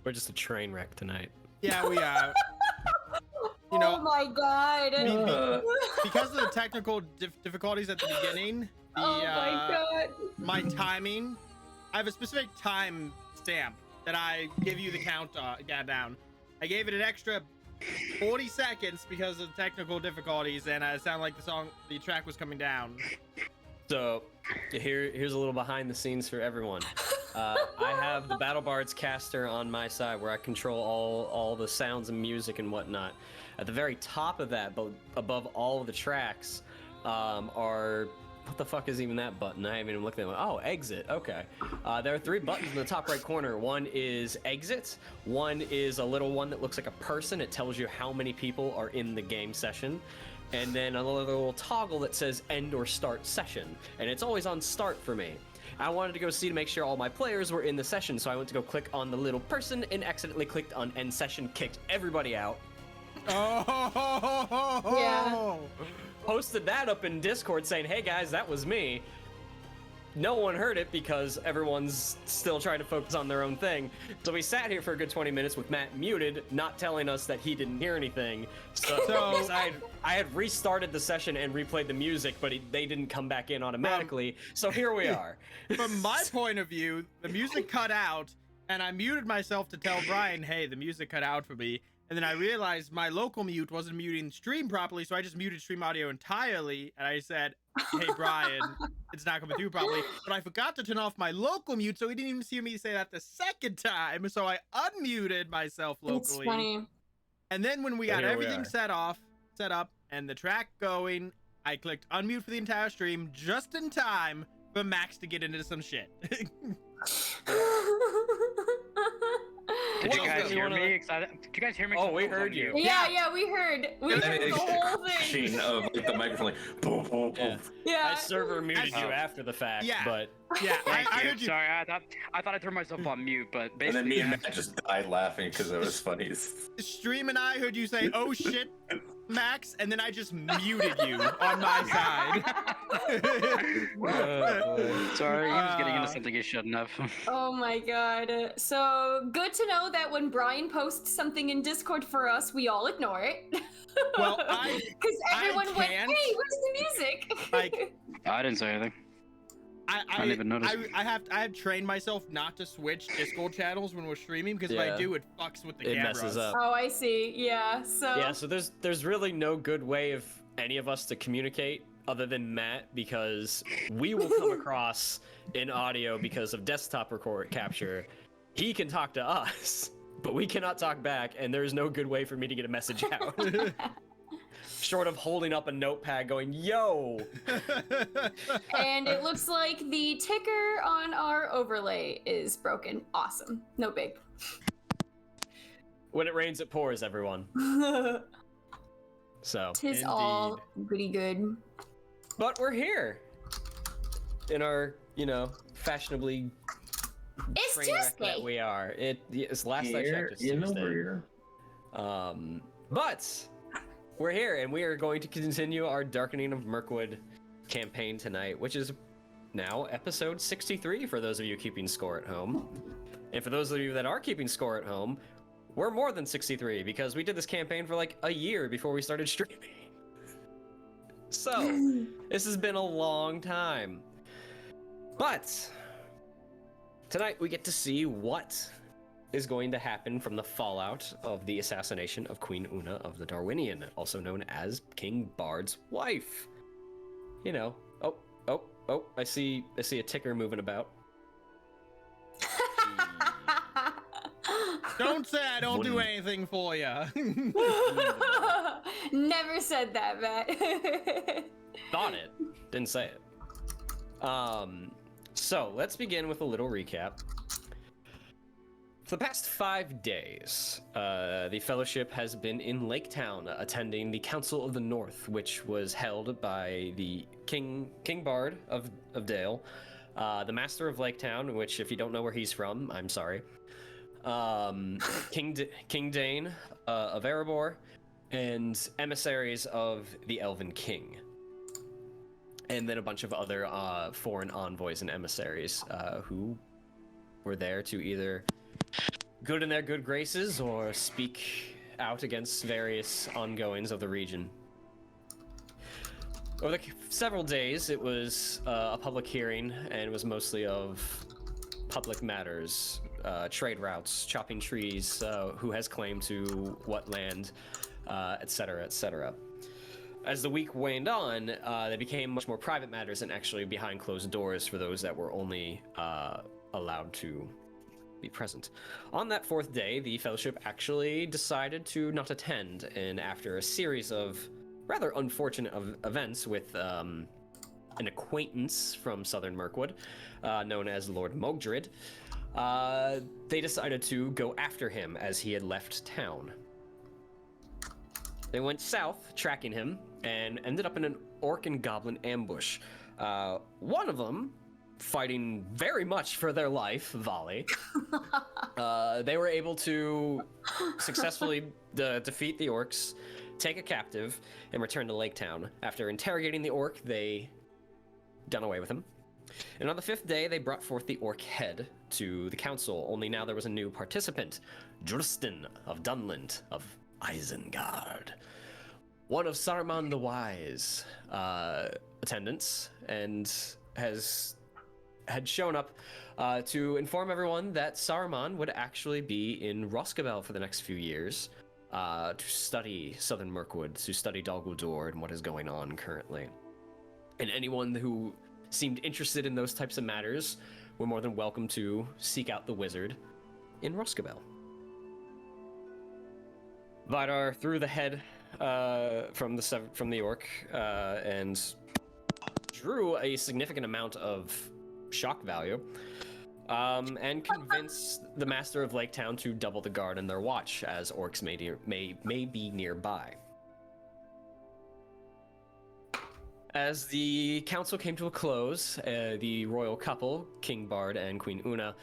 We're just a train wreck tonight. Yeah, we are. You know, oh my god. because of the technical difficulties at the beginning, Oh my god. my timing, I have a specific time stamp that I give you the count down. I gave it an extra 40 seconds because of technical difficulties, and it sounded like the track was coming down. So here's a little behind the scenes for everyone. I have the Battle Bard's caster on my side where I control all the sounds and music and whatnot. At the very top of that, but above all of the tracks, are... What the fuck is even that button? I haven't even looked at it. Oh, exit. Okay. There are 3 buttons in the top right corner. One is exit. One is a little one that looks like a person. It tells you how many people are in the game session. And then another little toggle that says end or start session. And it's always on start for me. I wanted to go see to make sure all my players were in the session, so I went to go click on the little person and accidentally clicked on end session, kicked everybody out. Oh! Yeah. Posted that up in Discord saying, hey guys, that was me. No one heard it because everyone's still trying to focus on their own thing. So we sat here for a good 20 minutes with Matt muted, not telling us that he didn't hear anything. So I had restarted the session and replayed the music, but they didn't come back in automatically. So here we are. From my point of view, the music cut out, and I muted myself to tell Brian, hey, the music cut out for me. And then I realized my local mute wasn't muting stream properly, so I just muted stream audio entirely. And I said, hey, Brian, it's not coming through properly. But I forgot to turn off my local mute, so he didn't even see me say that the second time. So I unmuted myself locally. It's funny. And then when we got everything set up, and the track going, I clicked unmute for the entire stream just in time for Max to get into some shit. Did you guys hear me? Did you guys hear me? Oh, we heard you. Yeah, we heard. We heard the whole thing. Of like the microphone, like boom, boom, boom. Yeah. I server muted you after the fact, but yeah, I Thank you. heard you. Sorry, I thought I threw myself on mute, but And basically. then me and Matt just died laughing because it was funny. Stream and I heard you say, oh shit, Max, and then I just muted you on my side. Sorry, he was getting into something he shouldn't have. Oh my god. So good to know that when Brian posts something in Discord for us, we all ignore it. Well, because everyone went, hey, where's the music? Like, I didn't say anything. I didn't even notice. I have trained myself not to switch Discord channels when we're streaming, because if I do, it fucks with the cameras. It messes up. Oh, I see. Yeah. So there's really no good way of any of us to communicate other than Matt, because we will come across in audio because of desktop record capture. He can talk to us, but we cannot talk back, and there's no good way for me to get a message out. Short of holding up a notepad going, yo! And it looks like the ticker on our overlay is broken. Awesome. No big. When it rains, it pours, everyone. So. Tis all goody good. But we're here. In our, fashionably It's train wreck Tuesday. that we are. It's last I checked, it's Tuesday. But we're here, and we are going to continue our Darkening of Mirkwood campaign tonight, which is now episode 63 for those of you keeping score at home. And for those of you that are keeping score at home, we're more than 63 because we did this campaign for like a year before we started streaming. So, this has been a long time. But tonight we get to see what is going to happen from the fallout of the assassination of Queen Una of the Darwinian, also known as King Bard's wife. I see a ticker moving about. Don't say I don't do anything for you. Never said that, Matt. Thought it, didn't say it. So let's begin with a little recap. For the past 5 days, the Fellowship has been in Laketown attending the Council of the North, which was held by the King Bard of Dale, the Master of Laketown, which if you don't know where he's from, I'm sorry, King Dane of Erebor, and emissaries of the Elven King. And then a bunch of other foreign envoys and emissaries who were there to either good in their good graces or speak out against various ongoings of the region. Over the several days, it was a public hearing, and it was mostly of public matters, trade routes, chopping trees, who has claim to what land, etc., etc. As the week waned on, they became much more private matters and actually behind closed doors for those that were only allowed to be present. On that fourth day, the Fellowship actually decided to not attend, and after a series of rather unfortunate events with an acquaintance from southern Mirkwood, known as Lord Mogdred, they decided to go after him as he had left town. They went south, tracking him, and ended up in an orc and goblin ambush. One of them, fighting very much for their life, Volley, they were able to successfully defeat the orcs, take a captive, and return to Lake Town. After interrogating the orc, they done away with him. And on the fifth day, they brought forth the orc head to the council, only now there was a new participant, Justin of Dunland of Isengard, one of Saruman the Wise's attendants, and had shown up to inform everyone that Saruman would actually be in Rhosgobel for the next few years, to study southern Mirkwood, to study Dol Guldur and what is going on currently. And anyone who seemed interested in those types of matters were more than welcome to seek out the wizard in Rhosgobel. Vidar threw the head from the orc and drew a significant amount of shock value, and convinced the master of Lake Town to double the guard in their watch, as orcs may be nearby. As the council came to a close, the royal couple, King Bard and Queen Una,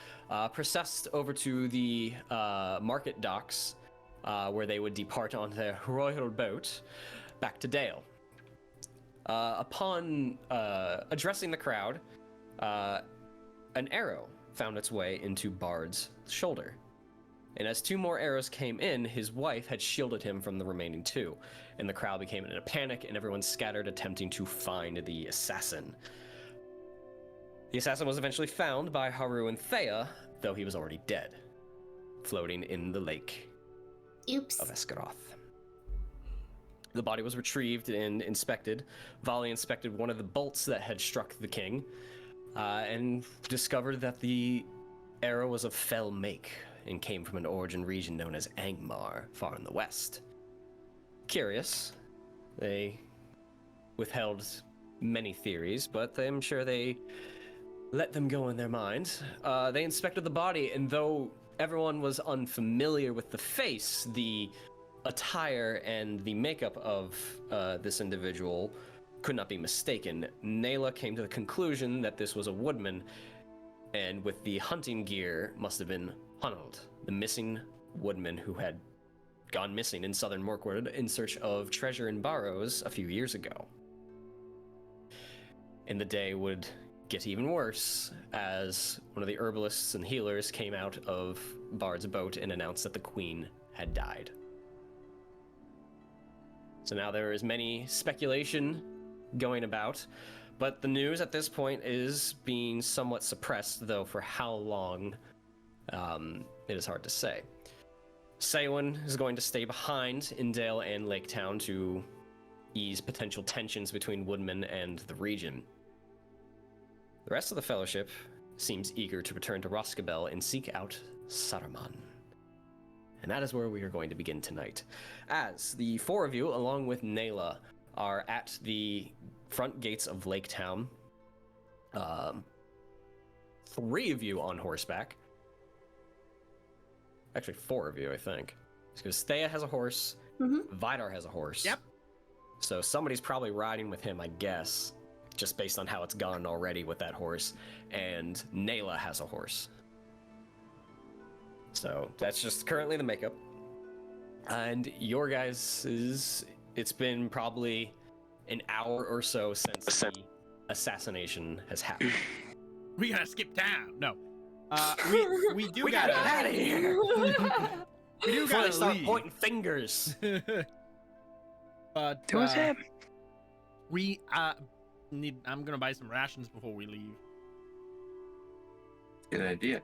processed over to the market docks, where they would depart on their royal boat back to Dale. Upon addressing the crowd, an arrow found its way into Bard's shoulder. And as two more arrows came in, his wife had shielded him from the remaining two, and the crowd became in a panic, and everyone scattered attempting to find the assassin. The assassin was eventually found by Haru and Thea, though he was already dead, floating in the lake of Escaroth. The body was retrieved and inspected. Volley inspected one of the bolts that had struck the king, and discovered that the arrow was of fell make and came from an origin region known as Angmar, far in the west. Curious, they withheld many theories, but I'm sure they let them go in their minds. They inspected the body, and though everyone was unfamiliar with the face, the attire and the makeup of this individual could not be mistaken. Nayla came to the conclusion that this was a woodman, and with the hunting gear must have been Hunold, the missing woodman who had gone missing in southern Mirkwood in search of treasure and barrows a few years ago. And the day would get even worse as one of the herbalists and healers came out of Bard's boat and announced that the queen had died. So now there is many speculation going about, but the news at this point is being somewhat suppressed, though for how long, it is hard to say. Saywin is going to stay behind in Dale and Lake Town to ease potential tensions between Woodmen and the region. The rest of the Fellowship seems eager to return to Rhosgobel and seek out Saruman. And that is where we are going to begin tonight, as the four of you, along with Nayla, are at the front gates of Lake Town. Three of you on horseback. Actually, four of you, I think. Because Thea has a horse, Vidar has a horse. Yep. So somebody's probably riding with him, I guess, just based on how it's gone already with that horse. And Nayla has a horse. So that's just currently the makeup. And your guys it's been probably an hour or so since the assassination has happened. We gotta skip town. No. We do We gotta gotta get out of here. we do Before they gotta start leave. pointing fingers. But It was him. we I'm gonna buy some rations before we leave. Good idea.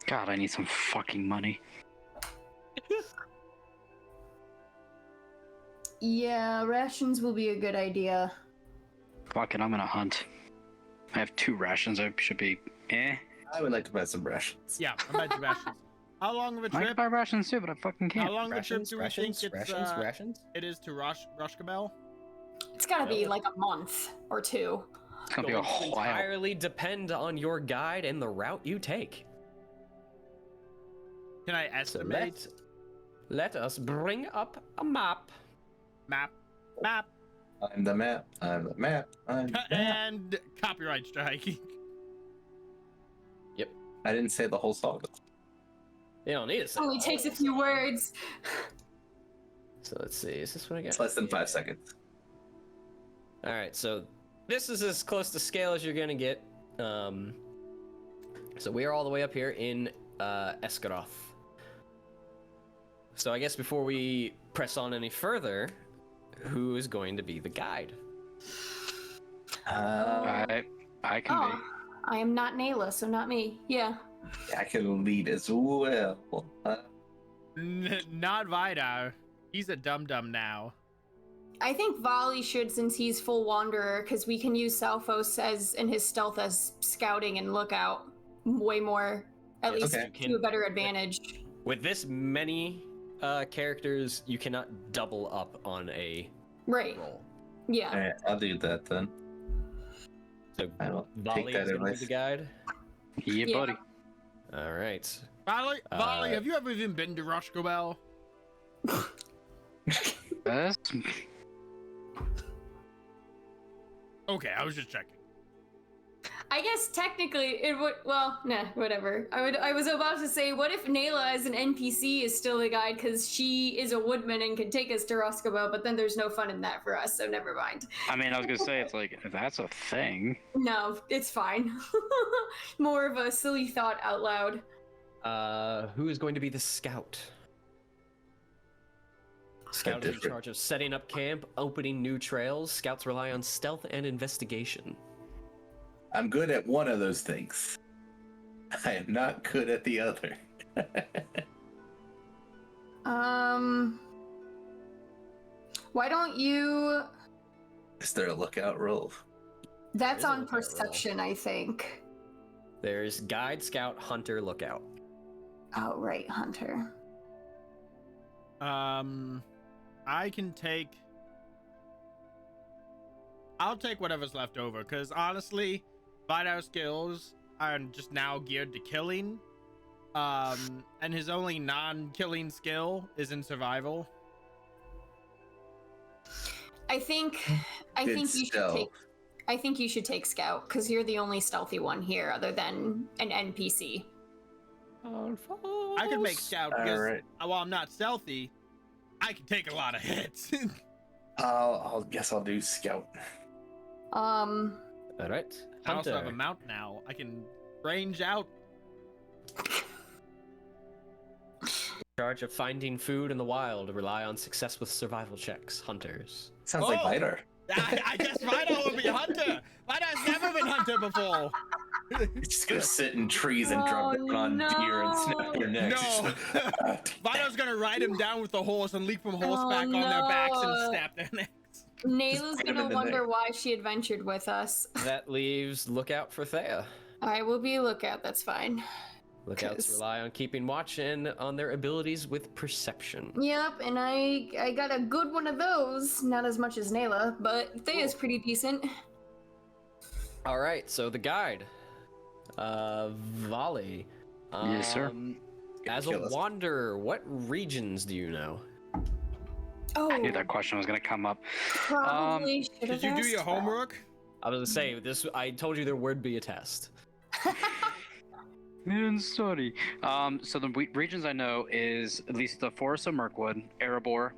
God, I need some fucking money. Yeah, rations will be a good idea. Fuck it, I'm gonna hunt. I have 2 rations. I should be. I would like to buy some rations. Yeah, I'm buying some rations. How long of a I could trip? buy rations too, but I fucking How can't. long of a trip do we think it's rations? it is to Rhosgobel? It's gotta be like a month or 2. It's gonna be a Going to while. entirely depend on your guide and the route you take. Can I So estimate? let us bring up a map. Map. I'm the map. I'm the map. I'm the map. And copyright strike. I didn't say the whole song. You don't need to say Only all takes a of few them. words. So let's see. Is this what I got? It's less than 5 seconds. All right. So this is as close to scale as you're gonna get. So we are all the way up here in Escaroth. So I guess before we press on any further, who is going to be the guide? I can Oh, I am not Nayla, so not me. Yeah. I can lead as well. Not Vidar. He's a dum-dum now. I think Volley should, since he's full wanderer, because we can use Salphos as in his stealth as scouting and lookout way more, at Yes, least okay. to a better advantage. With this many characters, you cannot double up on a Right. roll. Yeah. Alright, I'll do that then. So I will Volley take that is going to be advice. the guide. Yeah, Yeah. buddy. All right. Volley, have you ever even been to Rhosgobel? Yes. Okay, I was just checking. I guess technically it would. Well, nah, whatever. I was about to say, what if Nayla as an NPC is still the guide because she is a woodman and can take us to Rhosgobel, but then there's no fun in that for us, so never mind. I mean, I was gonna say it's like if that's a thing. No, it's fine. More of a silly thought out loud. Who is going to be the scout? Scout is in different. charge of setting up camp, opening new trails. Scouts rely on stealth and investigation. I'm good at one of those things. I am not good at the other. Why don't you? Is there a lookout roll? That's There is a on lookout roll. perception, I think. There's guide, scout, hunter, lookout. Oh, right, Hunter. I can take. I'll take whatever's left over, because honestly, Vidar's skills are just now geared to killing. And his only non-killing skill is in survival. I think Good you should stealth. take. I think you should take Scout because you're the only stealthy one here, other than an NPC. I could make Scout because Alright. while I'm not stealthy, I can take a lot of hits. I'll guess I'll do scout. All right. I also have a Hunter. mount now. I can range out. In charge of finding food in the wild. Rely on success with survival checks. Hunters. Sounds like Oh! Vidar. I guess Vidar will be Hunter. Vidar's never been Hunter before. He's just gonna sit in trees and drop Oh, down on deer and snap their necks. No. He's just like, Vidar's gonna ride him down with the horse and leap from horseback on their backs and no. snap their necks. Nayla's bite him in gonna the wonder neck. why she adventured with us. That leaves lookout for Thea. I will be a lookout. That's fine. Lookouts 'Cause- rely on keeping watch and on their abilities with perception. Yep, and I got a good one of those. Not as much as Nayla, but Thea's pretty decent. All right, so the guide, Volley. Yes, sir. As a Kill us. wanderer, what regions do you know? Oh, I knew that question was gonna come up. probably should have Did you do asked your that. homework? I was gonna say this. I told you there would be a test. Man, study. So the regions I know is at least the Forest of Mirkwood, Erebor,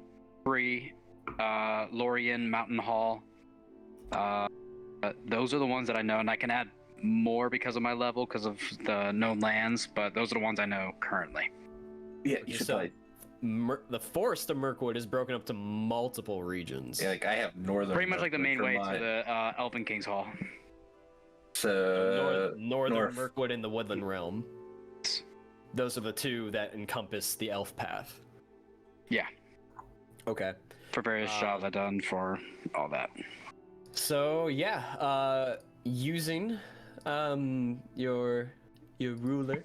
Bree, Lorien, Mountain Hall. Those are the ones that I know, and I can add more because of my level, because of the known lands, but those are the ones I know currently. Yeah, you should So, probably. the Forest of Mirkwood is broken up to multiple regions. Yeah, like I have northern. Pretty much like the main Mirkwood way for to the Elven King's Hall. So Northern north. Mirkwood and the Woodland Realm. Those are the two that encompass the Elf Path. Yeah, Okay. for various jobs I've done for all that. So yeah, using your ruler,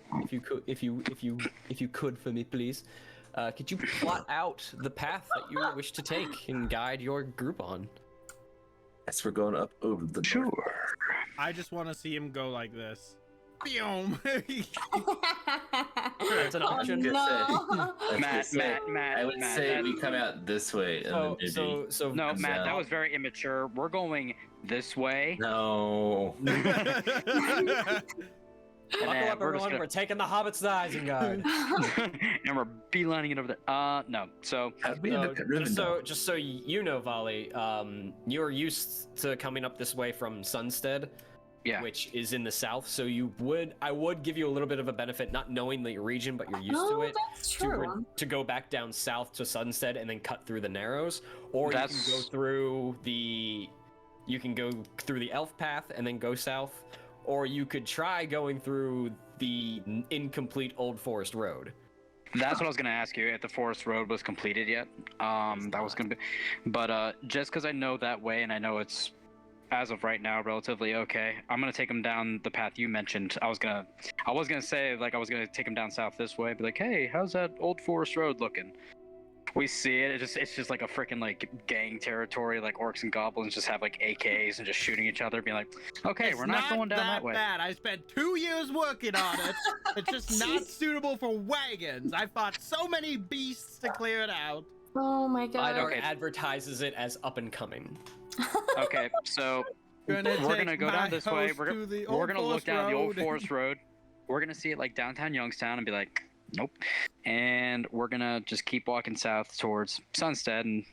if you could for me, please. Could you plot out the path that you wish to take and guide your group on? Yes, we're going up over the. Sure. I just want to see him go like this. Boom. That's an option. No. Matt, I would say we come out this way and then maybe. So No, Comes Matt, out. that was very immature. We're going this way. No. And Buckle then up, we're just everyone. gonna- We're taking the hobbits to Isengard. and we're beelining it over there. No. So How'd we end up at Rivendell? just so you know, Volley, you're used to coming up this way from Sunstead, yeah. which is in the south. So I would give you a little bit of a benefit, not knowing the region, but you're used to No, it. that's true. To go back down south to Sunstead and then cut through the Narrows, or That's- you can go through the Elf Path and then go south, or you could try going through the incomplete Old Forest Road. That's what I was gonna ask you, if the forest road was completed yet. That was gonna be, but just because I know that way and I know it's, as of right now, relatively okay, I'm gonna take them down the path you mentioned. I was gonna say like I was gonna take them down south this way, be like, hey, how's that Old Forest Road looking? We see it. It's just like a freaking like gang territory. Like orcs and goblins just have like AKs and just shooting each other, being like, okay, we're not going down that way. Bad. I spent 2 years working on it. It's just not suitable for wagons. I fought so many beasts to clear it out. Oh my god. Idor Okay. advertises it as up and coming. Okay, so we're gonna go down this way. We're gonna look down the Old Forest Road. We're gonna see it like downtown Youngstown and be like, nope. And we're gonna just keep walking south towards Sunstead and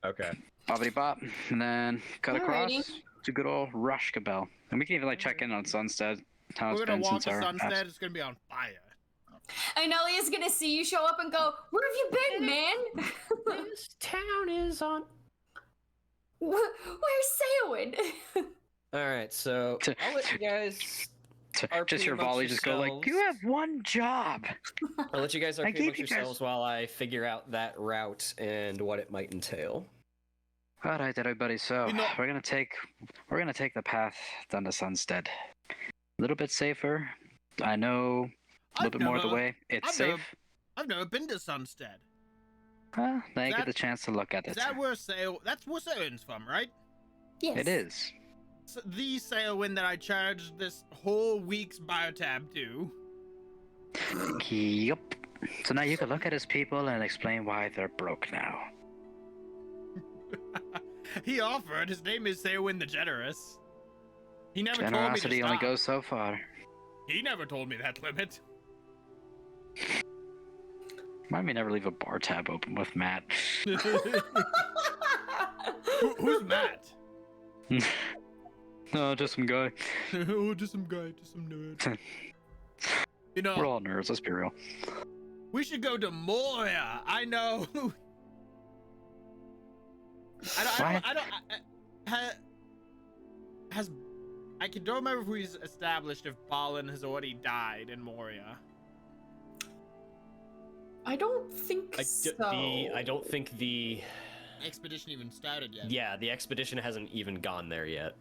Okay. bobbity bop, and then cut Alrighty. across to good old Rhosgobel. And we can even like check in on Sunstead. How We're it's gonna been walk since to our Sunstead. It's gonna be on fire. And Ellie's gonna see you show up and go, where have you been, man? This town is on. Where's Saruman? All right, so I'll let you guys. RP just your amongst volley just go like, you have one job. I'll let you guys I RP gave amongst you guys- yourselves while I figure out that route and what it might entail. All right, everybody. So You know- we're gonna take the path down to Sunstead. A little bit safer. I know a little bit more of the way. It's I've safe. never- I've never been to Sunstead. Well, now you that- get the chance to look at Is it. that where that's where Saren's from, right? Yes. It is. The Sailwind that I charged this whole week's biotab to. Yup. So now you can look at his people and explain why they're broke now. He offered. His name is Sailwind the Generous. He never told me to Generosity only stop. goes so far. He never told me that limit. Might me never leave a bar tab open with Matt. Who's Matt? No, just some guy. Oh, just some guy, just some nerd. You know, We're all nerds, let's be real. we should go to Moria. I know. I don't remember if we established if Balin has already died in Moria. I don't think so. I don't think the Expedition even started yet. yeah, the expedition hasn't even gone there yet.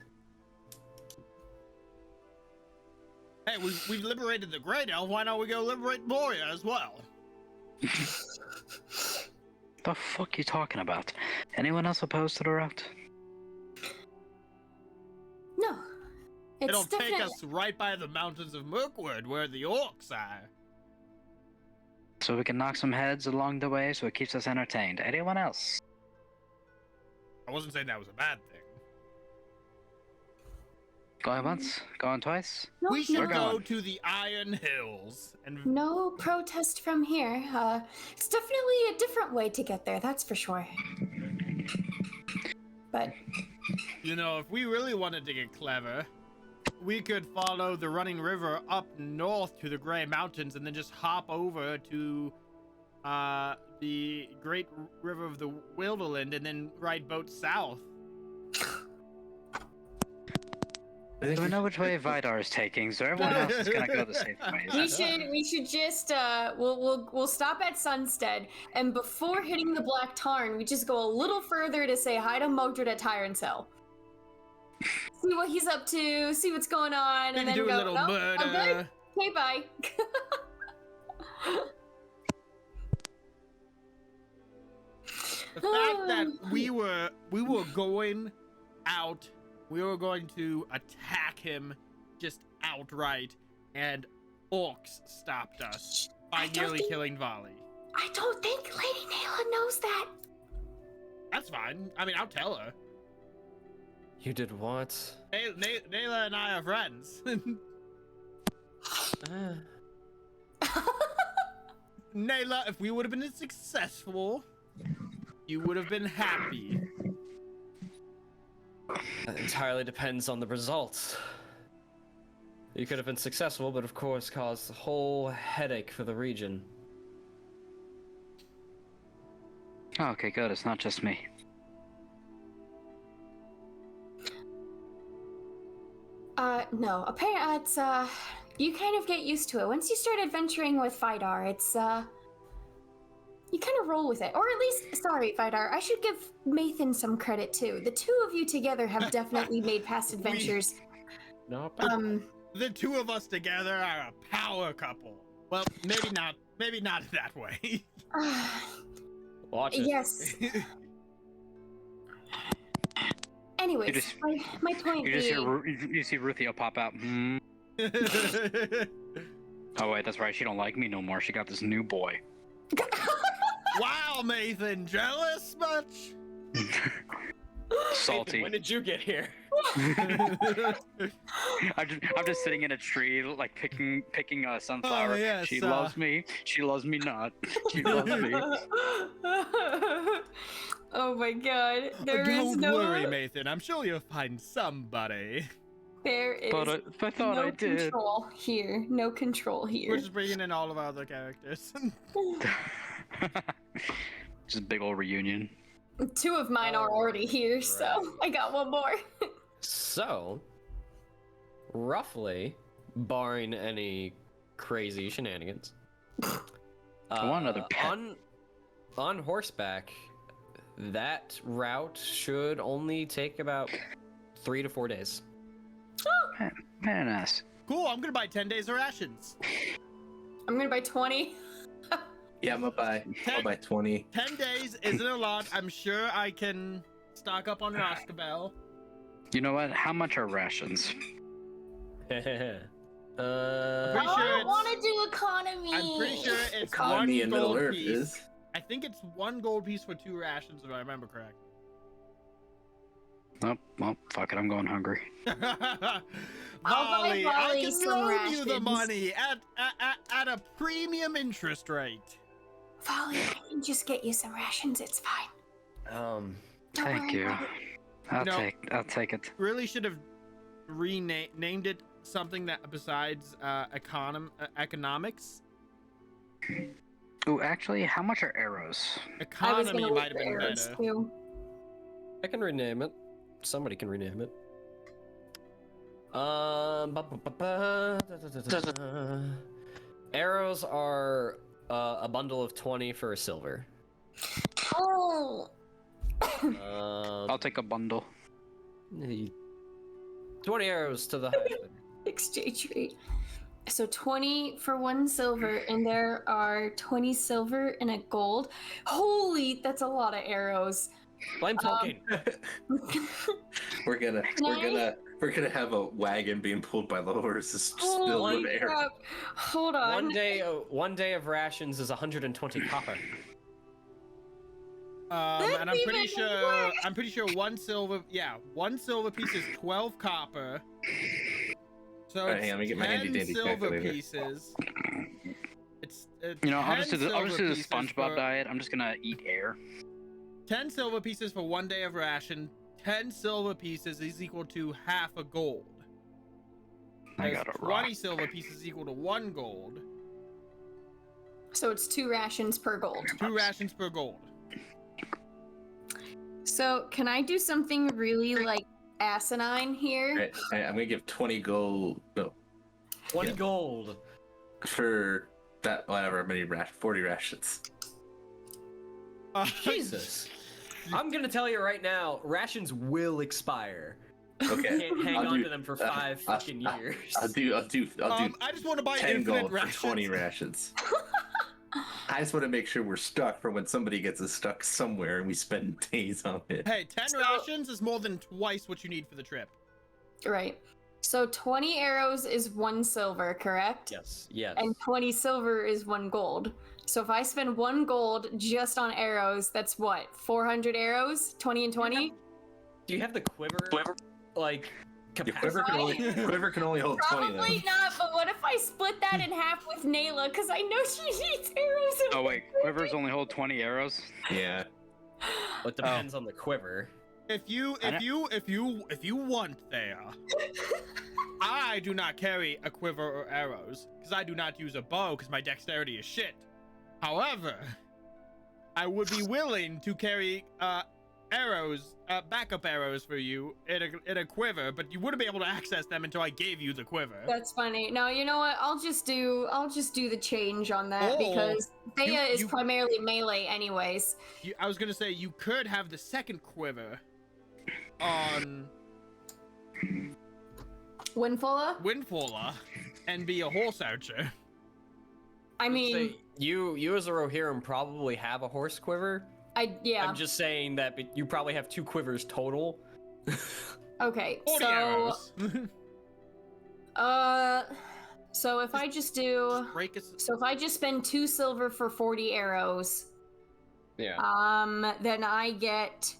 Hey, we've liberated the Great Elf. Why don't we go liberate Moria as well? The fuck you talking about? Anyone else opposed to the route? No. It's It'll definitely... take us right by the mountains of Mirkwood, where the orcs are. So we can knock some heads along the way so it keeps us entertained. Anyone else? I wasn't saying that was a bad thing. Going once? Going twice? No, We should no. go going. to the Iron Hills and No protest from here. It's definitely a different way to get there, that's for sure. But you know, if we really wanted to get clever, we could follow the running river up north to the Grey Mountains and then just hop over to the Great River of the Wilderland and then ride boats south. Do we know which way Vidar is taking? So everyone else is gonna go the same way. We should just we'll stop at Sunstead, and before hitting the Black Tarn, we just go a little further to say hi to Modred at Tyrant's Hill. See what he's up to, see what's going on, and then do go, a little "Oh, murder. I'm good. Okay, bye." The fact that we were going out, we were going to attack him just outright, and orcs stopped us by nearly killing Volley. I don't think Lady Nayla knows that. That's fine. I mean, I'll tell her. You did what? Nayla and I are friends. Nayla, if we would have been successful, you would have been happy. That entirely depends on the results. You could have been successful, but of course caused a whole headache for the region. Okay, good. It's not just me. No. Apparently, it's, you kind of get used to it. Once you start adventuring with Vidar, it's, you kind of roll with it. Or at least, sorry, Vidar, I should give Mathan some credit, too. The two of you together have definitely made past adventures. Nope. The two of us together are a power couple. Well, maybe not that way. Watch it. Yes. Anyways, my point being... You see Ruthie pop out. Oh wait, that's right. She don't like me no more. She got this new boy. Wow, Mathan, jealous much? Salty. When did you get here? I'm just sitting in a tree, like picking a sunflower. Oh, yes, she loves me. She loves me not. She loves me. Oh my god. Don't worry, Mathan. I'm sure you'll find somebody. There is But I thought no I did. control here. No control here. We're just bringing in all of our other characters. Just a big old reunion. Two of mine are already here, so I got one more. So, roughly, barring any crazy shenanigans, I want another pet. On horseback, that route should only take about 3 to 4 days. Very nice. Cool, I'm gonna buy 10 days of rations. I'm gonna buy 20. Yeah, I'll buy 20. 10 days isn't a lot. I'm sure I can stock up on Rhosgobel. You know what? How much are rations? Pretty sure I want to do economy. I'm pretty sure it's Economy in one Middle gold Earth piece. is. I think it's 1 gold piece for 2 rations, if I remember correct. Oh, well, fuck it. I'm going hungry. Volley, I Volley can some loan you the rations. money at a premium interest rate. Volley, I can just get you some rations. It's fine. Don't Thank worry you. about it. I'll take it. Really should have named it something that besides economics. Ooh, actually, how much are arrows? I was Economy gonna might look have for been arrows better. too. I can rename it. Somebody can rename it. Arrows are a bundle of 20 for a silver. Oh. I'll take a bundle. 20 arrows to the highest. Exchange rate. So 20 for 1 silver, and there are 20 silver and a gold. Holy, that's a lot of arrows. Blame Tolkien. We're gonna have a wagon being pulled by the horses filled Holy with air. crap. Hold on. One day of rations is 120 copper. And I'm pretty even sure 1 silver. Yeah, 1 silver piece is 12 copper. So Alright, it's hang on, let me get my handy 10 dandy silver calculator. pieces. It's You know, I'll 10 just do the silver pieces SpongeBob for- diet. I'm just gonna eat air. 10 silver pieces for 1 day of ration. 10 silver pieces is equal to half a gold. I as got a 20 rock. silver pieces equal to 1 gold. So it's 2 rations per gold. 2 rations per gold. So can I do something really like asinine here? I'm gonna give 20 gold. No, 20 Yeah. gold. for that whatever many 40 rations. Jesus. I'm gonna tell you right now, rations will expire. Okay. Can't hang I'll on do- to them for 5 fucking years. I'll do I just want to buy 10 infinite gold rations. for 20 rations. I just want to make sure we're stuck for when somebody gets us stuck somewhere and we spend days on it. Hey, 10 rations is more than twice what you need for the trip. Right. So 20 arrows is 1 silver, correct? Yes, yes. And 20 silver is 1 gold. So if I spend 1 gold just on arrows, that's what? 400 arrows? 20 and 20? Do you have the quiver? Like, Your capacity? quiver can only hold 20 though. Probably not, but what if I split that in half with Nayla? Because I know she needs arrows. Oh wait, quivers only hold 20 arrows. Yeah. It depends on the quiver. If you want there, I do not carry a quiver or arrows because I do not use a bow because my dexterity is shit. However, I would be willing to carry arrows, backup arrows for you in a quiver, but you wouldn't be able to access them until I gave you the quiver. That's funny. No, you know what? I'll just do the change on that Oh, because Thea is you- primarily melee anyways. I was gonna say you could have the second quiver on Windfalla? and be a horse archer. I mean, Say, you as a Rohirrim probably have a horse quiver. yeah. I'm just saying that you probably have 2 quivers total. Okay, 40 arrows. so if I just do, Break us. so if I just spend 2 silver for 40 arrows, Yeah. then I get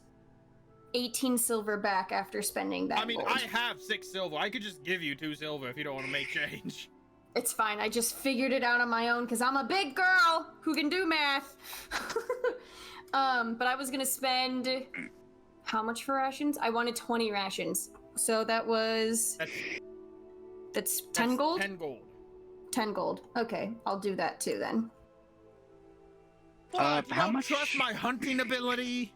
18 silver back after spending that. I mean, gold. I have 6 silver. I could just give you 2 silver if you don't want to make change. It's fine. I just figured it out on my own because I'm a big girl who can do math. But I was gonna spend how much for rations? I wanted 20 rations. So that was that's 10 gold? 10 gold. 10 gold. Okay, I'll do that too then. What? You how don't much- trust my hunting ability?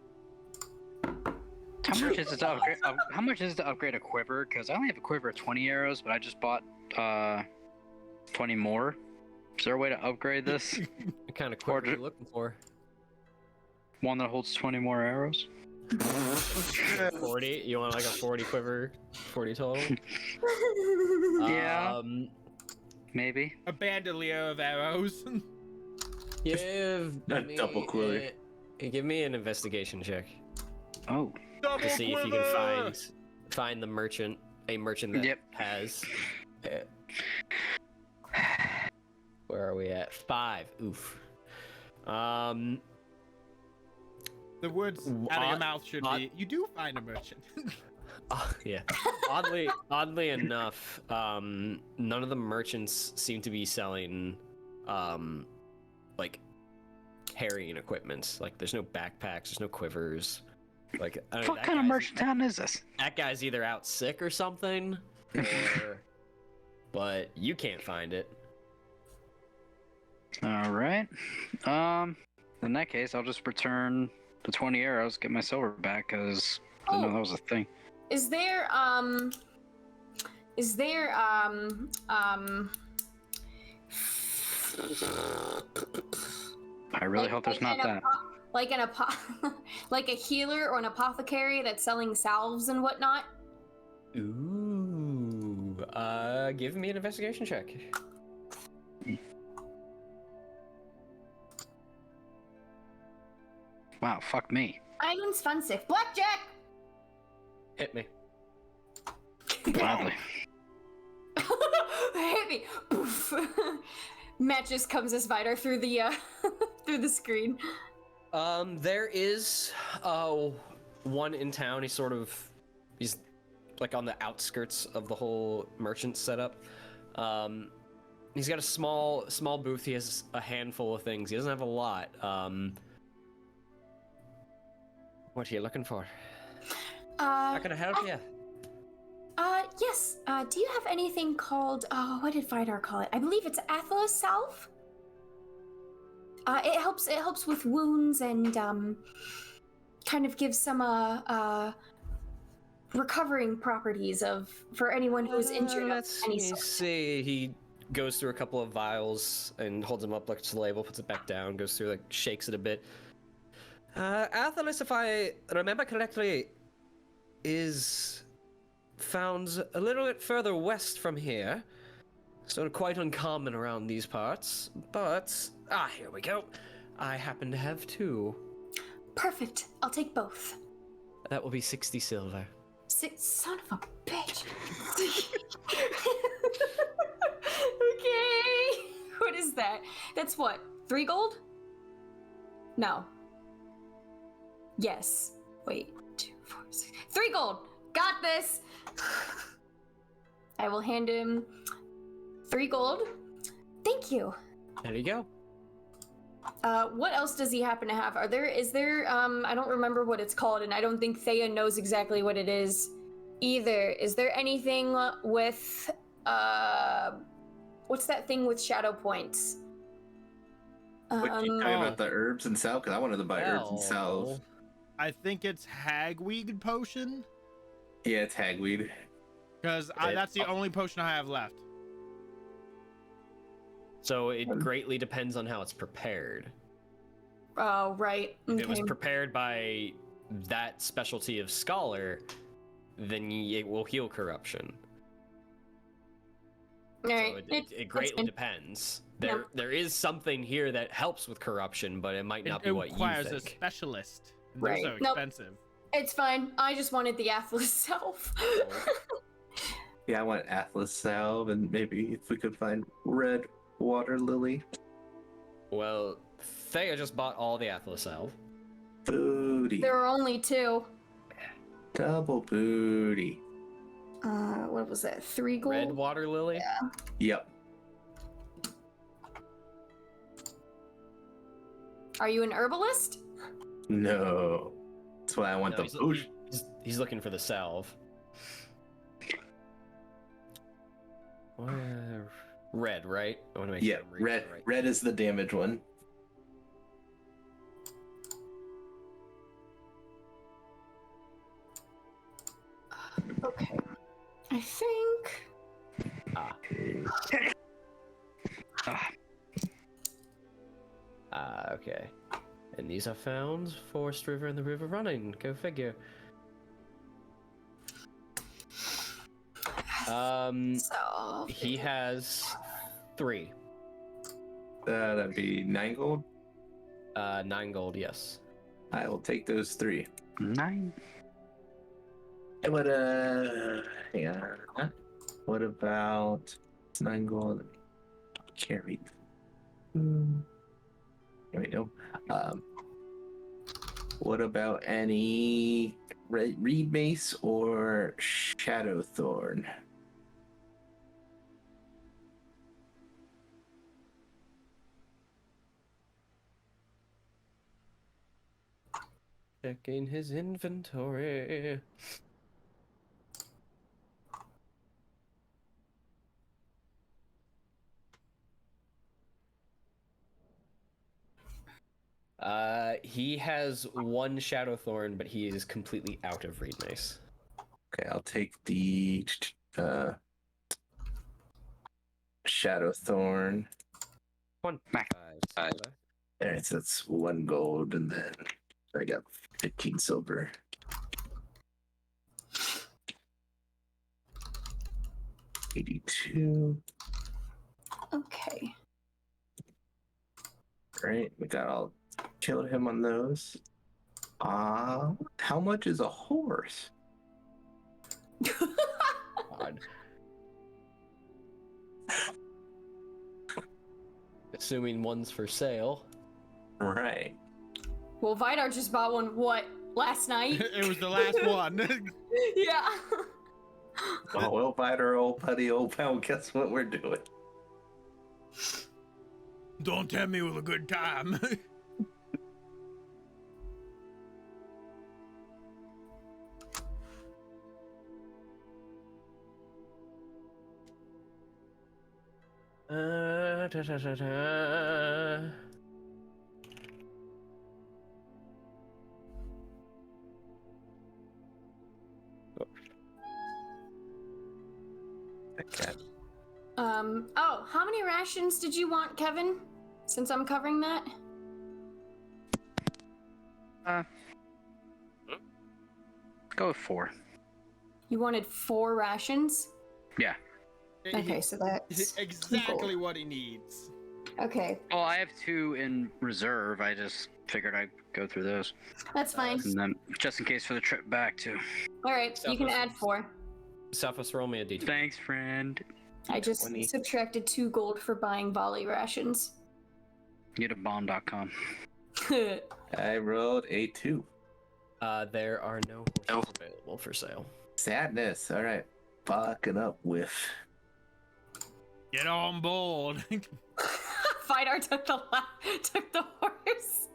How much is it to upgrade? How much is it to upgrade a quiver? Because I only have a quiver of 20 arrows, but I just bought 20 more. Is there a way to upgrade this? What kind of quiver are you looking for? One that holds 20 more arrows? 40? You want like a 40 quiver? 40 total? Yeah. Maybe. A bandolier of arrows. Give A me double quiver. Give me an investigation check Oh. Double to see if you quiver! can find the merchant, a merchant that Yep. has. Where are we at? 5. Oof. The words out of your Odd- mouth should odd- be, you do find a merchant. Yeah. Oddly enough, none of the merchants seem to be selling, like, carrying equipment. Like, there's no backpacks, there's no quivers. Like, I mean, What that kind of guy's- merchant town is this? That guy's either out sick or something, or, but you can't find it. All right. In that case, I'll just return the 20 arrows, get my silver back, because I didn't know that was a thing. Is there I really hope there's not that. Like like a healer or an apothecary that's selling salves and whatnot? Ooh. Give me an investigation check. Wow, fuck me. 21. Blackjack! Hit me. Gladly. Hit me! Poof. Matt just comes as Vidar through the through the screen. There is one in town. He's like on the outskirts of the whole merchant setup. He's got a small booth. He has a handful of things. He doesn't have a lot. What are you looking for? How can I help you? Yes. Do you have anything called, what did Vidar call it? I believe it's Atlas salve. It helps with wounds and, kind of gives some, recovering properties for anyone who's injured of any sort. Let's see. He goes through a couple of vials and holds them up, looks at the label, puts it back down, goes through, like, shakes it a bit. Athalis, if I remember correctly, is found a little bit further west from here. So quite uncommon around these parts. But, here we go. I happen to have 2. Perfect. I'll take both. That will be 60 silver. Son of a bitch. Okay. What is that? That's what? 3 gold? No. Yes. Wait. 2, 4, 6. 3 gold. Got this. I will hand him 3 gold. Thank you. There you go. What else does he happen to have? Is there, I don't remember what it's called, and I don't think Thea knows exactly what it is either. Is there anything with, what's that thing with shadow points? What you talking about, the herbs and salve? Because I wanted to buy herbs and salve. I think it's hagweed potion. Yeah, it's hagweed. Because that's the only potion I have left. So it greatly depends on how it's prepared. Oh, right. If it was prepared by that specialty of scholar, then it will heal corruption. All right. So it greatly depends. There is something here that helps with corruption, but it might not be what you think. It requires a specialist. Right. They're so expensive. It's fine. I just wanted the Atlas self. Yeah, I want Atlas salve, and maybe if we could find red water lily. Well, Thea just bought all the Atlas salve. Booty. There are only 2. Double booty. What was that? 3 gold? Red water lily? Yeah. Yep. Are you an herbalist? No. That's why I want the booty. He's looking for the salve. Red, right? I want to make sure I'm reading it right. Red is the damage one. Okay. I think... Okay. And these are found Forest River and the River Running. Go figure. So... He has 3. That'd be 9 gold. 9 gold, yes. I will take those 3. 9. And what what about 9 gold? Carried. Here we go. What about any reed mace or shadow thorn? Checking his inventory. He has 1 shadow thorn, but he is completely out of reed mace. Okay, I'll take the shadow thorn. 1 5. Alright, so that's 1 gold, and then I got 15 silver. $82. Okay. Right, we got all killed him on those. How much is a horse? God. Assuming one's for sale. Right. Well, Vidar just bought one, last night? It was the last one. Yeah. Oh, well, Vider, old putty, old pal, guess what we're doing? Don't tempt me with a good time. Okay. Oh, how many rations did you want, Kevin? Since I'm covering that. Go with 4. You wanted 4 rations? Yeah. Okay, so that's exactly what he needs. Okay, Well, I have 2 in reserve. I just figured I'd go through those. that's fine. And then, just in case for the trip back, too. All right, you can add 4. Sophos, roll me a d20. Thanks, friend. I just 20. subtracted 2 gold for buying volley rations. Get a bomb.com. I rolled a 2. There are no horses available for sale. Sadness. All right. Fucking up with. Get on board. Vidar took the horse.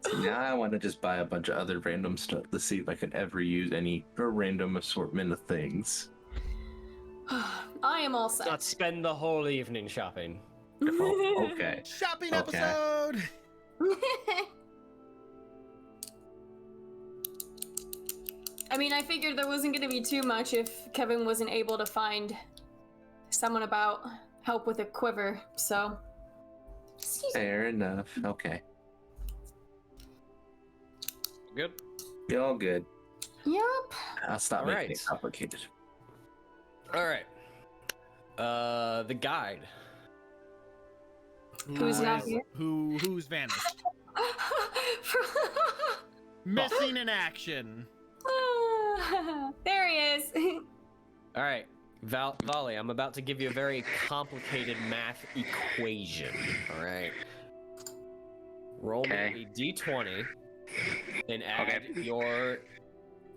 So now I want to just buy a bunch of other random stuff to see if I can ever use any random assortment of things. I am all set. Not spend the whole evening shopping. Oh, okay. Shopping Okay. episode. I mean, I figured there wasn't going to be too much if Kevin wasn't able to find someone about help with a quiver, so. Fair enough. Okay. Good. You're all good. Yep. I'll stop All making right. it complicated. All right. The guide. Who's not here? Who's vanished? Missing in action. There he is. All right, Volley, I'm about to give you a very complicated math equation. All right. Roll me a d20 and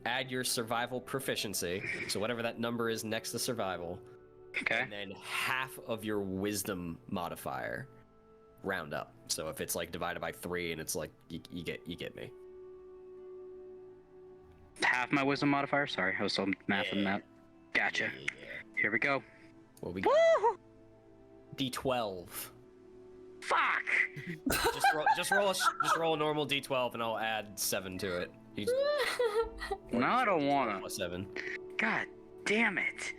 add your survival proficiency. So whatever that number is next to survival. Okay. And then half of your wisdom modifier. Round up. So if it's like divided by 3 and it's like you get me. Half my wisdom modifier? Sorry, I was still mathing that. Gotcha. Here we go. What we got? D12. Fuck! Just roll a normal D12 and I'll add 7 to it. No, I don't wanna. Plus 7. God damn it.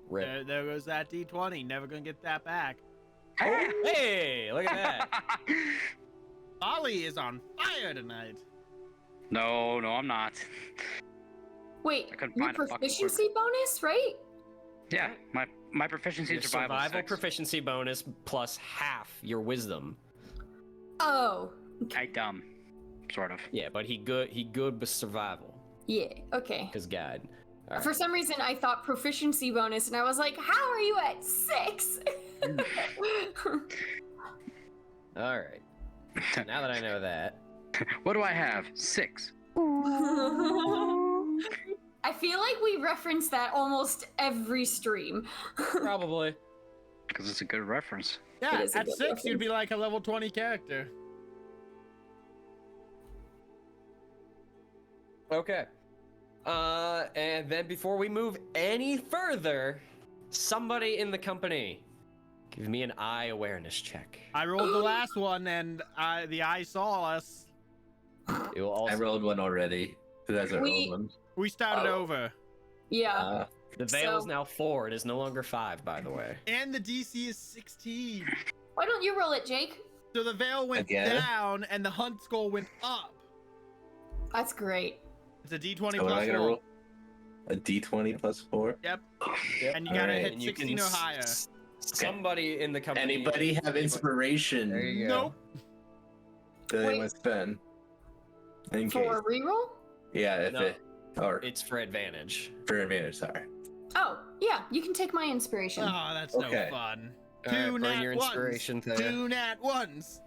Rip. There goes that D20. Never gonna get that back. Hey, look at that. Ollie is on fire tonight. No, I'm not. Wait, I couldn't your find a fucking proficiency bonus, right? Yeah, my proficiency Your in survival. survival 6. proficiency bonus plus half your wisdom. Oh. I dumb, sort of. Yeah, but he good with survival. Yeah, okay. Cause guide. All For right. some reason, I thought proficiency bonus, and I was like, how are you at 6? All right. Now that I know that. What do I have? 6. I feel like we reference that almost every stream. Probably. Because it's a good reference. Yeah, It is a at good 6 you'd reference. be like a level 20 character. Okay. And then before we move any further, somebody in the company, give me an eye awareness check. I rolled the last one, and the eye saw us. It will also I rolled one already. Who has a We- rolled one? We started Oh. over. Yeah. the veil is So- now 4. It is no longer 5, by the way. And the DC is 16. Why don't you roll it, Jake? So the veil went Again? down, and the hunt skull went up. That's great. It's a D20 So what am I plus gonna 4. roll? A D20 plus 4? Yep. Yep. And you gotta Alright. hit And you can 16 or higher. Somebody in the company. Anybody have inspiration? There you go. Nope. That they Wait. must spend. In For case. a reroll? Yeah, if No. it. Or It's for advantage. for advantage, sorry. Oh, yeah, you can take my inspiration. Oh, that's Okay. no fun. All right, Two burn nat your ones. inspiration thing. 2 nat ones.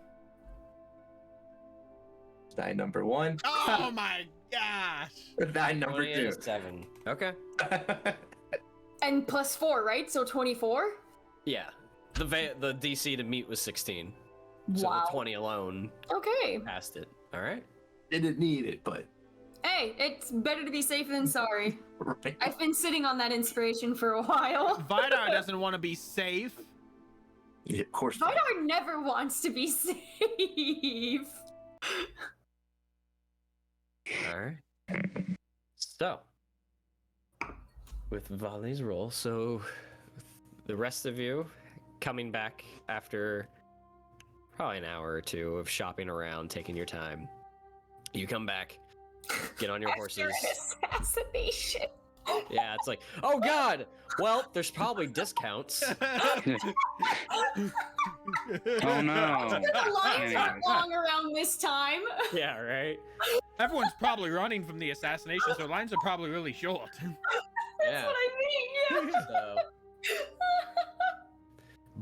Die number 1. Oh my gosh. Die number 20 and 2. 7. Okay. And plus 4, right? So 24? Yeah. The DC to meet was 16. So Wow. the 20 alone Okay. passed it. All right. Didn't need it, but. Hey, it's better to be safe than sorry. Right. I've been sitting on that inspiration for a while. Vidar doesn't want to be safe. Yeah, of course. Vidar never wants to be safe. All right. So, with Volley's roll, so the rest of you coming back after probably an hour or two of shopping around, taking your time. You come back, get on your horses. Assassination. Yeah, it's like, oh god! Well, there's probably discounts. Oh no. The lines aren't long around this time. Yeah, right? Everyone's probably running from the assassination, so lines are probably really short. Yeah. What I mean, yeah. So,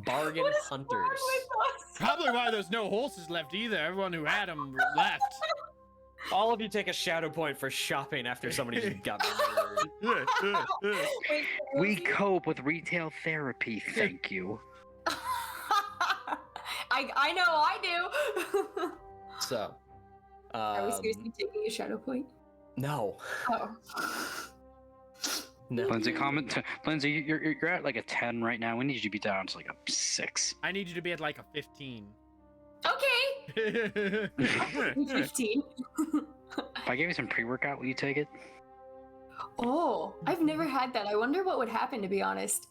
bargain What is hunters. wrong with us? Probably why there's no horses left either. Everyone who had them left. All of you take a shadow point for shopping after somebody just got murdered. Wait, We cope with retail therapy, thank you. I know I do. So, Are we seriously taking a shadow point? no. Oh. No. Lindsay, you're at like a 10 right now. We need you to be down to like a 6. I need you to be at like a 15. Okay. 15. If I gave you some pre-workout, will you take it? Oh, I've never had that. I wonder what would happen, to be honest.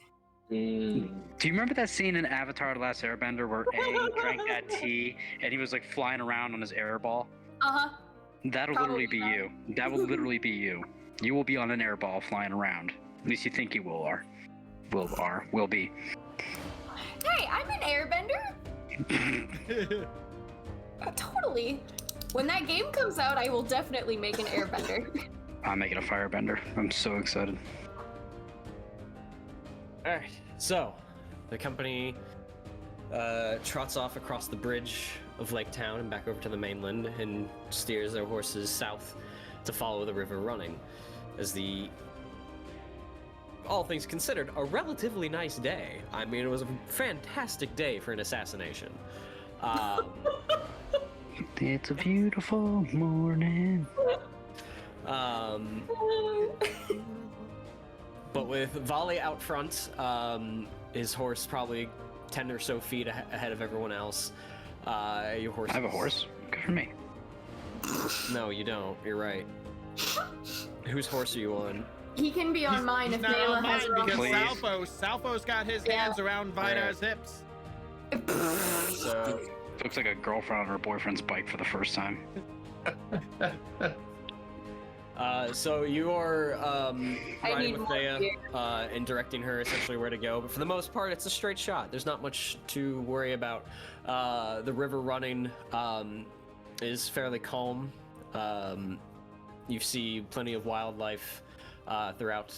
Do you remember that scene in Avatar: The Last Airbender where Aang drank that tea and he was like flying around on his air ball? Uh-huh. That'll literally be you. That will literally be you. You will be on an air ball flying around. At least you think you will be. Hey, I'm an airbender. Totally. When that game comes out, I will definitely make an airbender. I'm making a firebender. I'm so excited. Alright, so the company trots off across the bridge of Lake Town and back over to the mainland and steers their horses south to follow the river running. As the, all things considered, a relatively nice day. I mean, it was a fantastic day for an assassination. It's a beautiful morning. But with Volley out front, his horse probably 10 or so feet ahead of everyone else. Your horse. I have a horse. Good for me. No, you don't. You're right. Whose horse are you on? He can be on mine if Not Nayla on has mine her on. because Salfo's got his hands around Vidar's hips. So, Looks like a girlfriend on her boyfriend's bike for the first time. so you are I riding need with more Thea gear. and directing her essentially where to go. But for the most part, it's a straight shot. There's not much to worry about. The river running is fairly calm. You see plenty of wildlife throughout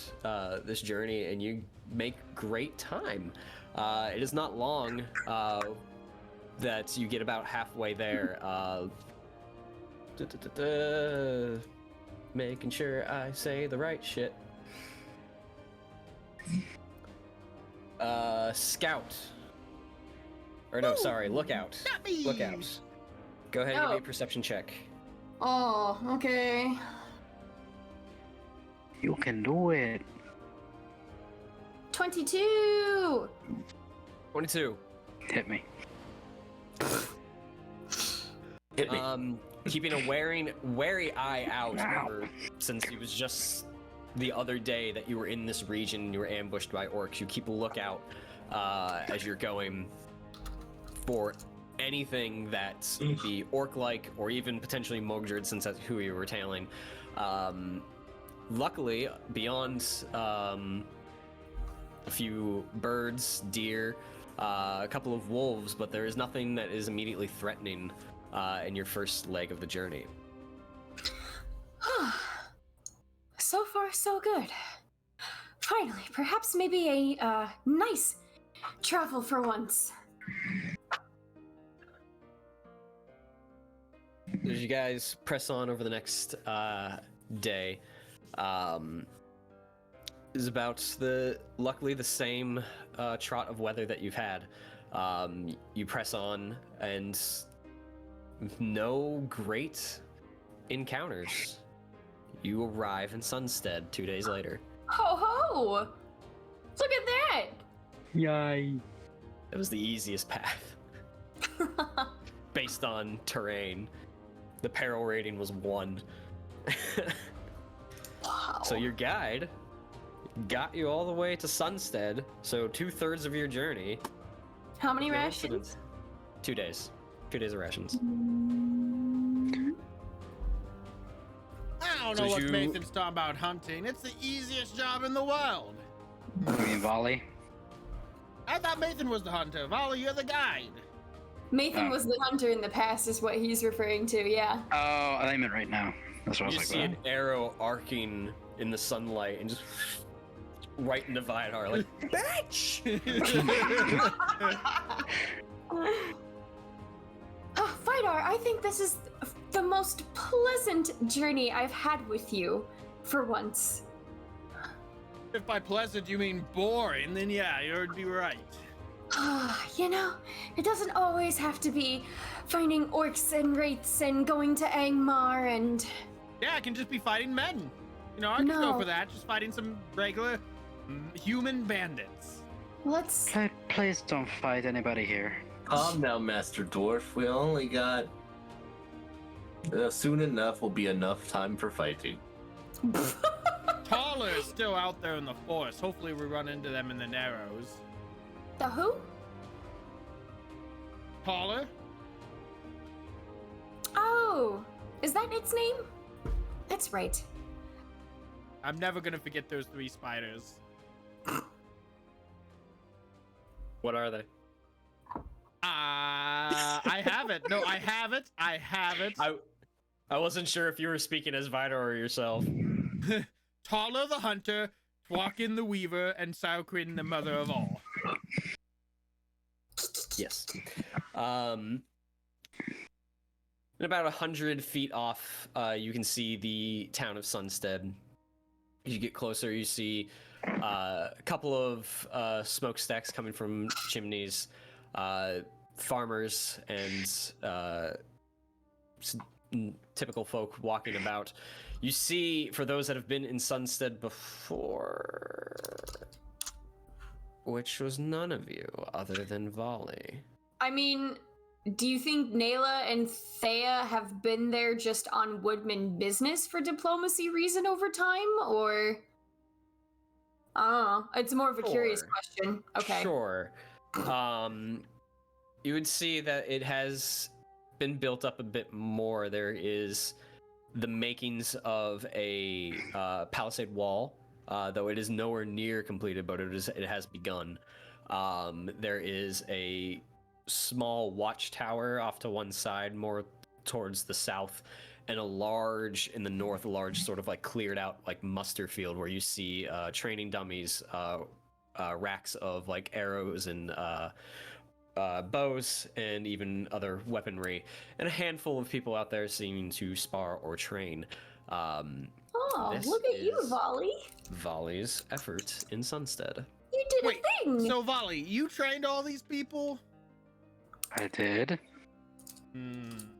this journey, and you make great time. It is not long that you get about halfway there. Making sure I say the right shit. Scout. Or no, sorry, lookout. Lookout. Go ahead and give me a perception check. Oh, okay. You can do it. 22. 22. Hit me. Hit me. Keeping a wary eye out since it was just the other day that you were in this region and you were ambushed by orcs. You keep a lookout as you're going for anything that would be orc-like or even potentially Mogdred, since that's who you were tailing. Luckily, beyond a few birds, deer, a couple of wolves, but there is nothing that is immediately threatening in your first leg of the journey. So far, so good. Finally, perhaps maybe a nice travel for once. As you guys press on over the next day, is about luckily the same trot of weather that you've had. You press on and no great encounters. You arrive in Sunstead 2 days later. Ho ho! Look at that! Yay. It was the easiest path based on terrain. The peril rating was 1. Wow. So your guide got you all the way to Sunstead, so 2/3 of your journey. How many No rations? incidents. 2 days. 2 days of rations. I don't So know what you- Nathan's talking about hunting. It's the easiest job in the world. I mean, volley. I thought Nathan was the hunter. Volley, you're the guide. Mathan Oh. was the hunter in the past, is what he's referring to. Yeah. Oh, I meant right now. That's what I was You like. see an arrow arcing in the sunlight and just right into Vidar, like, bitch! Vidar, I think this is the most pleasant journey I've had with you, for once. If by pleasant you mean boring, then yeah, you'd be right. You know, it doesn't always have to be finding orcs and wraiths and going to Angmar and... Yeah, I can just be fighting men. You know, I can go No. for that. Just fighting some regular human bandits. Let's... Please don't fight anybody here. Calm down, Master Dwarf. We only got... soon enough will be enough time for fighting. Taller is still out there in the forest. Hopefully we run into them in the Narrows. The who? Taller? Oh, is that its name? That's right. I'm never gonna forget those 3 spiders. What are they? I have it. No, I have it. I have it. I wasn't sure if you were speaking as Vidar or yourself. Taller the hunter, Twakin the weaver, and Sauquin the mother of all. Yes. And about 100 feet off, you can see the town of Sunstead. As you get closer, you see a couple of smokestacks coming from chimneys, farmers, and typical folk walking about. You see, for those that have been in Sunstead before, which was none of you other than Volley. I mean, do you think Nayla and Thea have been there just on Woodmen business for diplomacy reason over time, or... I don't know. It's more of a curious Sure. question. Okay. Sure. You would see that it has been built up a bit more. There is the makings of a palisade wall, though it is nowhere near completed, but it has begun. There is a small watchtower off to one side, more towards the south, and a large in the north, a large sort of like cleared out like muster field where you see training dummies, racks of like arrows and bows and even other weaponry, and a handful of people out there seeming to spar or train. Oh, This look at you, is- Volley. Volley's effort in Sunstead. You did Wait, a thing. So, Volley, you trained all these people? I did. I'm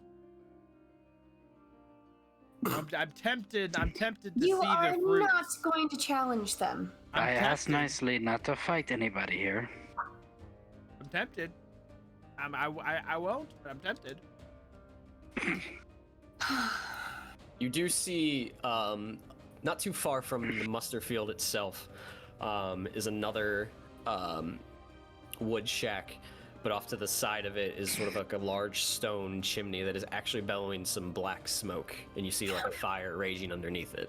tempted to You see are the fruits. not going to challenge them. I'm I asked tempted. nicely not to fight anybody here. I'm tempted. I won't, but I'm tempted. You do see, not too far from the muster field itself, is another wood shack, but off to the side of it is sort of like a large stone chimney that is actually bellowing some black smoke, and you see like a fire raging underneath it.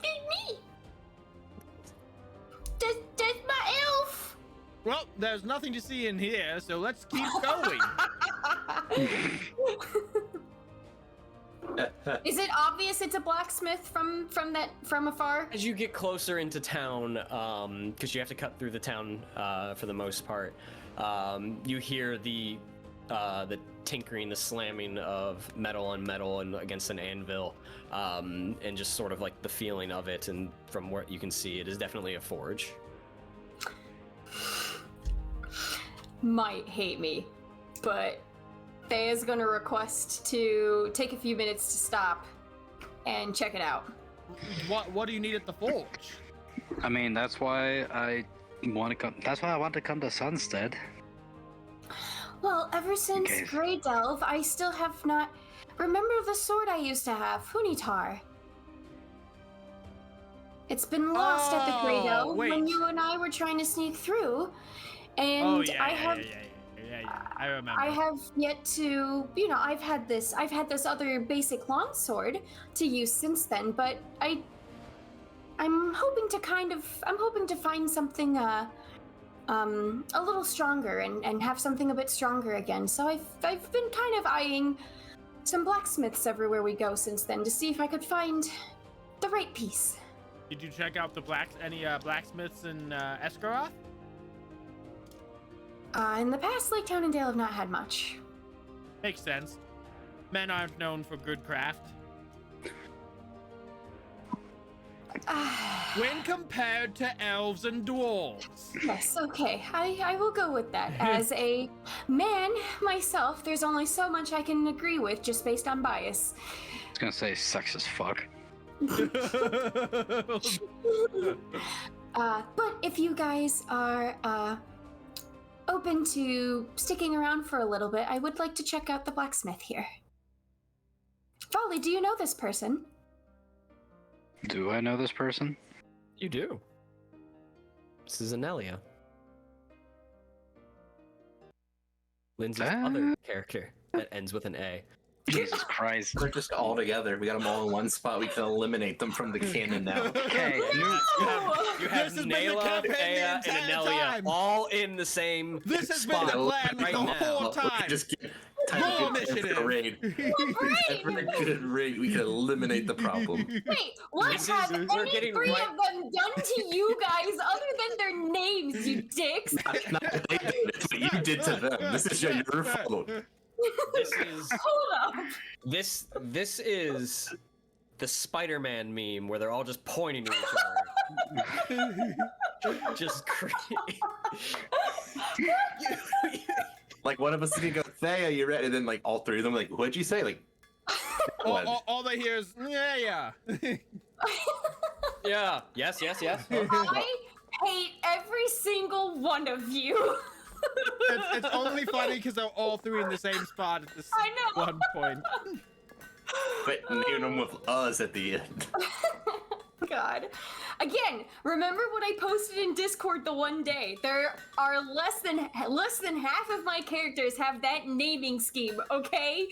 Me. That's my elf. Well, there's nothing to see in here, so let's keep going. Is it obvious it's a blacksmith from afar? As you get closer into town, because you have to cut through the town for the most part, you hear the tinkering, the slamming of metal on metal and against an anvil, and just sort of like the feeling of it. And from what you can see, it is definitely a forge. Might hate me, but Thea's gonna request to take a few minutes to stop and check it out. What do you need at the forge? I mean, that's why I Want to come? That's why I want to come to Sunstead. Well, ever since Okay. Grey Delve, I still have not. Remember the sword I used to have, Hunitar? It's been lost at the Grey Oh, Delve when wait. you and I were trying to sneak through, and Oh yeah, I yeah, have. yeah. I remember. I have yet to, I've had this other basic longsword to use since then, but I'm hoping to find something a little stronger and have something a bit stronger again. So I've been kind of eyeing some blacksmiths everywhere we go since then to see if I could find the right piece. Did you check out any blacksmiths in Esgaroth? In the past, Lake Town and Dale have not had much. Makes sense. Men aren't known for good craft. When compared to elves and dwarves. Yes, okay. I will go with that. As a man myself, there's only so much I can agree with just based on bias. I was gonna say sex as fuck. But if you guys are open to sticking around for a little bit, I would like to check out the blacksmith here. Folly, do you know this person? Do I know this person? You do. This is Anelia. Lindsay's other character that ends with an A. Jesus Christ. They're just all together. We got them all in one spot. We can eliminate them from the canon now. Okay. You have This has been the Nayla, campaign the Thea, and entire Anelia time. all in the same This has been spot the plan right the now. whole We time. could just get Roll time to get initiative. a raid. After a good raid, we can eliminate the problem. Wait, what This have is- we're any getting three right- of them done to you guys other than their names, you dicks? Not what they did, it's what you did to them. This is your fault. This is Hold up. this is the Spider-Man meme where they're all just pointing to each other. Just crazy. Like one of us is gonna go, Thea, you ready? And then like all three of them, like, what'd you say? Like, what? all they hear is, yeah. Yeah. Yes. I hate every single one of you. It's only funny because they're all three in the same spot at this I know. one point. But naming them with us at the end. God. Again, remember what I posted in Discord the one day? There are less than half of my characters have that naming scheme, okay?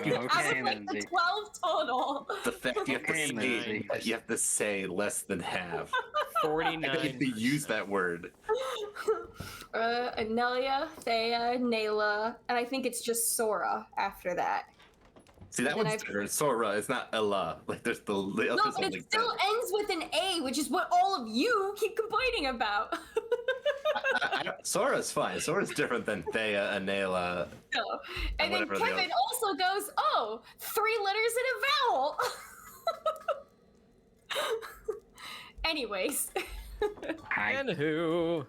Okay, Out of like the Lindsay. 12 total. The fact Okay, Lindsay. you have to say less than half. I 49. think to use that word. Anelia, Thea, Nayla, and I think it's just Sora after that. See, that And one's I've- different. Sora, it's not Ella. Like, there's the No, others but like it still ends with an A, which is what all of you keep complaining about. Sora's fine. Sora's different than Thea, Anela. No. And then whatever the Kevin also goes, oh, 3 letters and a vowel. Anyways. Hi. Anywho.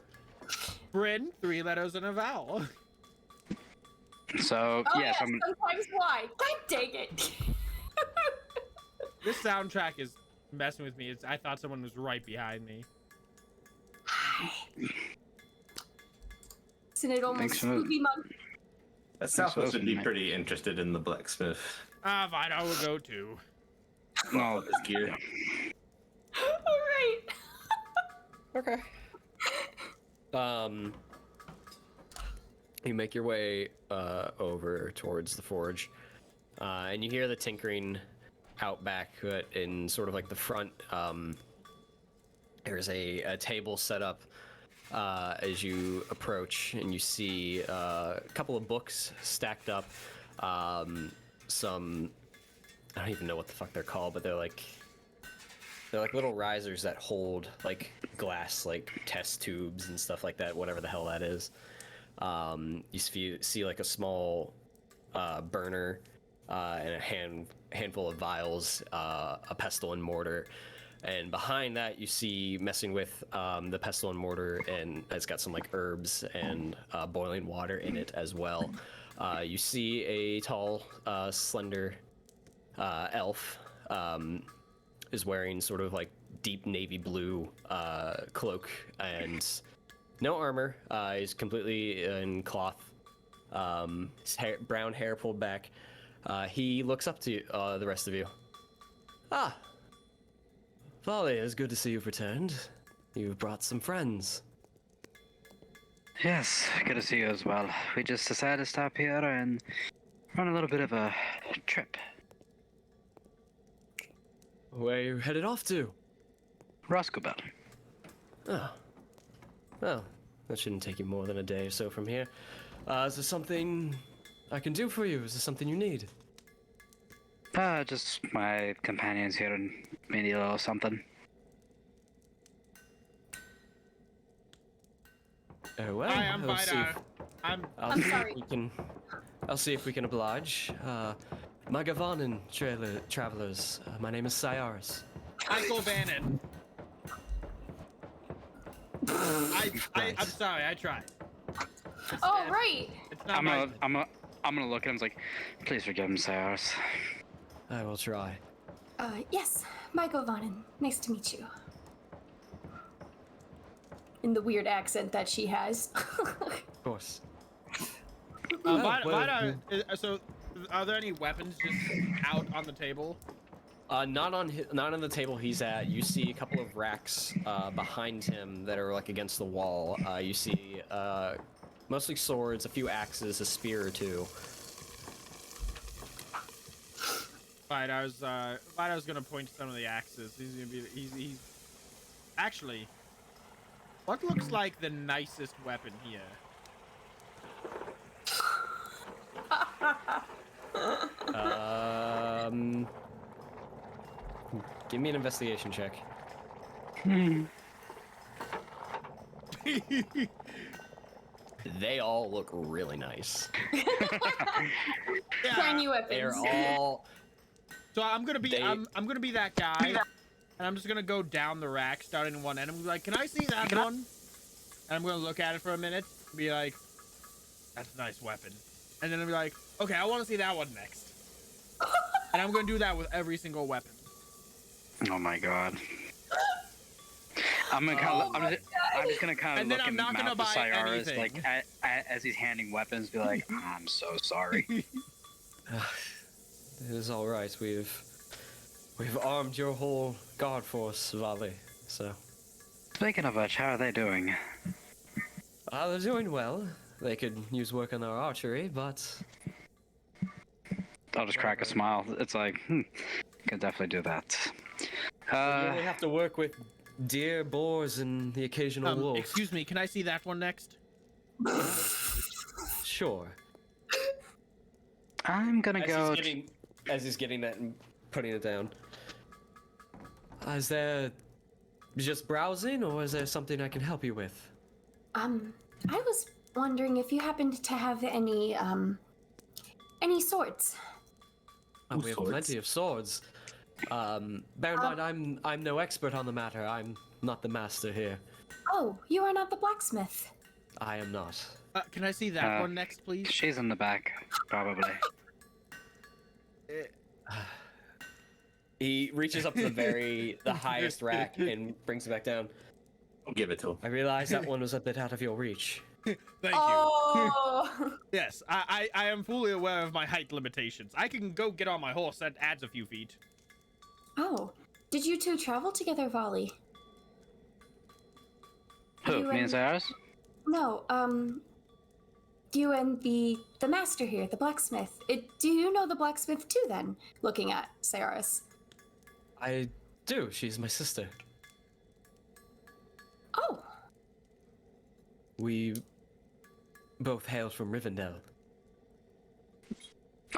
Bryn, 3 letters and a vowel. So, Oh, yes, yeah, I'm. sometimes why? God dang it. This soundtrack is messing with me. I thought someone was right behind me. Isn't it almost Thanks for- spooky month? Southwest would be Nice. pretty interested in the blacksmith. Fine, I will go too. No, This gear. Alright. Okay. You make your way over towards the forge, and you hear the tinkering out back, but in sort of like the front. There's a table set up as you approach, and you see a couple of books stacked up. Some, I don't even know what the fuck they're called, but they're like little risers that hold like glass, like test tubes and stuff like that, whatever the hell that is. You see like a small burner and a handful of vials, a pestle and mortar, and behind that you see messing with the pestle and mortar, and it's got some like herbs and boiling water in it as well. You see a tall, slender elf is wearing sort of like deep navy blue cloak and no armor. He's completely in cloth. His brown hair pulled back. He looks up to you, the rest of you. Ah, Volley, it's good to see you've returned. You've brought some friends. Yes, good to see you as well. We just decided to stop here and run a little bit of a trip. Where are you headed off to? Rhosgobel. Oh. Well, that shouldn't take you more than a day or so from here. Is there something I can do for you? Is there something you need? Just my companions here and maybe a little something. Oh well. Hi, I'm I'll see Vidar. if- I'm I'm see if sorry. we can- I'll see if we can oblige. My Gavanan travelers. My name is Cyrus. Michael Bannon. I'm sorry, I tried. Oh, right. It's not I'm gonna look at him and like, please forgive him, Cyrus. I will try. Yes, Michael Vanen. Nice to meet you. In the weird accent that she has. Of course. Vidar, so are there any weapons just out on the table? Not on the table he's at. You see a couple of racks behind him that are like against the wall. You see mostly swords, a few axes, a spear or two. Vidar's gonna point to some of the axes. He's gonna be he's actually what looks like the nicest weapon here. Give me an investigation check. They all look really nice. Shiny Yeah. weapons. They're all. So I'm gonna be They- I'm gonna be that guy, and I'm just gonna go down the rack, starting in one end. I'm like, can I see that one? And I'm gonna look at it for a minute, and be like, that's a nice weapon. And then I'll be like, okay, I want to see that one next. And I'm gonna do that with every single weapon. Oh my god. I'm just gonna kind of And then look I'm in not the gonna mouth of buy Cyrus, anything. like as he's handing weapons, be like, I'm so sorry. It is all right. We've armed your whole guard force, Valley. So. Speaking of which, how are they doing? They're doing well. They could use work on their archery, but I'll just crack a smile. It's like, could definitely do that. you only have to work with deer, boars, and the occasional wolf. Excuse me, can I see that one next? Sure. I'm gonna go. As he's getting that and putting it down. Is there just browsing, or is there something I can help you with? I was wondering if you happened to have any swords. We have swords? plenty of swords. Bear in mind, I'm no expert on the matter. I'm not the master here. Oh, you are not the blacksmith. I am not. Can I see that one next, please? She's in the back, probably. He reaches up to the highest rack and brings it back down. I'll give it to him. I realize that one was a bit out of your reach. Thank you. Oh. Yes, I am fully aware of my height limitations. I can go get on my horse. That adds a few feet. Oh. Did you two travel together, Volley? Who? You Me and Cyrus? No, you and the master here, the blacksmith. Do you know the blacksmith too, then? Looking at Cyrus. I do. She's my sister. Oh. We both hail from Rivendell.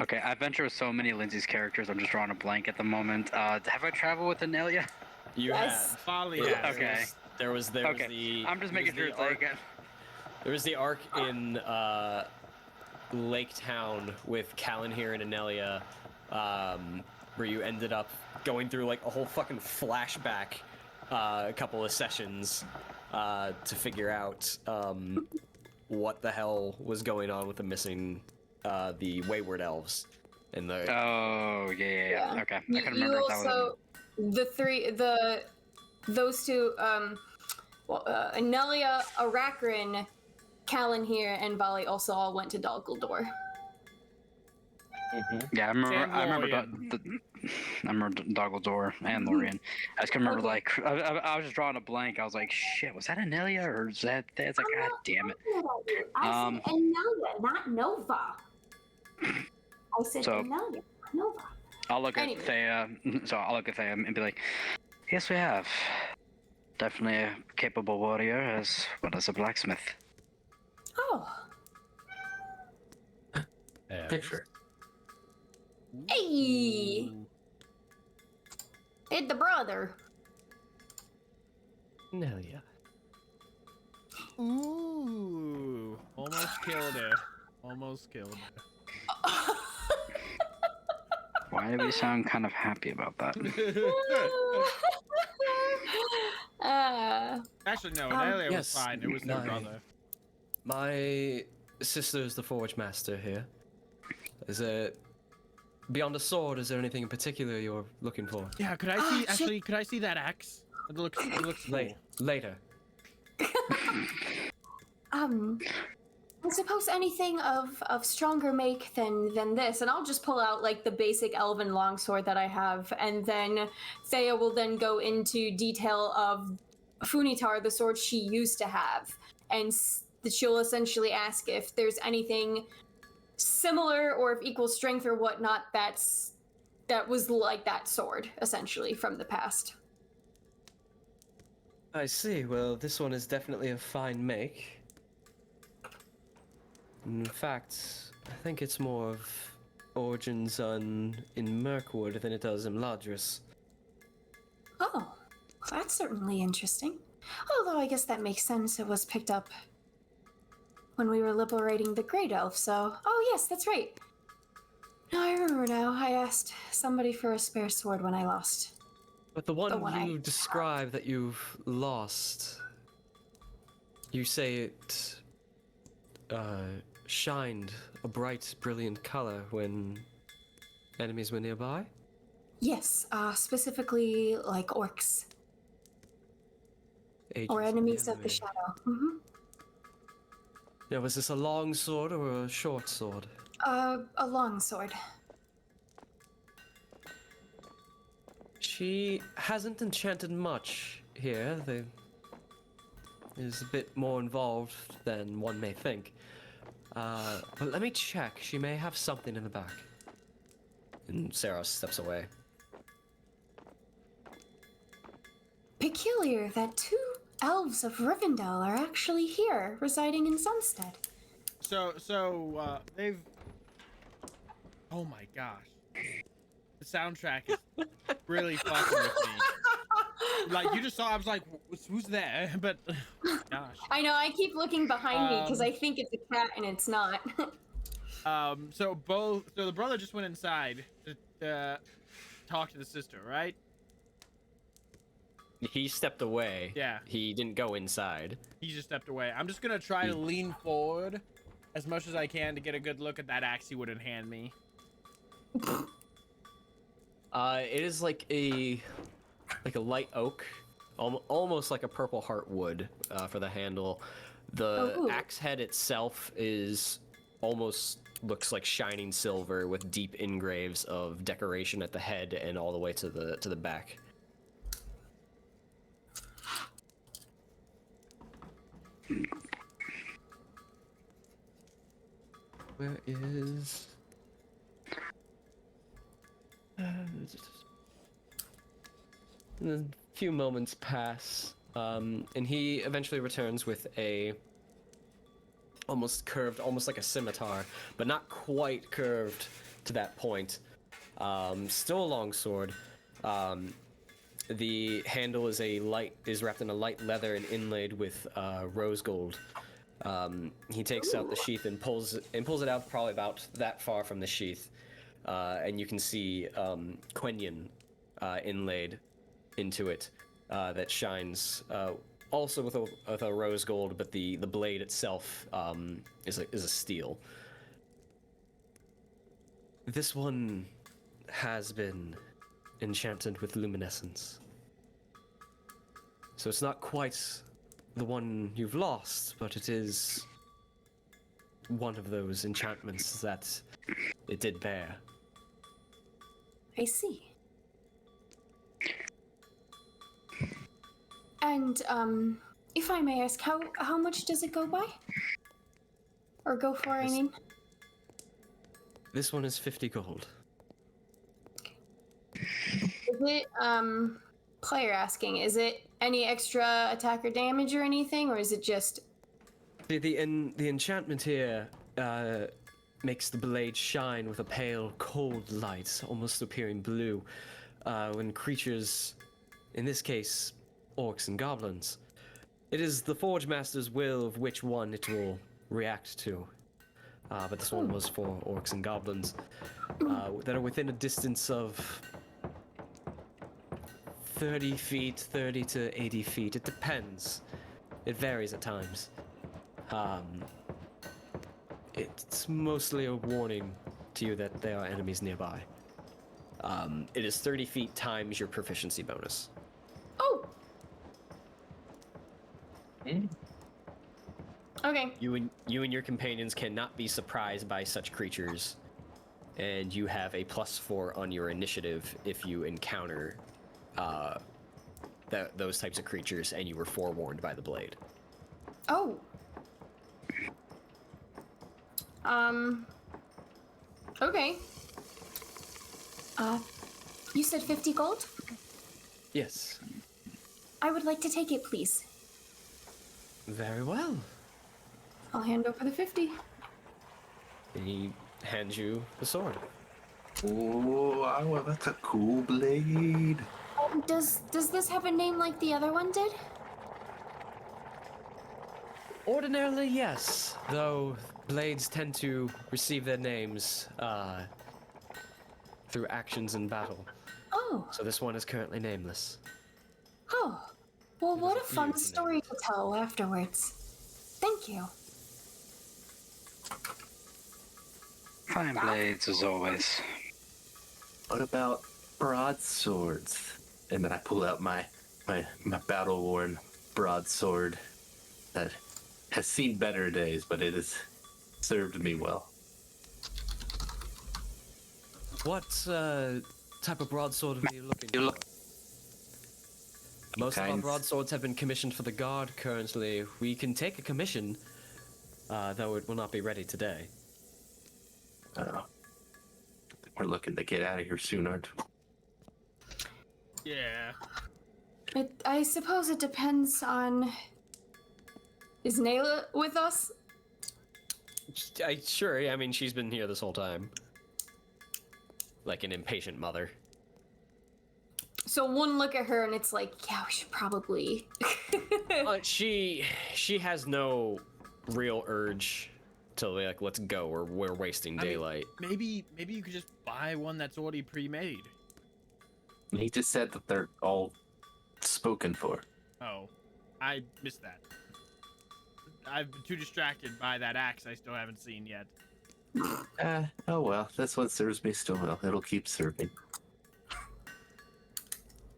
Okay, I venture with so many Lindsay's characters, I'm just drawing a blank at the moment. Have I traveled with Anelia? You Yes. have. Folly. Yeah, Okay. There was Okay, the. I'm just there making was sure the it's arc- like. There was the arc in Lake Town with Callan here and Anelia, where you ended up going through like a whole fucking flashback, a couple of sessions, to figure out what the hell was going on with the missing, the wayward elves, and the. Oh, yeah. Okay, I can You remember if that was. also, those two, Anelia, Aracrin, Callan here, and Vali also all went to Dalgaldor. Yeah, I remember. And I remember. Lorien. I remember Doggledore and Lorien. I just can remember, Okay. like, I was just drawing a blank. I was like, shit, was that Anelia or is that? It's like, god damn it. I said Anelia, not Nova. I said So- Anelia, not Nova. I'll look Anyway. at Thea. So I'll look at Thea and be like, yes, we have. Definitely a capable warrior as well as a blacksmith. Oh, Picture. hey! Hit the brother. Nelia. Ooh, almost killed her. Almost killed her. Why do we sound kind of happy about that? Actually, no, Anelia yes, was fine. It was their my- brother. My sister is the Forge Master here. Is it beyond a sword? Is there anything in particular you're looking for? Yeah, could I see? Actually, could I see that axe? It looks cool. Later. I suppose anything of stronger make than this, and I'll just pull out like the basic elven longsword that I have, and then Thea will then go into detail of Funitar, the sword she used to have, and she'll essentially ask if there's anything similar or of equal strength or whatnot that was like that sword, essentially, from the past. I see. Well, this one is definitely a fine make. In fact, I think it's more of origins in Mirkwood than it does in Ladris. Oh, that's certainly interesting. Although I guess that makes sense. It was picked up when we were liberating the Great Elf, so... Oh, yes, that's right. No, I remember now. I asked somebody for a spare sword when I lost. But the one one you I describe that you've lost, you say it shined a bright, brilliant color when enemies were nearby? Yes, specifically like orcs Agents or of enemies of the enemy. shadow. Mm-hmm. Now, was this a long sword or a short sword? A long sword. She hasn't enchanted much here. There's a bit more involved than one may think. But let me check. She may have something in the back. And Sarah steps away. Peculiar that two elves of Rivendell are actually here, residing in Sunstead. So they've. Oh my gosh, the soundtrack is really fucking with me. Like you just saw, I was like, "Who's there?" But gosh. I know, I keep looking behind me because I think it's a cat and it's not. So the brother just went inside to talk to the sister, right? He stepped away. Yeah. He didn't go inside. He just stepped away. I'm just gonna try to lean forward as much as I can to get a good look at that axe he wouldn't hand me. It is like a light oak, almost like a purple heart wood for the handle. The Ooh. axe head itself is almost looks like shining silver with deep engraves of decoration at the head and all the way to the back. Where is? A few moments pass, and he eventually returns with a almost curved, almost like a scimitar, but not quite curved to that point. Still a long sword. The handle is wrapped in a light leather and inlaid with rose gold. He takes out the sheath and pulls it out probably about that far from the sheath, and you can see Quenyon inlaid into it that shines also with a rose gold, but the blade itself is a steel. This one has been enchanted with luminescence, so it's not quite the one you've lost, but it is one of those enchantments that it did bear. I see. And, if I may ask, how much does it go by? Or go for, I mean? This one is 50 gold. Is it, player asking, is it any extra attack or damage or anything, or is it just... The enchantment here makes the blade shine with a pale, cold light, almost appearing blue, when creatures, in this case, orcs and goblins. It is the Forge Master's will of which one it will react to. But this one was for orcs and goblins that are within a distance of 30 feet, 30 to 80 feet. It depends. It varies at times. It's mostly a warning to you that there are enemies nearby. It is 30 feet times your proficiency bonus. Oh! Okay. You and your companions cannot be surprised by such creatures, and you have a +4 on your initiative if you encounter those types of creatures and you were forewarned by the blade. Oh. Okay. You said 50 gold? Yes. I would like to take it, please. Very well. I'll hand over the 50. And he hands you the sword. Oh, well, that's a cool blade. Does this have a name like the other one did? Ordinarily, yes. Though blades tend to receive their names through actions in battle. Oh. So this one is currently nameless. Oh. Well, what a There's a fun few story to tell afterwards. Thank you. Fine blades as always. What about broadswords? And then I pull out my battle-worn broadsword that has seen better days, but it has served me well. What type of broadsword are you looking for? Most of our Kinds. broadswords have been commissioned for the guard currently. We can take a commission, though it will not be ready today. We're looking to get out of here soon, aren't we? Yeah. I suppose it depends on... Is Nayla with us? Sure, I mean, she's been here this whole time. Like an impatient mother. So one look at her and it's like, yeah, we should probably... She has no real urge to like, let's go, or we're wasting I mean, daylight. maybe you could just buy one that's already pre-made. He just said that they're all spoken for. Oh, I missed that. I've been too distracted by that axe I still haven't seen yet. Oh well, this one serves me still well. It'll keep serving.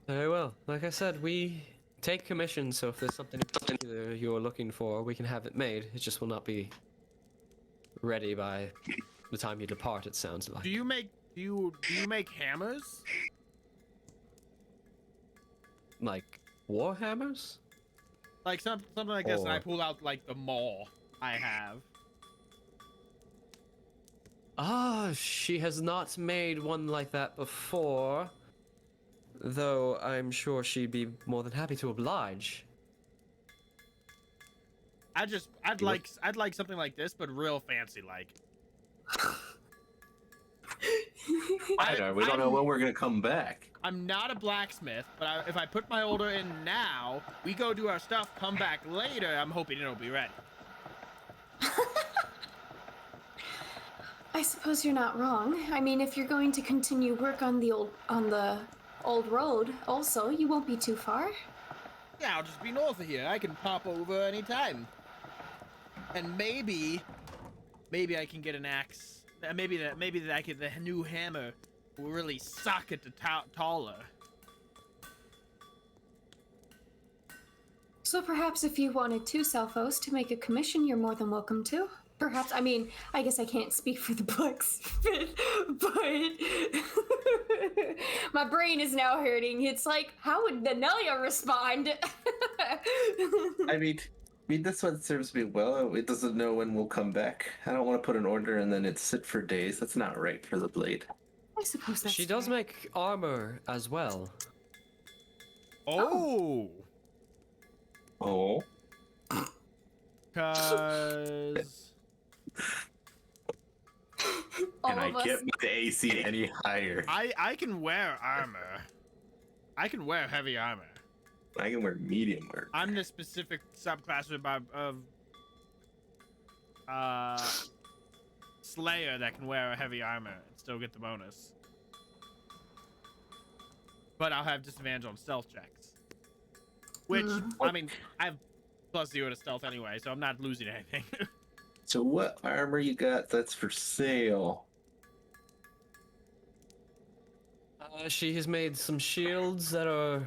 Very well. Like I said, we take commission, so if there's something in particular you're looking for, we can have it made. It just will not be ready by the time you depart, it sounds like. Do you make hammers? Like war hammers? Like something like this, and I Or- pull out like the maul I have. Ah, she has not made one like that before. Though I'm sure she'd be more than happy to oblige. I'd like something like this, but real fancy like. I know, we don't know when we're gonna come back. I'm not a blacksmith, but if I put my order in now, we go do our stuff, come back later, I'm hoping it'll be ready. I suppose you're not wrong. I mean, if you're going to continue work on the old road, also, you won't be too far. Yeah, I'll just be north of here. I can pop over anytime. And maybe I can get an axe. Maybe the new hammer will really socket the taller. So perhaps if you wanted two Selphos to make a commission, you're more than welcome to. Perhaps, I mean, I guess I can't speak for the blacksmith, but my brain is now hurting. It's like, how would Nelia respond? I mean, this one serves me well. It doesn't know when we'll come back. I don't want to put an order and then it sit for days. That's not right for the blade. I suppose that's She does fair. make armor as well. Oh. Oh. Cause All Can I of us. get the AC any higher? I can wear armor. I can wear heavy armor. I can wear medium armor. I'm the specific subclass of Slayer that can wear a heavy armor and still get the bonus. But I'll have disadvantage on stealth checks. Which, I mean, I have +0 to stealth anyway, so I'm not losing anything. So what armor you got that's for sale? She has made some shields that are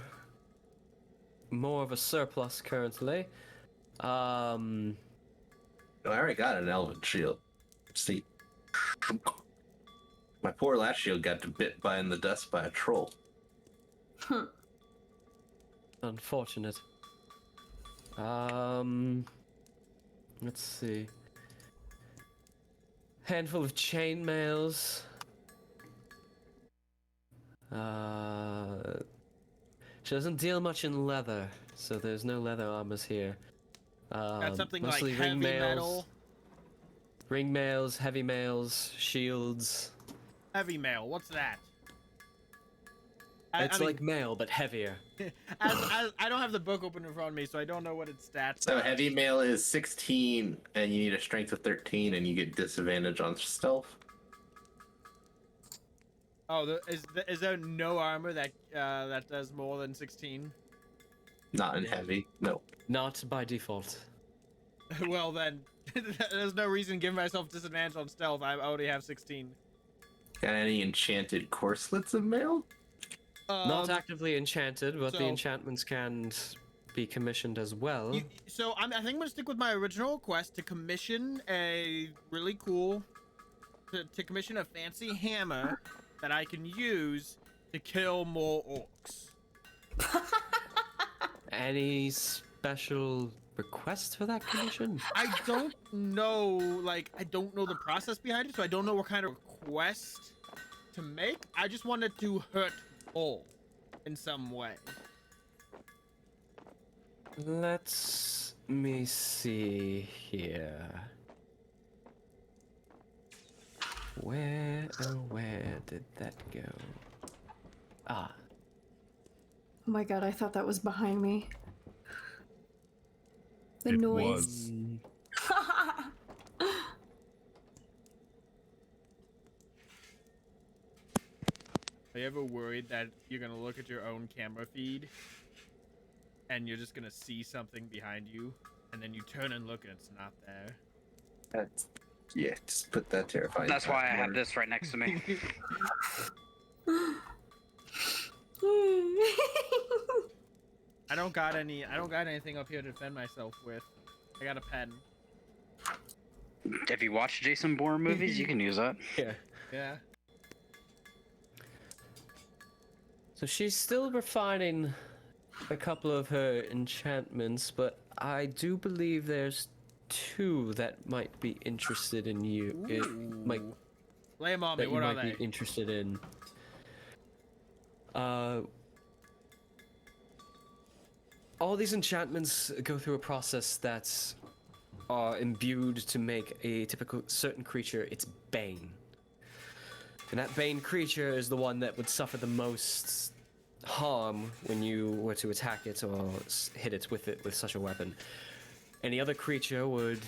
more of a surplus currently. Oh, I already got an elven shield. See. My poor last shield got bit by in the dust by a troll. Unfortunate. Let's see. Handful of chainmails. She doesn't deal much in leather, so there's no leather armors here. Got something like mostly heavy metal. Ring mails, heavy mails, shields. Heavy mail, what's that? It's I mean, like mail, but heavier. I don't have the book open in front of me, so I don't know what its stats So are. heavy mail is 16, and you need a strength of 13, and you get disadvantage on stealth. Oh, is there no armor that that does more than 16? Not in heavy. No. Not by default. Well then, there's no reason to give myself disadvantage on stealth. I already have 16. Got any enchanted corselets of mail? Not actively enchanted, but the so- enchantments can be commissioned as well. So I think I'm gonna stick with my original request to commission a really cool, to commission a fancy hammer that I can use to kill more orcs. Any special request for that commission? I don't know, I don't know the process behind it, so I don't know what kind of request to make. I just wanted to hurt all in some way. Let me see here. Where did that go? Ah, Oh my god, I thought that was behind me. The It noise. was. Are you ever worried that you're gonna look at your own camera feed and you're just gonna see something behind you, and then you turn and look and it's not there? That's, yeah, just put that terrifying. That's why I have word. this right next to me. I don't got anything up here to defend myself with. I got a pen. If you watch Jason Bourne movies, you can use that. yeah. Yeah. So she's still refining a couple of her enchantments, but I do believe there's two that might be interested in you. It might Lay them on me. that you What are might they? be interested in. All these enchantments go through a process that's imbued to make a typical certain creature its bane. And that bane creature is the one that would suffer the most harm when you were to attack it or hit it with such a weapon. Any other creature would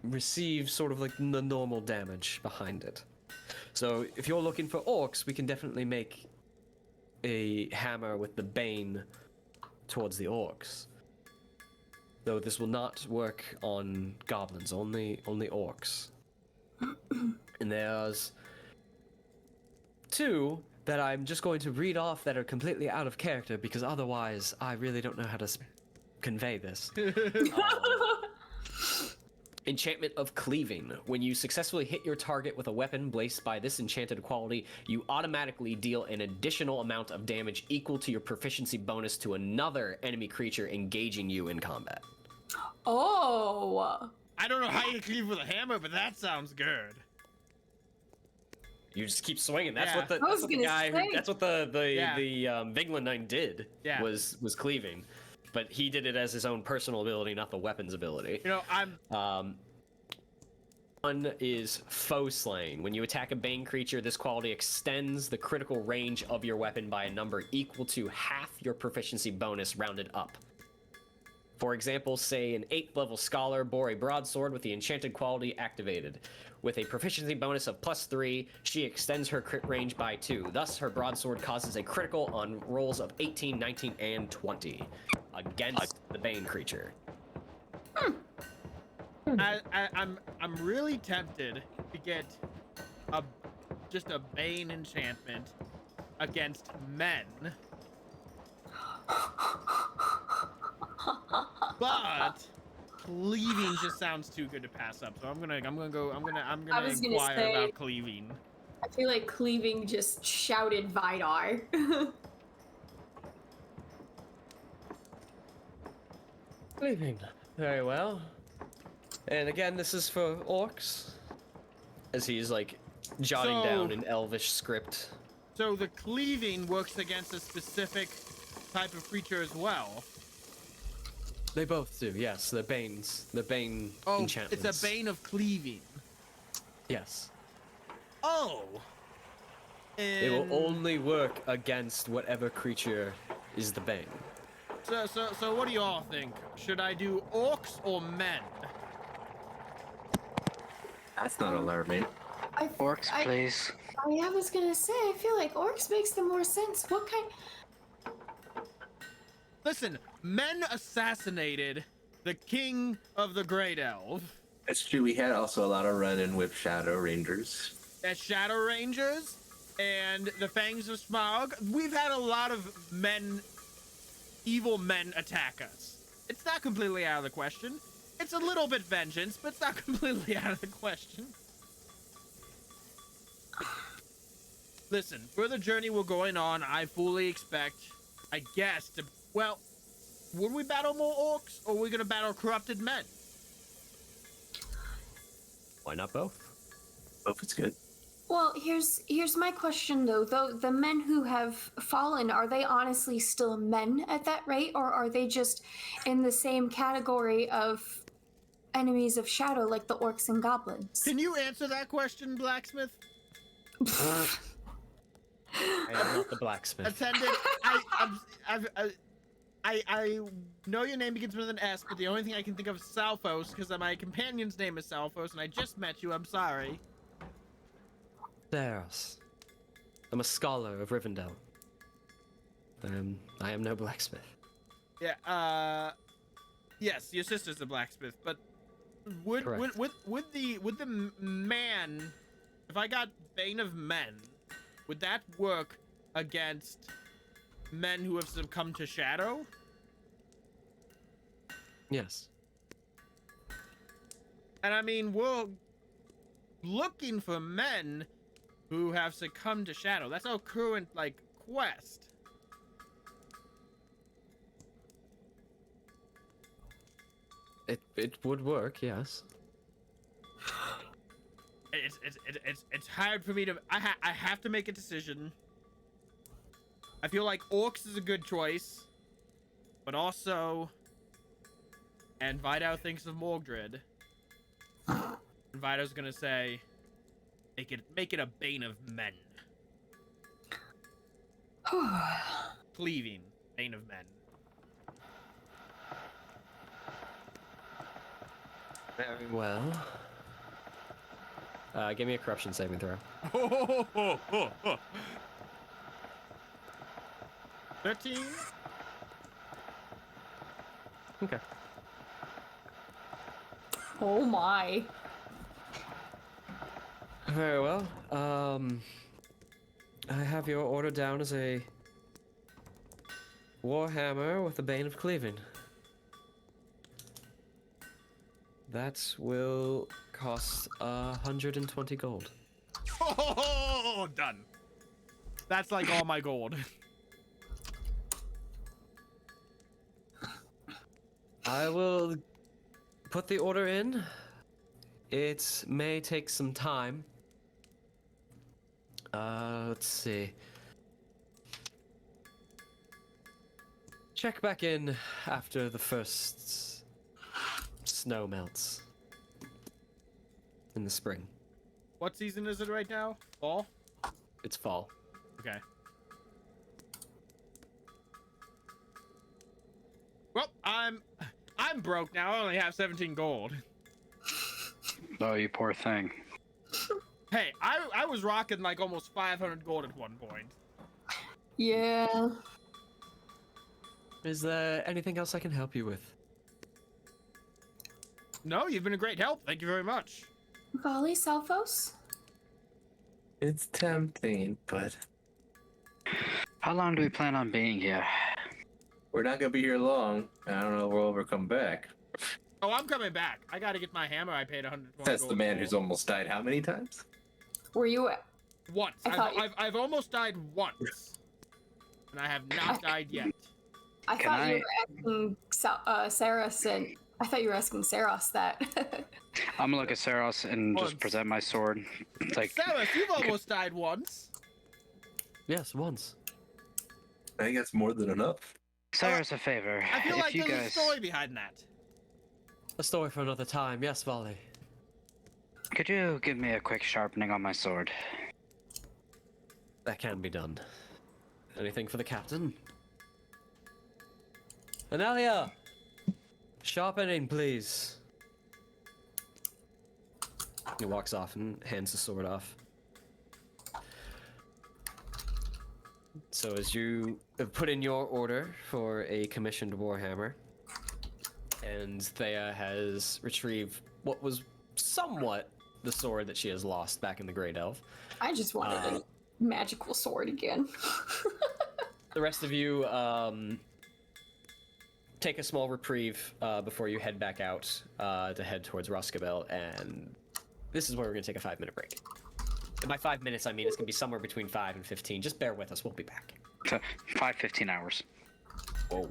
receive sort of like the normal damage behind it. So if you're looking for orcs, we can definitely make a hammer with the bane towards the orcs. Though this will not work on goblins, only orcs. And there's two that I'm just going to read off that are completely out of character, because otherwise I really don't know how to convey this. Enchantment of Cleaving. When you successfully hit your target with a weapon blazed by this enchanted quality, you automatically deal an additional amount of damage equal to your proficiency bonus to another enemy creature engaging you in combat. Oh. I don't know how you cleave with a hammer, but that sounds good. You just keep swinging. That's Yeah. what the, I was that's what the gonna guy. say. That's what the Vinglin Knight did. Yeah. Was cleaving, but he did it as his own personal ability, not the weapon's ability. You know, One is foe slaying. When you attack a Bane creature, this quality extends the critical range of your weapon by a number equal to half your proficiency bonus rounded up. For example, say an 8th level scholar bore a broadsword with the enchanted quality activated. With a proficiency bonus of +3, she extends her crit range by 2. Thus, her broadsword causes a critical on rolls of 18, 19, and 20 against the Bane creature. I'm really tempted to get just a Bane enchantment against men. But cleaving just sounds too good to pass up. So I'm gonna inquire about cleaving. I feel like cleaving just shouted Vidar. Cleaving. Very well. And again, this is for orcs. As he's like jotting down an elvish script. So the cleaving works against a specific type of creature as well. They both do, yes. The Banes. The Bane Oh, enchantments. it's a Bane of cleaving. Yes. Oh. It will only work against whatever creature is the Bane. So what do you all think? Should I do orcs or men? That's not alarming. Orcs, please. I was gonna say, I feel like orcs makes the more sense. What kind? Listen, men assassinated the king of the Great Elf. That's true. We had also a lot of run-in with Shadow Rangers. As Shadow Rangers and the Fangs of Smaug, we've had a lot of evil men attack us. It's not completely out of the question. It's a little bit vengeance, but it's not completely out of the question. Listen, for the journey we're going on, I fully expect, I guess, to, well, would we battle more orcs, or are we gonna battle corrupted men? Why not both? Both is good. Well, here's my question though. Though the men who have fallen, are they honestly still men at that rate, or are they just in the same category of enemies of shadow like the orcs and goblins? Can you answer that question, Blacksmith? I am not the blacksmith. Attendant, I know your name begins with an S, but the only thing I can think of is Salphos, because my companion's name is Salphos, and I just met you. I'm sorry. Theros. I'm a scholar of Rivendell. I am no blacksmith. Yeah. Yes, your sister's a blacksmith, but would the man, if I got Bane of Men, would that work against men who have succumbed to shadow? Yes. And I mean, we're looking for men who have succumbed to shadow. That's our current, like, quest. It would work, yes. It's hard for me to. I have to make a decision. I feel like orcs is a good choice, but also, and Vidal thinks of Mordred. And Vidal's gonna say, make it a Bane of Men. Cleaving, Bane of Men. Very well. Give me a corruption saving throw. 13. Okay. Oh my. Very well. I have your order down as a Warhammer with the Bane of Cleaving. That will cost 120 gold. Oh, done. That's like all my gold. I will put the order in. It may take some time. Let's see. Check back in after the first snow melts in the spring. What season is it right now? Fall? It's fall. Okay. Well, I'm broke now. I only have 17 gold. Oh, you poor thing. Hey, I was rocking like almost 500 gold at one point. Yeah. Is there anything else I can help you with? No, you've been a great help. Thank you very much. Volley Salphos? It's tempting, but How long do we plan on being here? we're not gonna be here long. I don't know if we'll ever come back. Oh, I'm coming back. I gotta get my hammer. I paid 120 That's gold the man for. who's almost died how many times? Were you? Once. I thought you- I've almost died once. And I have not died yet. I Can thought you were asking Saros, and I thought you were asking Saros that. I'm gonna look at Saros and Once. just present my sword. It's like, Saros, you've almost died once. Yes, once. I think that's more than enough. Saros, a favor. I feel if like you there's a guys story behind that. A story for another time. Yes, Volley. could you give me a quick sharpening on my sword? That can be done. Anything for the captain? Analia! Sharpening, please. He walks off and hands the sword off. So as you have put in your order for a commissioned warhammer, and Thea has retrieved what was somewhat the sword that she has lost back in the Great Elf. I just wanted a magical sword again. The rest of you take a small reprieve before you head back out to head towards Rhosgobel, and this is where we're going to take a 5-minute break. And by 5 minutes, I mean it's going to be somewhere between 5 and 15. Just bear with us. We'll be back. 15 hours. Whoa.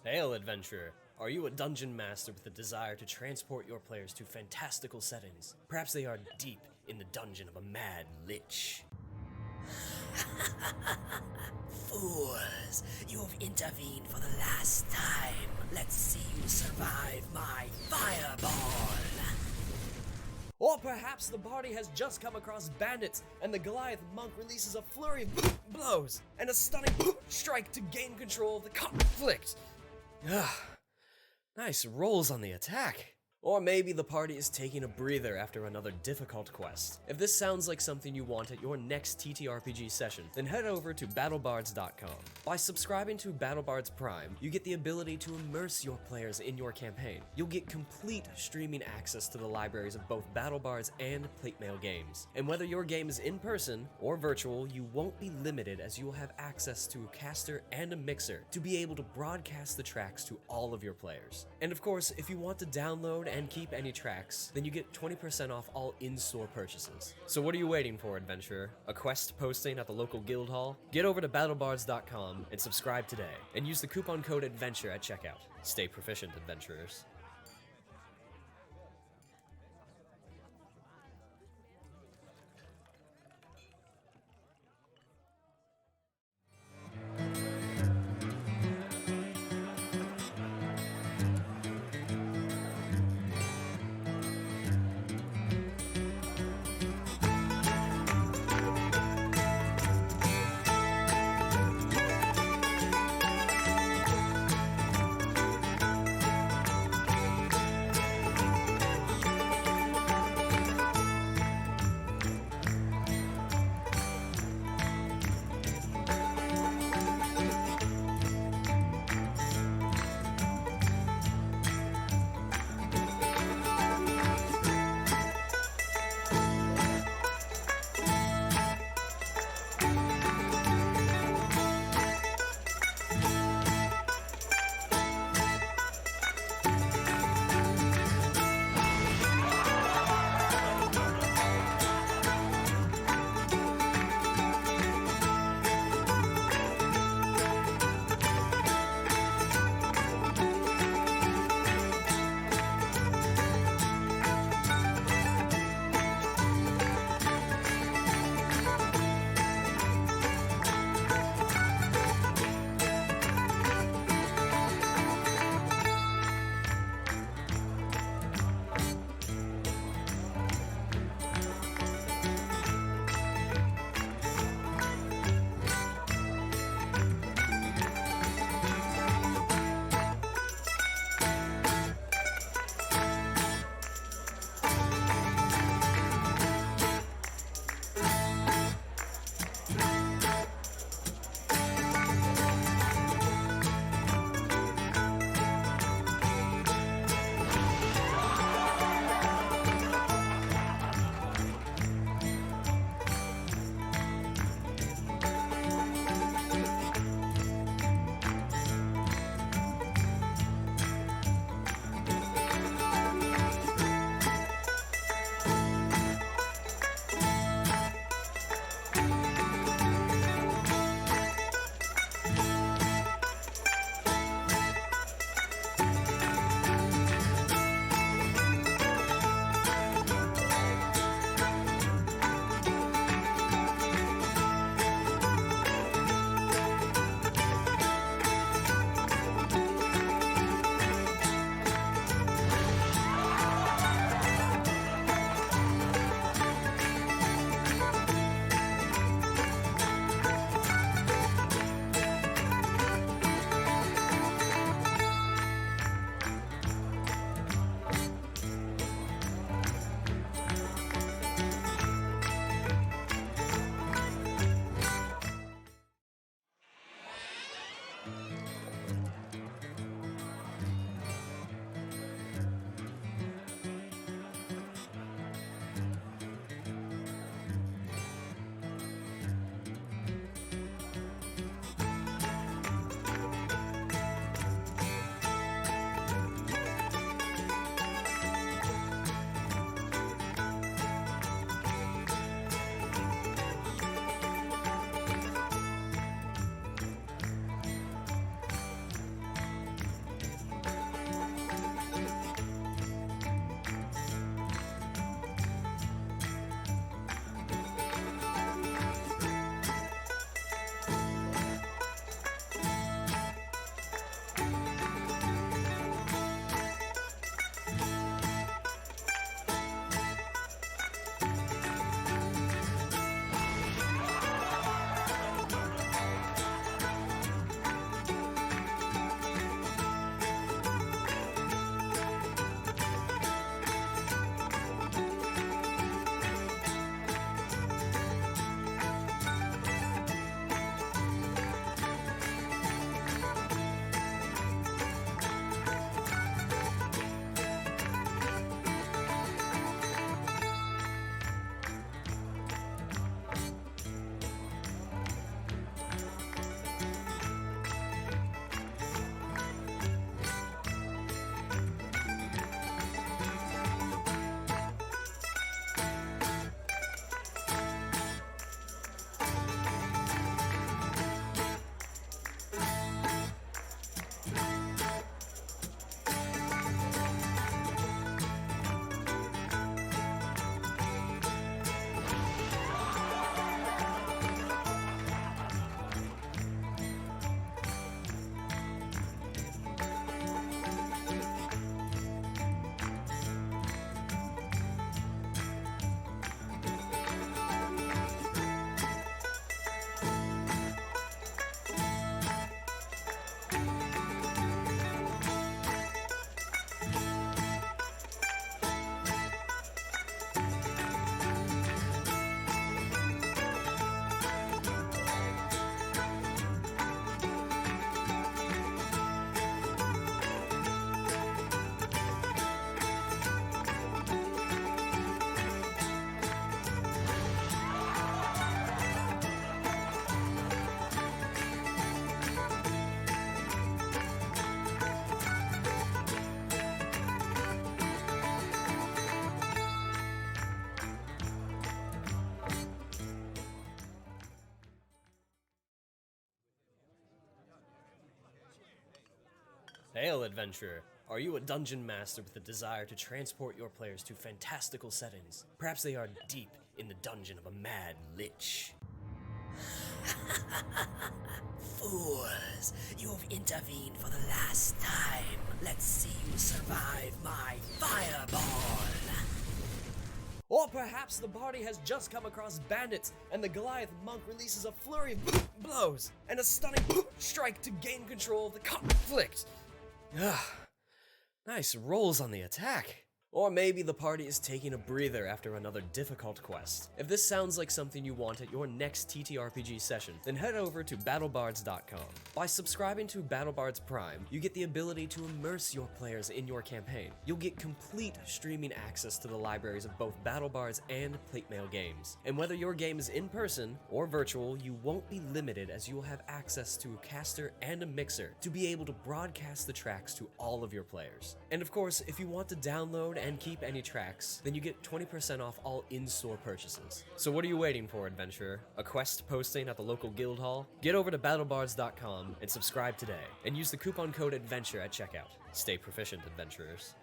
Hail, adventurer. Are you a dungeon master with a desire to transport your players to fantastical settings? Perhaps they are deep in the dungeon of a mad lich. Fools, you have intervened for the last time. Let's see you survive my fireball. Or perhaps the party has just come across bandits, and the Goliath monk releases a flurry of blows and a stunning strike to gain control of the conflict. Nice rolls on the attack. Or maybe the party is taking a breather after another difficult quest. If this sounds like something you want at your next ttrpg session, then head over to battlebards.com. By subscribing to BattleBards Prime, you get the ability to immerse your players in your campaign. You'll get complete streaming access to the libraries of both BattleBards and Platemail games. And whether your game is in person or virtual, you won't be limited, as you will have access to a caster and a mixer to be able to broadcast the tracks to all of your players. And of course, if you want to download and keep any tracks, then you get 20% off all in-store purchases. So what are you waiting for, adventurer? A quest posting at the local guild hall? Get over to battlebards.com and subscribe today, and use the coupon code ADVENTURE at checkout. Stay proficient, adventurers. Hail, adventurer. Are you a dungeon master with a desire to transport your players to fantastical settings? Perhaps they are deep in the dungeon of a mad lich. Fools, you've intervened for the last time. Let's see you survive my fireball. Or perhaps the party has just come across bandits, and the Goliath monk releases a flurry of blows and a stunning strike to gain control of the conflict. Nice rolls on the attack. Or maybe the party is taking a breather after another difficult quest. If this sounds like something you want at your next ttrpg session, then head over to battlebards.com. By subscribing to BattleBards Prime, you get the ability to immerse your players in your campaign. You'll get complete streaming access to the libraries of both BattleBards and Platemail games. And whether your game is in person or virtual, you won't be limited, as you will have access to a caster and a mixer to be able to broadcast the tracks to all of your players. And of course, if you want to download and keep any tracks, then you get 20% off all in-store purchases. So what are you waiting for, adventurer? A quest posting at the local guild hall? Get over to battlebards.com and subscribe today, and use the coupon code ADVENTURE at checkout. Stay proficient, adventurers.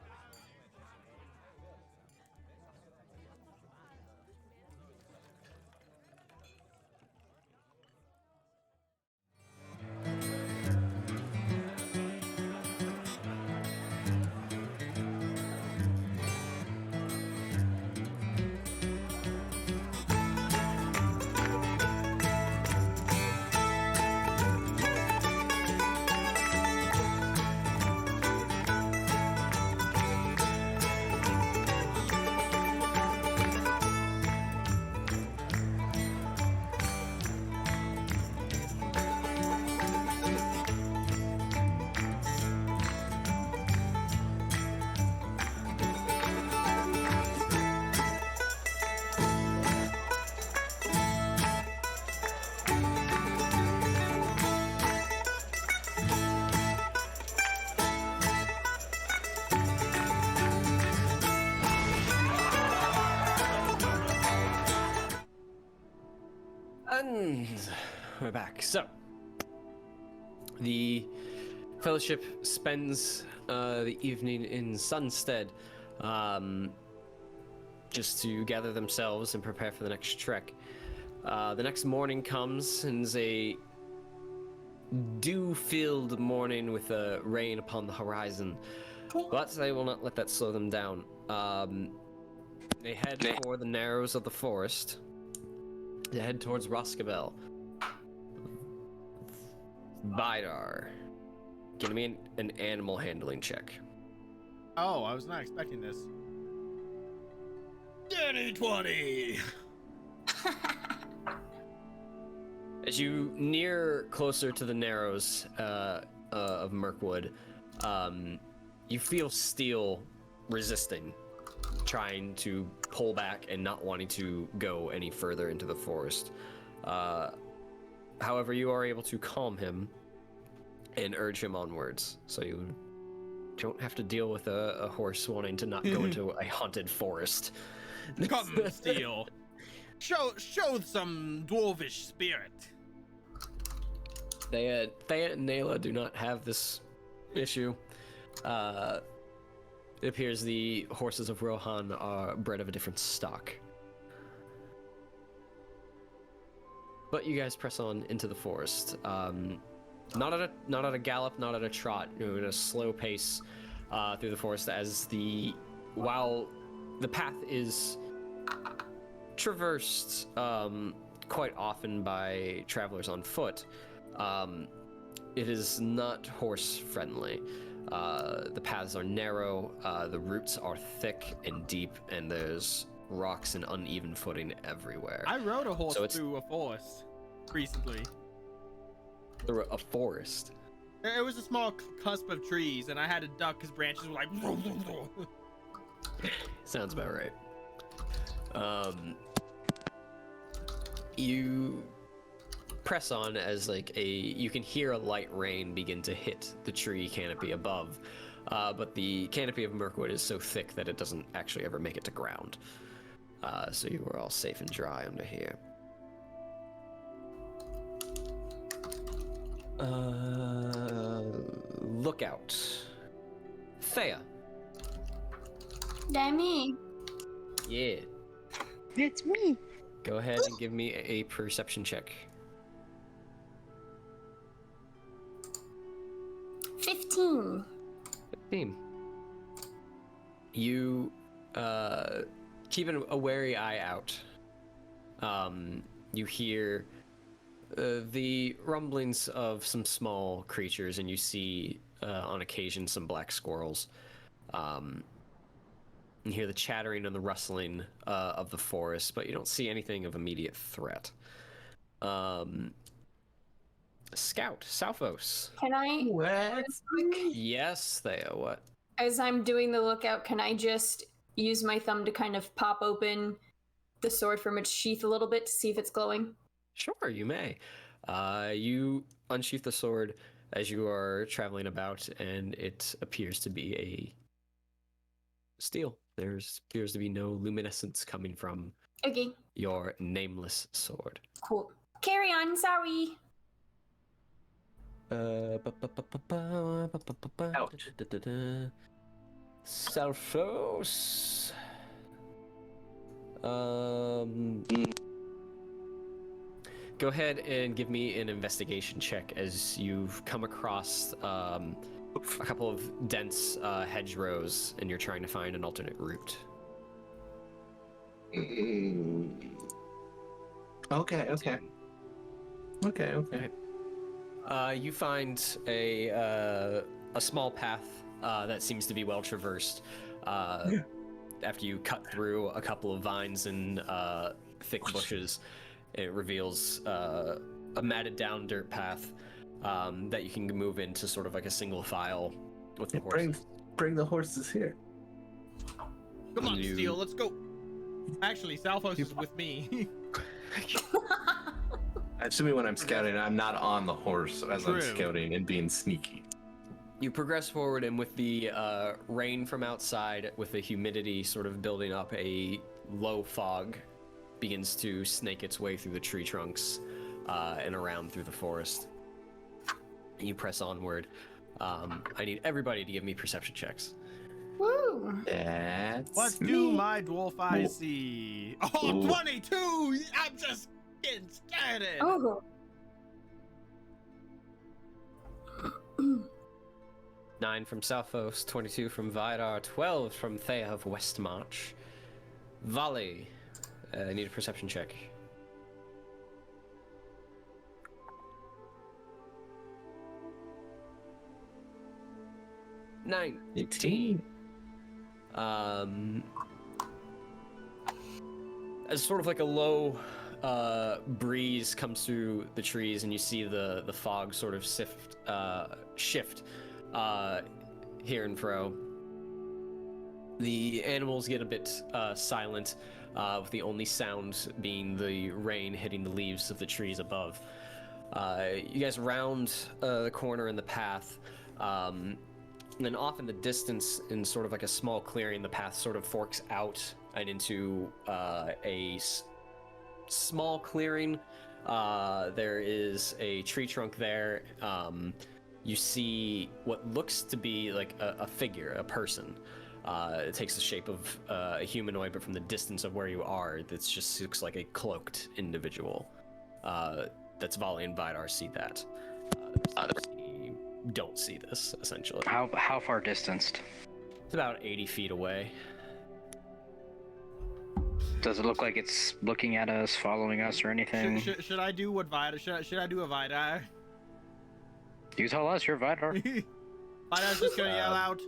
And we're back. So, the Fellowship spends the evening in Sunstead, just to gather themselves and prepare for the next trek. The next morning comes, and is a dew-filled morning with rain upon the horizon. But they will not let that slow them down. They head for the narrows of the forest. They head towards Rhosgobel. Vidar, give me an animal handling check. Oh, I was not expecting this. Dirty 20! As you near closer to the narrows of Mirkwood, you feel Steel resisting, trying to pull back and not wanting to go any further into the forest. However, you are able to calm him and urge him onwards, so you don't have to deal with a horse wanting to not go into a haunted forest. Come, Steel. Show some dwarvish spirit. Thea and Nayla do not have this issue. It appears the horses of Rohan are bred of a different stock. But you guys press on into the forest. Not at a gallop, not at a trot. You're at a slow pace through the forest, as while the path is traversed quite often by travelers on foot, it is not horse friendly. The paths are narrow, the roots are thick and deep, and there's rocks and uneven footing everywhere. I rode a horse through a forest recently. Through a forest? It was a small cusp of trees, and I had to duck because branches were like... Sounds about right. You press on as you can hear a light rain begin to hit the tree canopy above, but the canopy of Mirkwood is so thick that it doesn't actually ever make it to ground. So you are all safe and dry under here. lookout. Thea. Dammy. Yeah. It's me. Go ahead and give me a perception check. 15. 15. You keep a wary eye out. You hear the rumblings of some small creatures, and you see on occasion some black squirrels. You hear the chattering and the rustling of the forest, but you don't see anything of immediate threat. Scout, Salphos. Can I, What? Yes, Thea, what? as I'm doing the lookout, can I just use my thumb to kind of pop open the sword from its sheath a little bit to see if it's glowing? Sure, you may. You unsheath the sword as you are traveling about, and it appears to be a steel. There appears to be no luminescence coming from Okay, your nameless sword. cool. Carry on, sorry. Ouch. Salphos. Go ahead and give me an investigation check as you've come across a couple of dense hedgerows and you're trying to find an alternate route. Okay. You find a small path that seems to be well traversed. After you cut through a couple of vines and thick bushes, it reveals a matted down dirt path that you can move into sort of like a single file with the horses. Bring the horses here. Come on, You- Steel, let's go. Actually, Salphos is with me. Assuming when I'm scouting, I'm not on the horse as I'm True. scouting and being sneaky. You progress forward, and with the rain from outside, with the humidity sort of building up, a low fog begins to snake its way through the tree trunks and around through the forest. You press onward. I need everybody to give me perception checks. Woo! That's What me. do my dwarf eyes Ooh. see? Oh, Ooh. 22! I'm just getting started! Oh. 9 from Southos, 22 from Vidar, 12 from Thea of Westmarch. Volley, I need a perception check. Nine. 18. As sort of like a low breeze comes through the trees, and you see the fog sort of shift here and fro. The animals get a bit silent, with the only sound being the rain hitting the leaves of the trees above. You guys round the corner in the path, and then off in the distance, in sort of like a small clearing, the path sort of forks out and into a small clearing. There is a tree trunk there. You see what looks to be like a figure, a person. It takes the shape of a humanoid, but from the distance of where you are, that just looks like a cloaked individual. That's Volley and Vidar see that. You don't see this, essentially. How far distanced? It's about 80 feet away. Does it look like it's looking at us, following us, or anything? Should I do what Vidar? Should I do a Vidar? You tell us, you're Vidar. Vidar's just gonna yell out,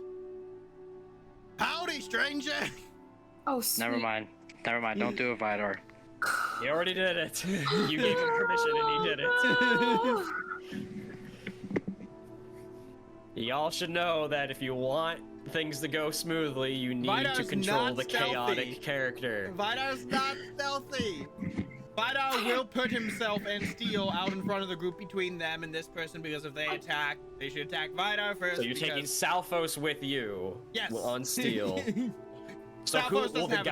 "Howdy, stranger!" Oh, sweet. Never mind. Don't do a Vidar. He already did it. You gave him permission and he did it. Oh. Y'all should know that if you want things to go smoothly, you need Vidar's to control not the stealthy. chaotic character. Vidar's not stealthy. Vidar will put himself and Steel out in front of the group between them and this person, because if they attack, they should attack Vidar first. So you're taking because- Salphos with you. Yes. On steel. So Salphos who? doesn't Well, the have a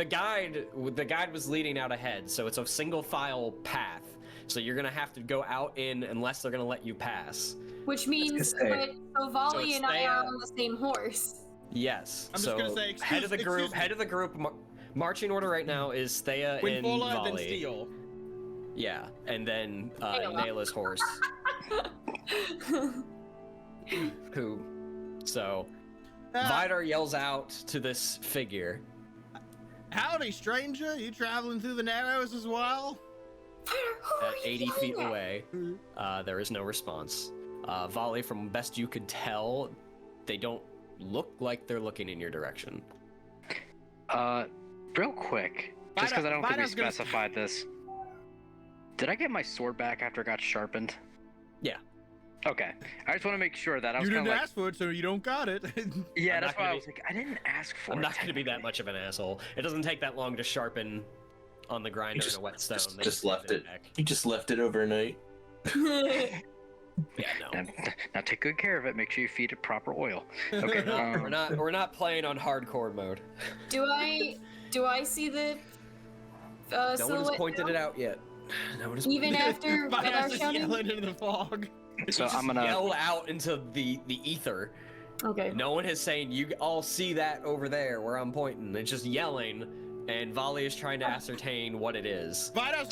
guide, choice. the guide was leading out ahead, so it's a single file path. So you're gonna have to go out in unless they're gonna let you pass. Which means, say- but So Volley it's and I Thea. are on the same horse. Yes. I'm just so gonna say, head of the group. excuse me. Head of the group. Marching order right now is Thea and Winfola, Volley. then Steel. Yeah, and then Nayla. Nayla's horse. Who? So Vidar yells out to this figure. Howdy, stranger. You traveling through the Narrows as well? Who are At you 80 yelling feet at? away. There is no response. Volley, from best you could tell, they don't look like they're looking in your direction. Real quick, just because I don't think we specified this. Did I get my sword back after it got sharpened? Yeah. Okay. I just want to make sure that I was You kind didn't of like, ask for it, so you don't got it. yeah, I'm that's not why gonna I be- was like, I didn't ask for I'm it. not going to be that much of an asshole. It doesn't take that long to sharpen on the grinder in a whetstone. They Just give left it. back. You just left it overnight. Yeah, no. Now take good care of it. Make sure you feed it proper oil. Okay. We're not playing on hardcore mode. Do I see the No one has silhouette pointed now? it out yet. No one has Even pointed after Vidar's Vidar just shouting? yelling into the fog. So Just I'm gonna. yell out into the ether. Okay. No one is saying you all see that over there where I'm pointing. It's just yelling, and Volley is trying to ascertain what it is. Vidar's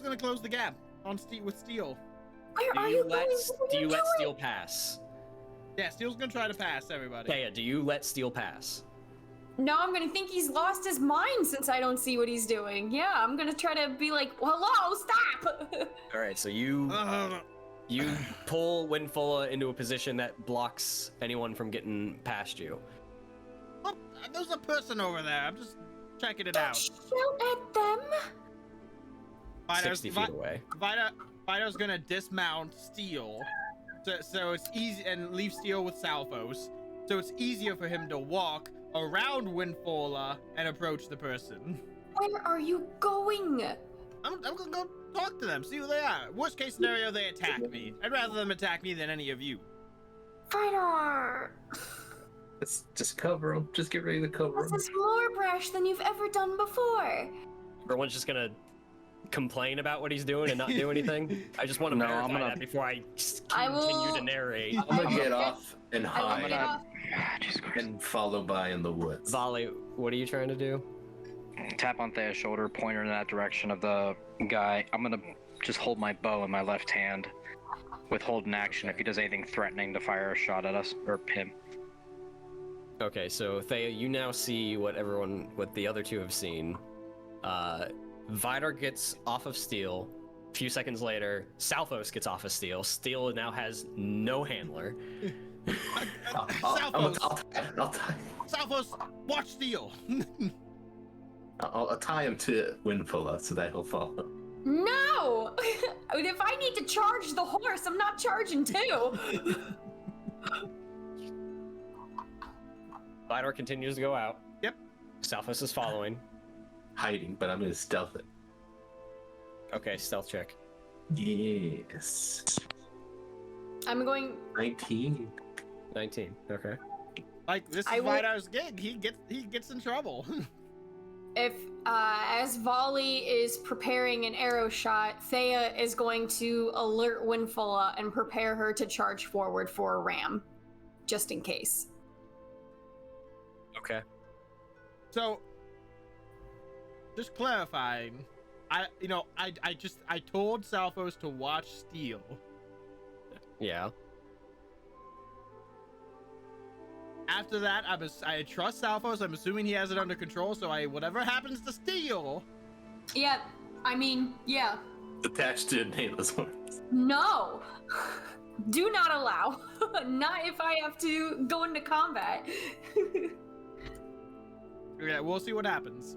gonna close the gap on with Steel. Where Do are you you let going? What are do you let doing? Steel pass? Yeah, Steel's gonna try to pass everybody. Thea, do you let Steel pass? No, I'm gonna think he's lost his mind since I don't see what he's doing. Yeah, I'm gonna try to be like, hello, stop! All right, so you pull Winfola into a position that blocks anyone from getting past you. Oh, there's a person over there. I'm just checking it out. Shout at them! Vidar's 60 feet away. Vidar's gonna dismount Steel, so it's easy, and leave Steel with Salphos, so it's easier for him to walk around Winfola and approach the person. Where are you going? I'm gonna go talk to them, see who they are. Worst case scenario, they attack me. I'd rather them attack me than any of you. Vidar! Let's just cover them. Just get ready to cover This them. is more brash than you've ever done before. Everyone's just gonna complain about what he's doing and not do anything. I just want to No, verify I'm gonna- that before I just I continue will- to narrate. I'm gonna get off and I will hide get off. Jesus Christ. and follow by in the woods. Volley, what are you trying to do? Tap on Thea's shoulder, point her in that direction of the guy. I'm gonna just hold my bow in my left hand, withhold an action if he does anything threatening to fire a shot at us or him. Okay, so Thea, you now see what the other two have seen. Vidar gets off of Steel. A few seconds later, Salphos gets off of Steel. Steel now has no handler. Salphos, watch Steel. I'll tie him to Winfola so that he'll follow. No! If I need to charge the horse, I'm not charging too. Vidar continues to go out. Yep. Salphos is following. Hiding, but I'm gonna stealth it. Okay, stealth check. Yes. I'm going. 19. 19. Okay. Like, this is I will- Vidar's gig. He gets in trouble. If, as Volley is preparing an arrow shot, Thea is going to alert Winfola and prepare her to charge forward for a ram, just in case. Okay. So, just clarifying, I told Salphos to watch Steel. Yeah. After that, I trust Salphos. I'm assuming he has it under control. So whatever happens to Steel, Yeah, I mean, yeah. Attached to Nayla's horns. No! Do not allow. Not if I have to go into combat. yeah, we'll see what happens.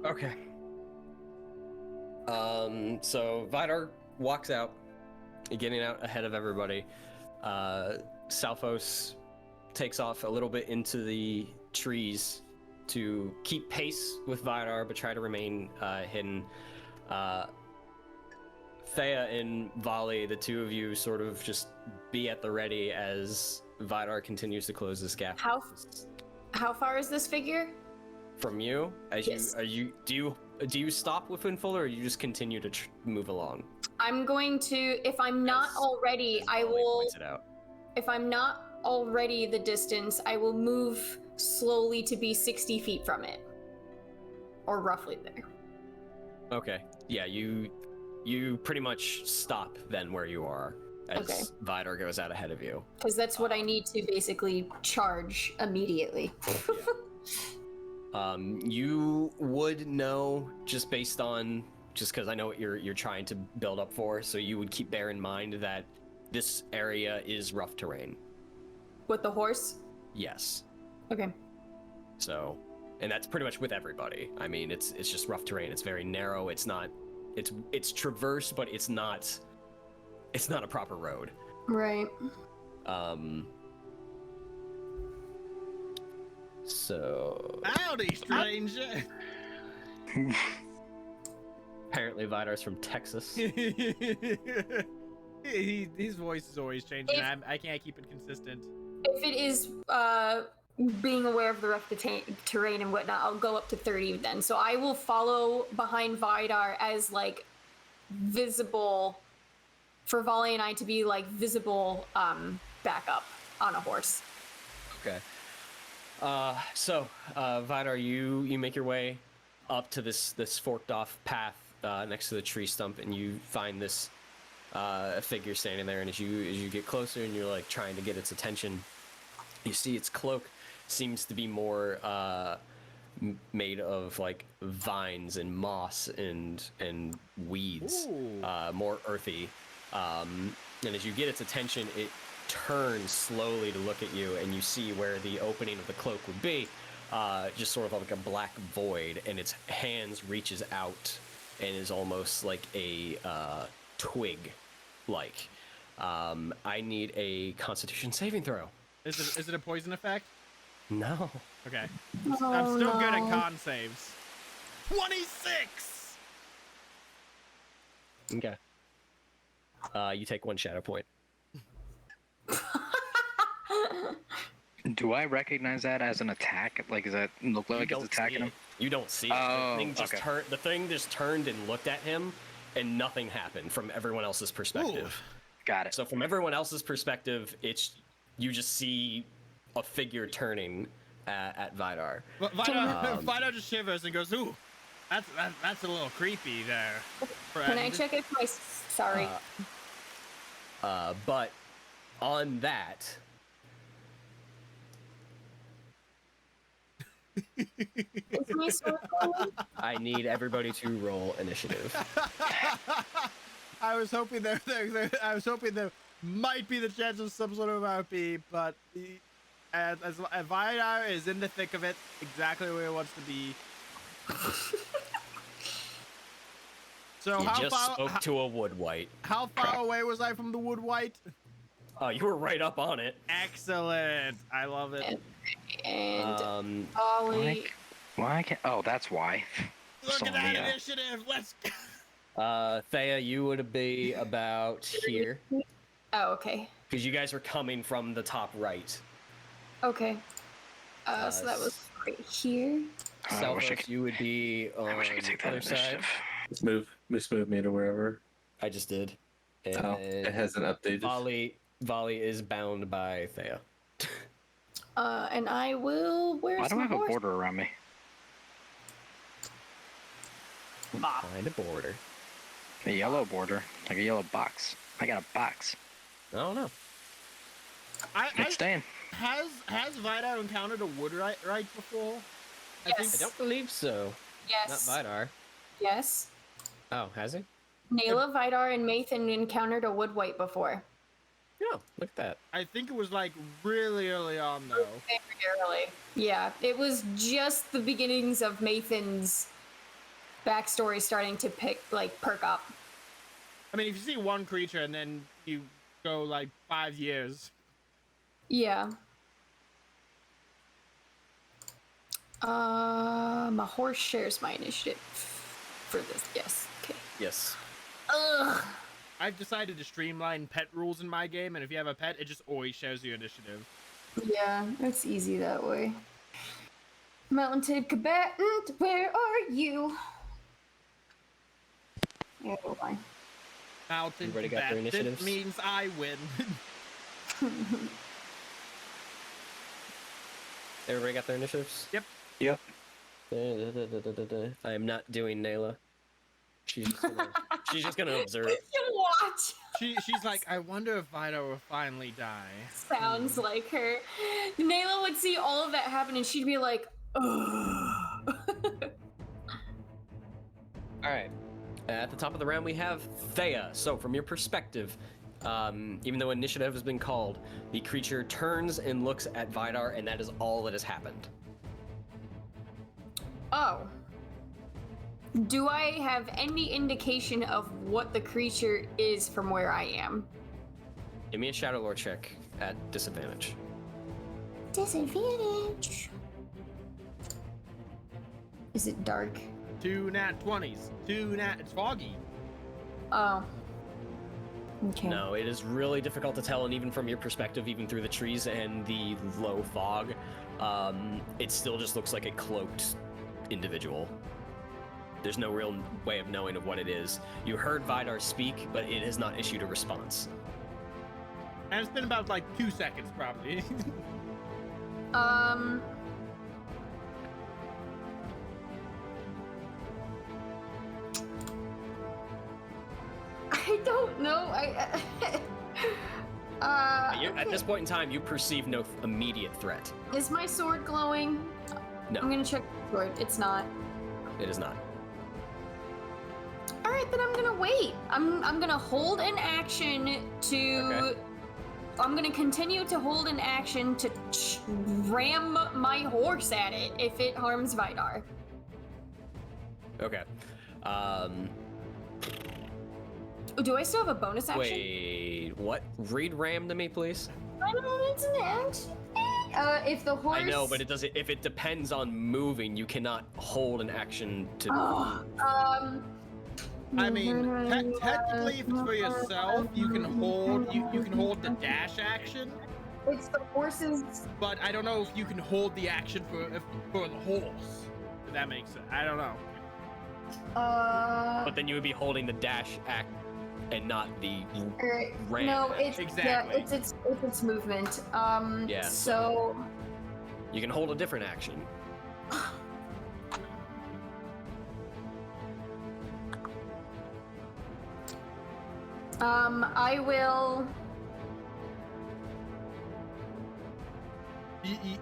Okay. So Vidar walks out, getting out ahead of everybody. Salphos takes off a little bit into the trees to keep pace with Vidar, but try to remain hidden. Thea and Volley, the two of you, sort of just be at the ready as Vidar continues to close this gap. How far is this figure? From you, as Yes. do you stop with Winfola, or you just continue to move along? I'm going to, if I'm not As- already, as I Volley will. points it out. If I'm not already the distance, I will move slowly to be 60 feet from it. Or roughly there. Okay. Yeah, you pretty much stop then where you are as Okay. Vidar goes out ahead of you. Because that's what I need to basically charge immediately. You would know just based on because I know what you're trying to build up for, so you would bear in mind that this area is rough terrain. With the horse? Yes. Okay. So, and that's pretty much with everybody. I mean, it's just rough terrain. It's very narrow. It's not. It's traverse, but it's not a proper road. Right. So. Howdy, stranger. Apparently, Vidar's from Texas. His voice is always changing. I can't keep it consistent. If it is being aware of the rough terrain and whatnot, I'll go up to 30 then. So I will follow behind Vidar as like visible for Volley and I to be like visible backup on a horse. Okay. So Vidar, you make your way up to this forked off path next to the tree stump, and you find this figure standing there. And as you get closer and you're like trying to get its attention, you see its cloak seems to be more made of like vines and moss and weeds, more earthy. And as you get its attention, it turns slowly to look at you, and you see where the opening of the cloak would be, just sort of like a black void, and its hands reaches out and is almost like a twig. Like, I need a Constitution saving throw. Is it a poison effect? No. Okay. Oh, I'm still good at no. con saves. 26. Okay. You take 1 shadow point. Do I recognize that as an attack? Like, does that look like it's attacking him? You don't see it. Oh, The thing just turned and looked at him, and nothing happened from everyone else's perspective. Got it. So from everyone else's perspective, you just see a figure turning at Vidar. Vidar just shivers and goes, "Ooh, that's a little creepy there." Can I check if my... Sorry. But on that, Is my sword going? I need everybody to roll initiative. I was hoping there might be the chance of some sort of RP, but as Vidar is in the thick of it, exactly where he wants to be. So You just spoke to a wood wight. How far away was I from the wood wight? You were right up on it. Excellent. I love it. And Ollie... Why can't? Oh, that's why. Look at that Sonia. initiative. Let's go. Thea, you would be about here. Oh, okay. Because you guys were coming from the top right. Okay. So that was right here. I wish I Selfos, could- you would be on I wish I could take the that other side. initiative. Just move me to wherever. I just did. And Oh, it hasn't updated. Volley is bound by Thea. And I will... Where's Why do I my have a horse? border around me? Find a border. A yellow border, like a yellow box. I got a box. I don't know. It's staying. Has Vidar encountered a wood right before? Yes. I don't believe so. Yes. Not Vidar. Yes. Oh, has he? Nayla, Vidar, and Mathan encountered a wood wight before. Yeah, look at that. I think it was like really early on though. Very early. Yeah, it was just the beginnings of Mathan's backstory starting to perk up. I mean, if you see one creature and then you go like 5 years. Yeah. My horse shares my initiative for this. Yes. Okay. Yes. Ugh. I've decided to streamline pet rules in my game, and if you have a pet, it just always shows you initiative. Yeah, it's easy that way. Mounted combatant, where are you? Yeah, go fine. Mountain Everybody got their combatant initiatives? means I win. Everybody got their initiatives? Yep. Yep. I am not doing Nayla. She's just gonna observe. You watch. She's like, I wonder if Vido will finally die. Sounds like her. Nayla would see all of that happen and she'd be like, ugh. Alright. At the top of the round, we have Thea. So, from your perspective, even though initiative has been called, the creature turns and looks at Vidar, and that is all that has happened. Oh. Do I have any indication of what the creature is from where I am? Give me a Shadow Lore check at disadvantage. Disadvantage. Is it dark? 2 nat 20s. It's foggy. Oh. Okay. No, it is really difficult to tell, and even from your perspective, even through the trees and the low fog, it still just looks like a cloaked individual. There's no real way of knowing of what it is. You heard Vidar speak, but it has not issued a response. And it's been about like 2 seconds, probably. I don't know. At this point in time, you perceive no immediate threat. Is my sword glowing? No, I'm gonna check the sword. It's not. it is not. All right, then I'm gonna wait. I'm gonna hold an action to. Okay. I'm gonna continue to hold an action to ram my horse at it if it harms Vidar. Okay. Do I still have a bonus action? Wait, what? Read ram to me, please. I don't know. It's an action. If the horse. I know, but it doesn't. If it depends on moving, you cannot hold an action to. I mean, technically, if it's for yourself, you can hold you can hold the dash action. It's the horse's. But I don't know if you can hold the action for the horse. If that makes sense. I don't know. But then you would be holding the dash act and not the ram. No, it's Exactly. yeah, it's movement. Yeah. So. You can hold a different action. I will.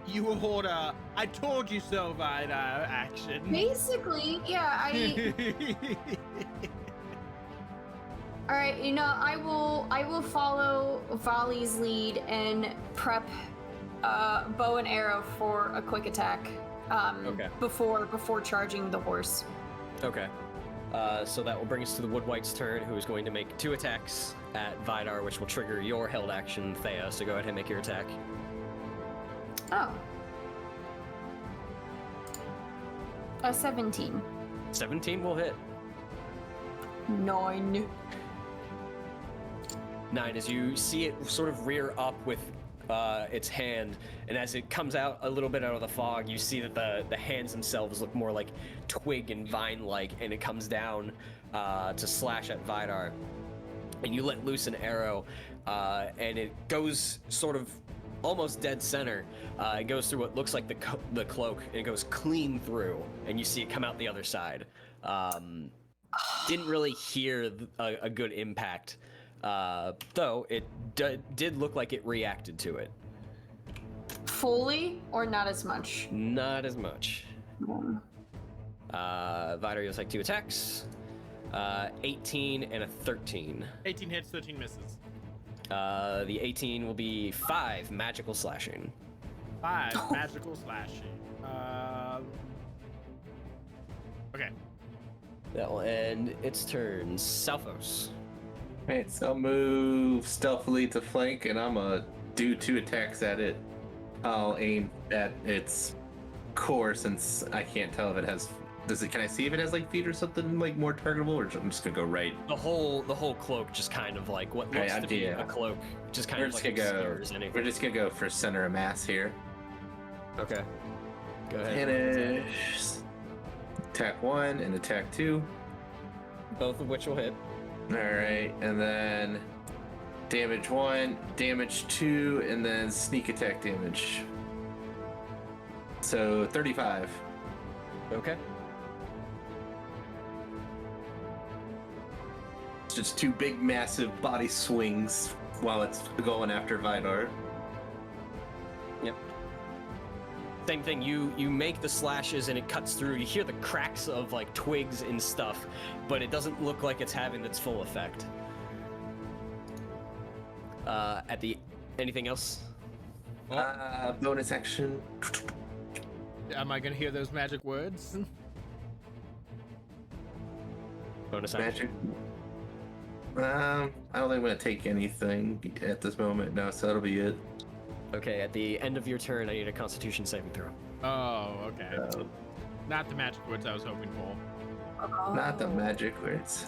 You will hold a "I told you so" Vidar action. Basically, yeah. All right, I will follow Volley's lead and prep bow and arrow for a quick attack. Okay. Before charging the horse. Okay. So that will bring us to the Woodwhite's turn, who is going to make 2 attacks at Vidar, which will trigger your held action, Thea. So go ahead and make your attack. Oh. A 17. 17 will hit. 9. 9, as you see it sort of rear up with its hand, and as it comes out a little bit out of the fog, you see that the hands themselves look more like twig and vine-like, and it comes down to slash at Vidar. And you let loose an arrow, and it goes sort of almost dead center. It goes through what looks like the cloak, and it goes clean through, and you see it come out the other side. Didn't really hear a good impact. Though it did look like it reacted to it. Fully or not as much? Not as much. Vidar, you'll take 2 attacks. 18 and a 13. 18 hits, 13 misses. The 18 will be 5 magical slashing. 5 magical slashing. Okay. That will end its turn. Salphos. Right, so I'll move stealthily to flank, and I'm gonna do 2 attacks at it. I'll aim at its core, since I can't tell if it has. Can I see if it has like feet or something like more targetable, or I'm just gonna go right? The whole cloak just kind of like what looks to be a cloak, just kind We're of just like gonna go. obscures anything. We're just gonna go for center of mass here. Okay. Go ahead. Finish. Attack 1 and attack 2. Both of which will hit. All right, and then damage 1, damage 2, and then sneak attack damage. So 35. Okay. It's just two big, massive body swings while it's going after Vidar. Yep. Same thing. You make the slashes and it cuts through. You hear the cracks of like twigs and stuff, but it doesn't look like it's having its full effect. Anything else? Bonus action. Am I gonna hear those magic words? Bonus action. Magic. I don't think I'm gonna take anything at this moment. No, so that'll be it. Okay, at the end of your turn, I need a Constitution saving throw. Oh, okay. Not the magic words I was hoping for. Not the magic words.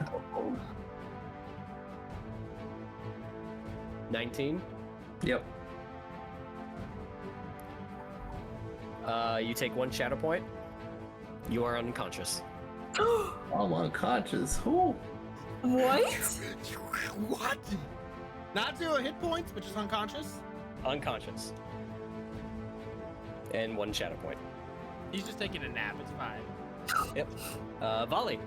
19. Yep. You take 1 shadow point. You are unconscious. I'm unconscious. Ooh. What? What? Not 0 hit points, but just unconscious? Unconscious. And 1 shadow point. He's just taking a nap, it's fine. Yep. Volley.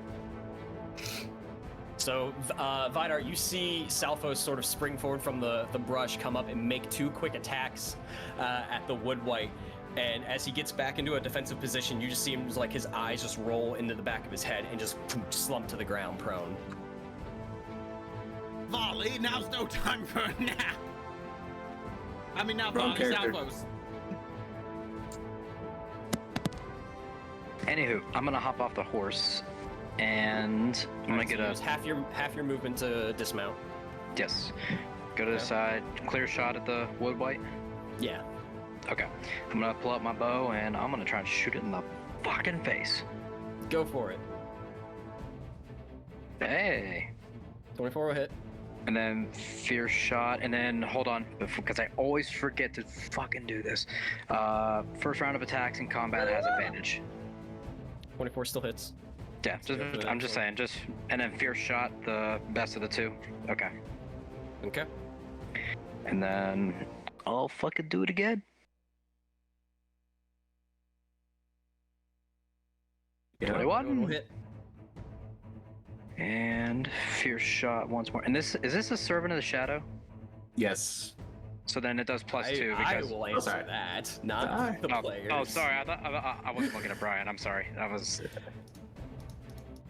So, Vidar, you see Salfos sort of spring forward from the brush, come up and make 2 quick attacks at the Wood White. And as he gets back into a defensive position, you just see him like his eyes just roll into the back of his head and just slump to the ground prone. Volley, now's no time for a nap. I mean, not Wrong Volley, character. Salvos. Anywho, I'm gonna hop off the horse, and I'm gonna get a Use half your movement to dismount. yes. Go to the Okay. side, clear shot at the Wood White. Yeah. Okay. I'm gonna pull out my bow and I'm gonna try and shoot it in the fucking face. Go for it. Hey. 24 will hit. And then fierce shot, and then hold on, because I always forget to fucking do this. First round of attacks in combat has advantage. 24 still hits. Yeah, I'm just saying, and then fierce shot, the best of the 2. Okay. Okay. And then I'll fucking do it again. Yeah. 21 will hit. And fierce shot once more. And is this a servant of the shadow? Yes. So then it does +2 I because. will answer sorry. that, not Sorry. the players. Oh, sorry. I wasn't looking at Brian. I'm sorry. That was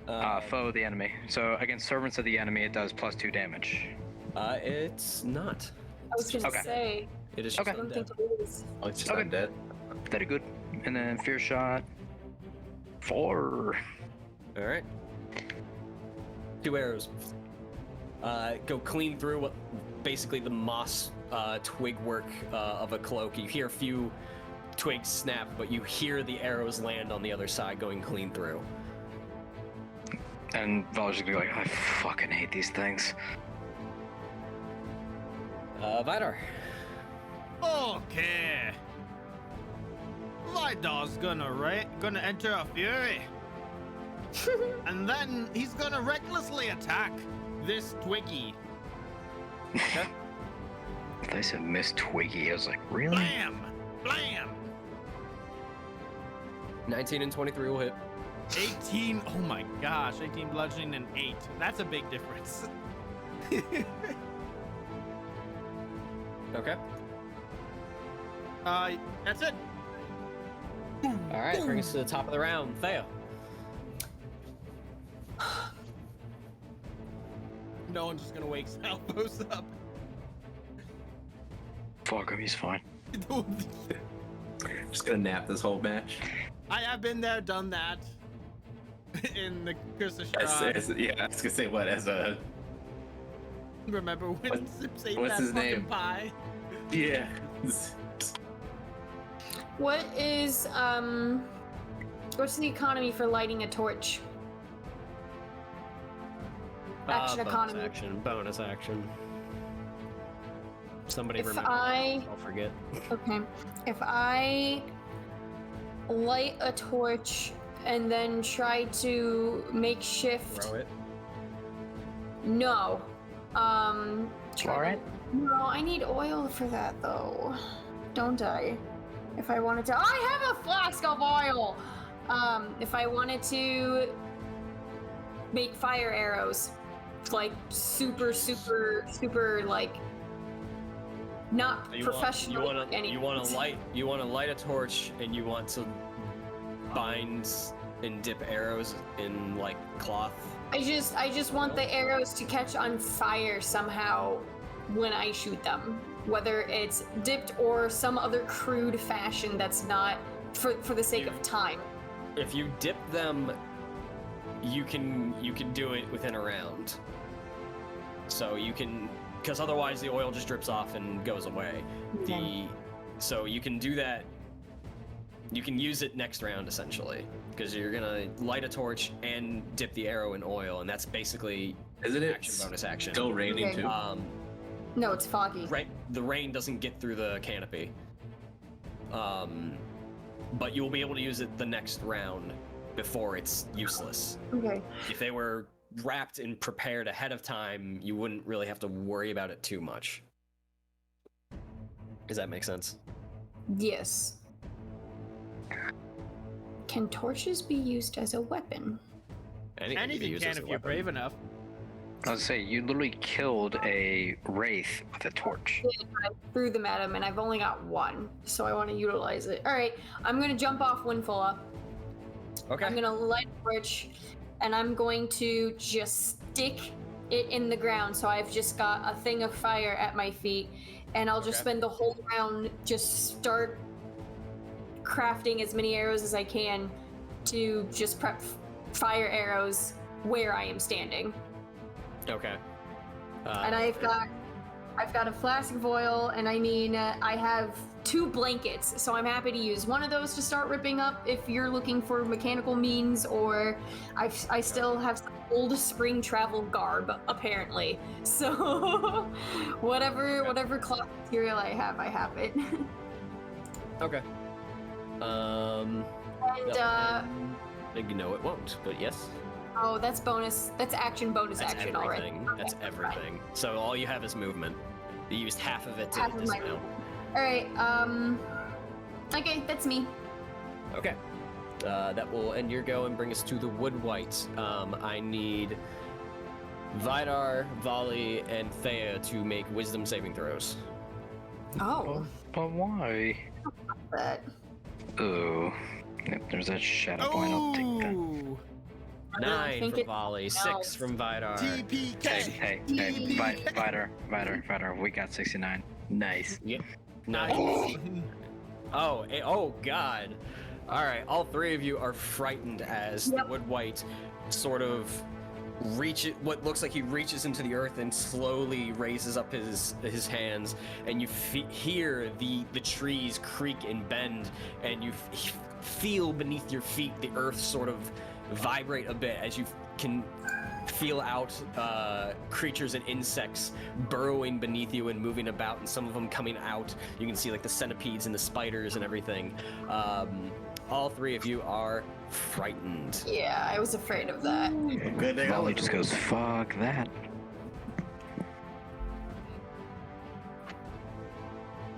foe of the enemy. So against servants of the enemy, it does +2 damage. It's not. I was gonna Okay. say. It is just Okay. I don't think undead. it is. Oh, it's just Okay. undead. Very good. And then fierce shot. 4. All right. 2 arrows go clean through what basically the moss twig work of a cloak. You hear a few twigs snap, but you hear the arrows land on the other side going clean through. And Val's just gonna be like, I fucking hate these things. Vidar. Okay. Vidar's gonna enter a fury. And then he's gonna recklessly attack this Twiggy. They said Miss Twiggy. I was like, really? Blam! Blam! 19 and 23 will hit. 18, oh my gosh, 18 bludgeoning and 8. That's a big difference. Okay. That's it. All right, bring us to the top of the round. Thea. No one's just gonna wake Salvos up. Fuck him, he's fine. Just gonna nap this whole match. I have been there, done that. In the Curse of Strahd. Yeah, I was gonna say what as a Remember when Zips ate what's that his fucking name? pie? yeah. What's the economy for lighting a torch? Action economy. Bonus action. Somebody If remember. I- I'll forget. Okay. If I light a torch and then try to make shift. Throw it. No. Alright. No, I need oil for that though. Don't I? if I wanted to, I have a flask of oil. If I wanted to make fire arrows, like super, like not professional. You want to light a torch, and you want to bind and dip arrows in like cloth. I just want the arrows to catch on fire somehow when I shoot them, whether it's dipped or some other crude fashion that's not for the sake of time. If you dip them, you can do it within a round. So you can, because otherwise the oil just drips off and goes away. So you can do that. You can use it next round essentially, because you're gonna light a torch and dip the arrow in oil, and that's basically Isn't it action bonus action. still raining too? No, it's foggy. Right, the rain doesn't get through the canopy. But you'll be able to use it the next round before it's useless. Okay. If they were wrapped and prepared ahead of time, you wouldn't really have to worry about it too much. Does that make sense? Yes. Can torches be used as a weapon? Anything can if you're brave enough. I was say you literally killed a wraith with a torch. I threw them at him, and I've only got one, so I want to utilize it. All right, I'm gonna jump off Windfulla. Okay. I'm gonna light a torch, and I'm going to just stick it in the ground. So I've just got a thing of fire at my feet, and I'll just spend the whole round just start crafting as many arrows as I can to just prep fire arrows where I am standing. Okay. And I've got a flask of oil, and I mean, I have 2 blankets, so I'm happy to use one of those to start ripping up if you're looking for mechanical means, or I still have some old spring travel garb, apparently. So whatever cloth material I have it. Okay. And no, it won't, but yes. oh, that's bonus. That's action bonus That's action everything. already. That's Okay, everything. So all you have is movement. You used half of it to Half of my dismount. All right. Okay, that's me. Okay. That will end your go and bring us to the Wood White. I need Vidar, Volley, and Thea to make wisdom saving throws. Oh, But why? that. Oh. Yep, there's that shadow point. I'll take that. Ooh. 9 think from it Volley, 6 counts. from Vidar. TPK. Hey, Vidar, we got 69. Nice. Yep. Nice. Oh God. All right, all 3 of you are frightened as the Wood White sort of what looks like he reaches into the earth and slowly raises up his hands, and you hear the trees creak and bend, and you feel beneath your feet the earth sort of vibrate a bit as you can feel out creatures and insects burrowing beneath you and moving about, and some of them coming out. You can see like the centipedes and the spiders and everything. All 3 of you are frightened. Yeah, I was afraid of that. Good thing Volley just goes, fuck that.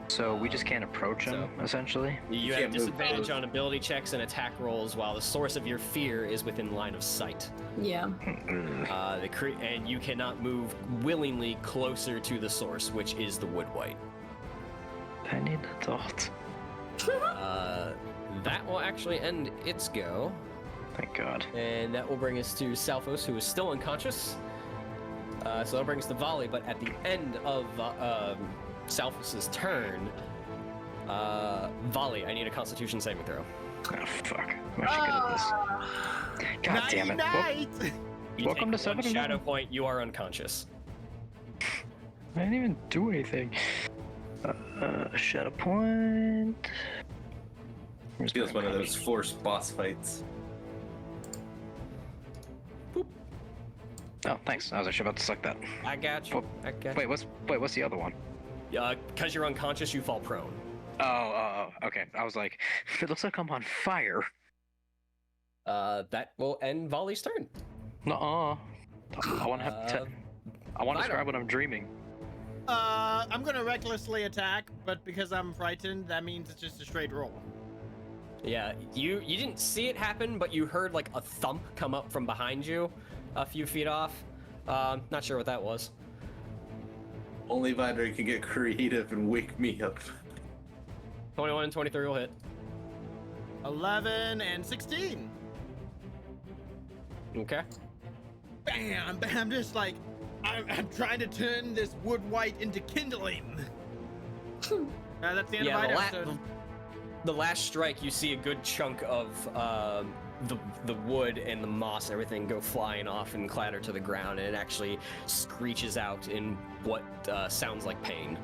So we just can't approach him, essentially? You can't have move disadvantage close. on ability checks and attack rolls while the source of your fear is within line of sight. Yeah. And you cannot move willingly closer to the source, which is the Wood White. I need a thought. That will actually end its go, Thank God. and that will bring us to Salphos, who is still unconscious. So that'll bring us to Volley, but at the end of Salphos's turn, Volley, I need a Constitution saving throw. Oh, fuck. I'm actually good at this. God damn it. Night. You Welcome take to 7 one and shadow 9. point. You are unconscious. I didn't even do anything. Shadow point. Where's Feels my one of those unconscious? forced boss fights. Oh, thanks. I was actually about to select that. I got you. I got you. What's the other one? Because you're unconscious, you fall prone. Oh, okay. I was like, it looks like I'm on fire. That will end Volley's turn. Nuh-uh. I want to have. I want to Vidar. describe what I'm dreaming. I'm gonna recklessly attack, but because I'm frightened, that means it's just a straight roll. Yeah, you didn't see it happen, but you heard like a thump come up from behind you, a few feet off. Not sure what that was. Only Vider can get creative and wake me up. 21 and 23 will hit. 11 and 16. Okay. Bam, bam, just like, I'm trying to turn this wood white into kindling. That's the end of my episode. The last strike, you see a good chunk of the wood and the moss and everything go flying off and clatter to the ground, and it actually screeches out in what sounds like pain.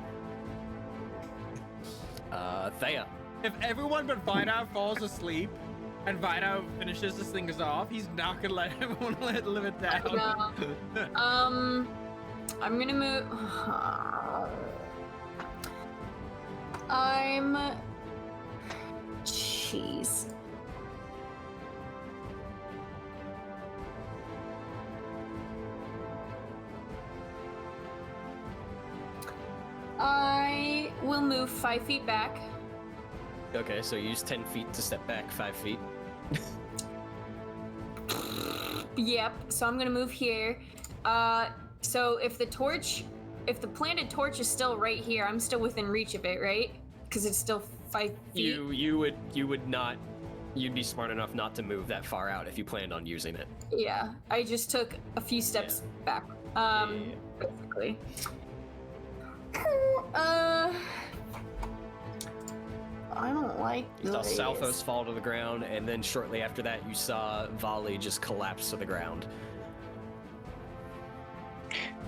Thea. If everyone but Vidar falls asleep and Vidar finishes this thing off, he's not gonna let everyone live it down. No. I'm gonna move. Jeez. I will move 5 feet back. Okay, so you use 10 feet to step back 5 feet. Yep, so I'm gonna move here. So if the planted torch is still right here, I'm still within reach of it, right? Because it's still 5 feet. You would not. You'd be smart enough not to move that far out if you planned on using it. Yeah, I just took a few steps back. Basically. I don't like You saw this. Salphos fall to the ground, and then shortly after that, you saw Volley just collapse to the ground.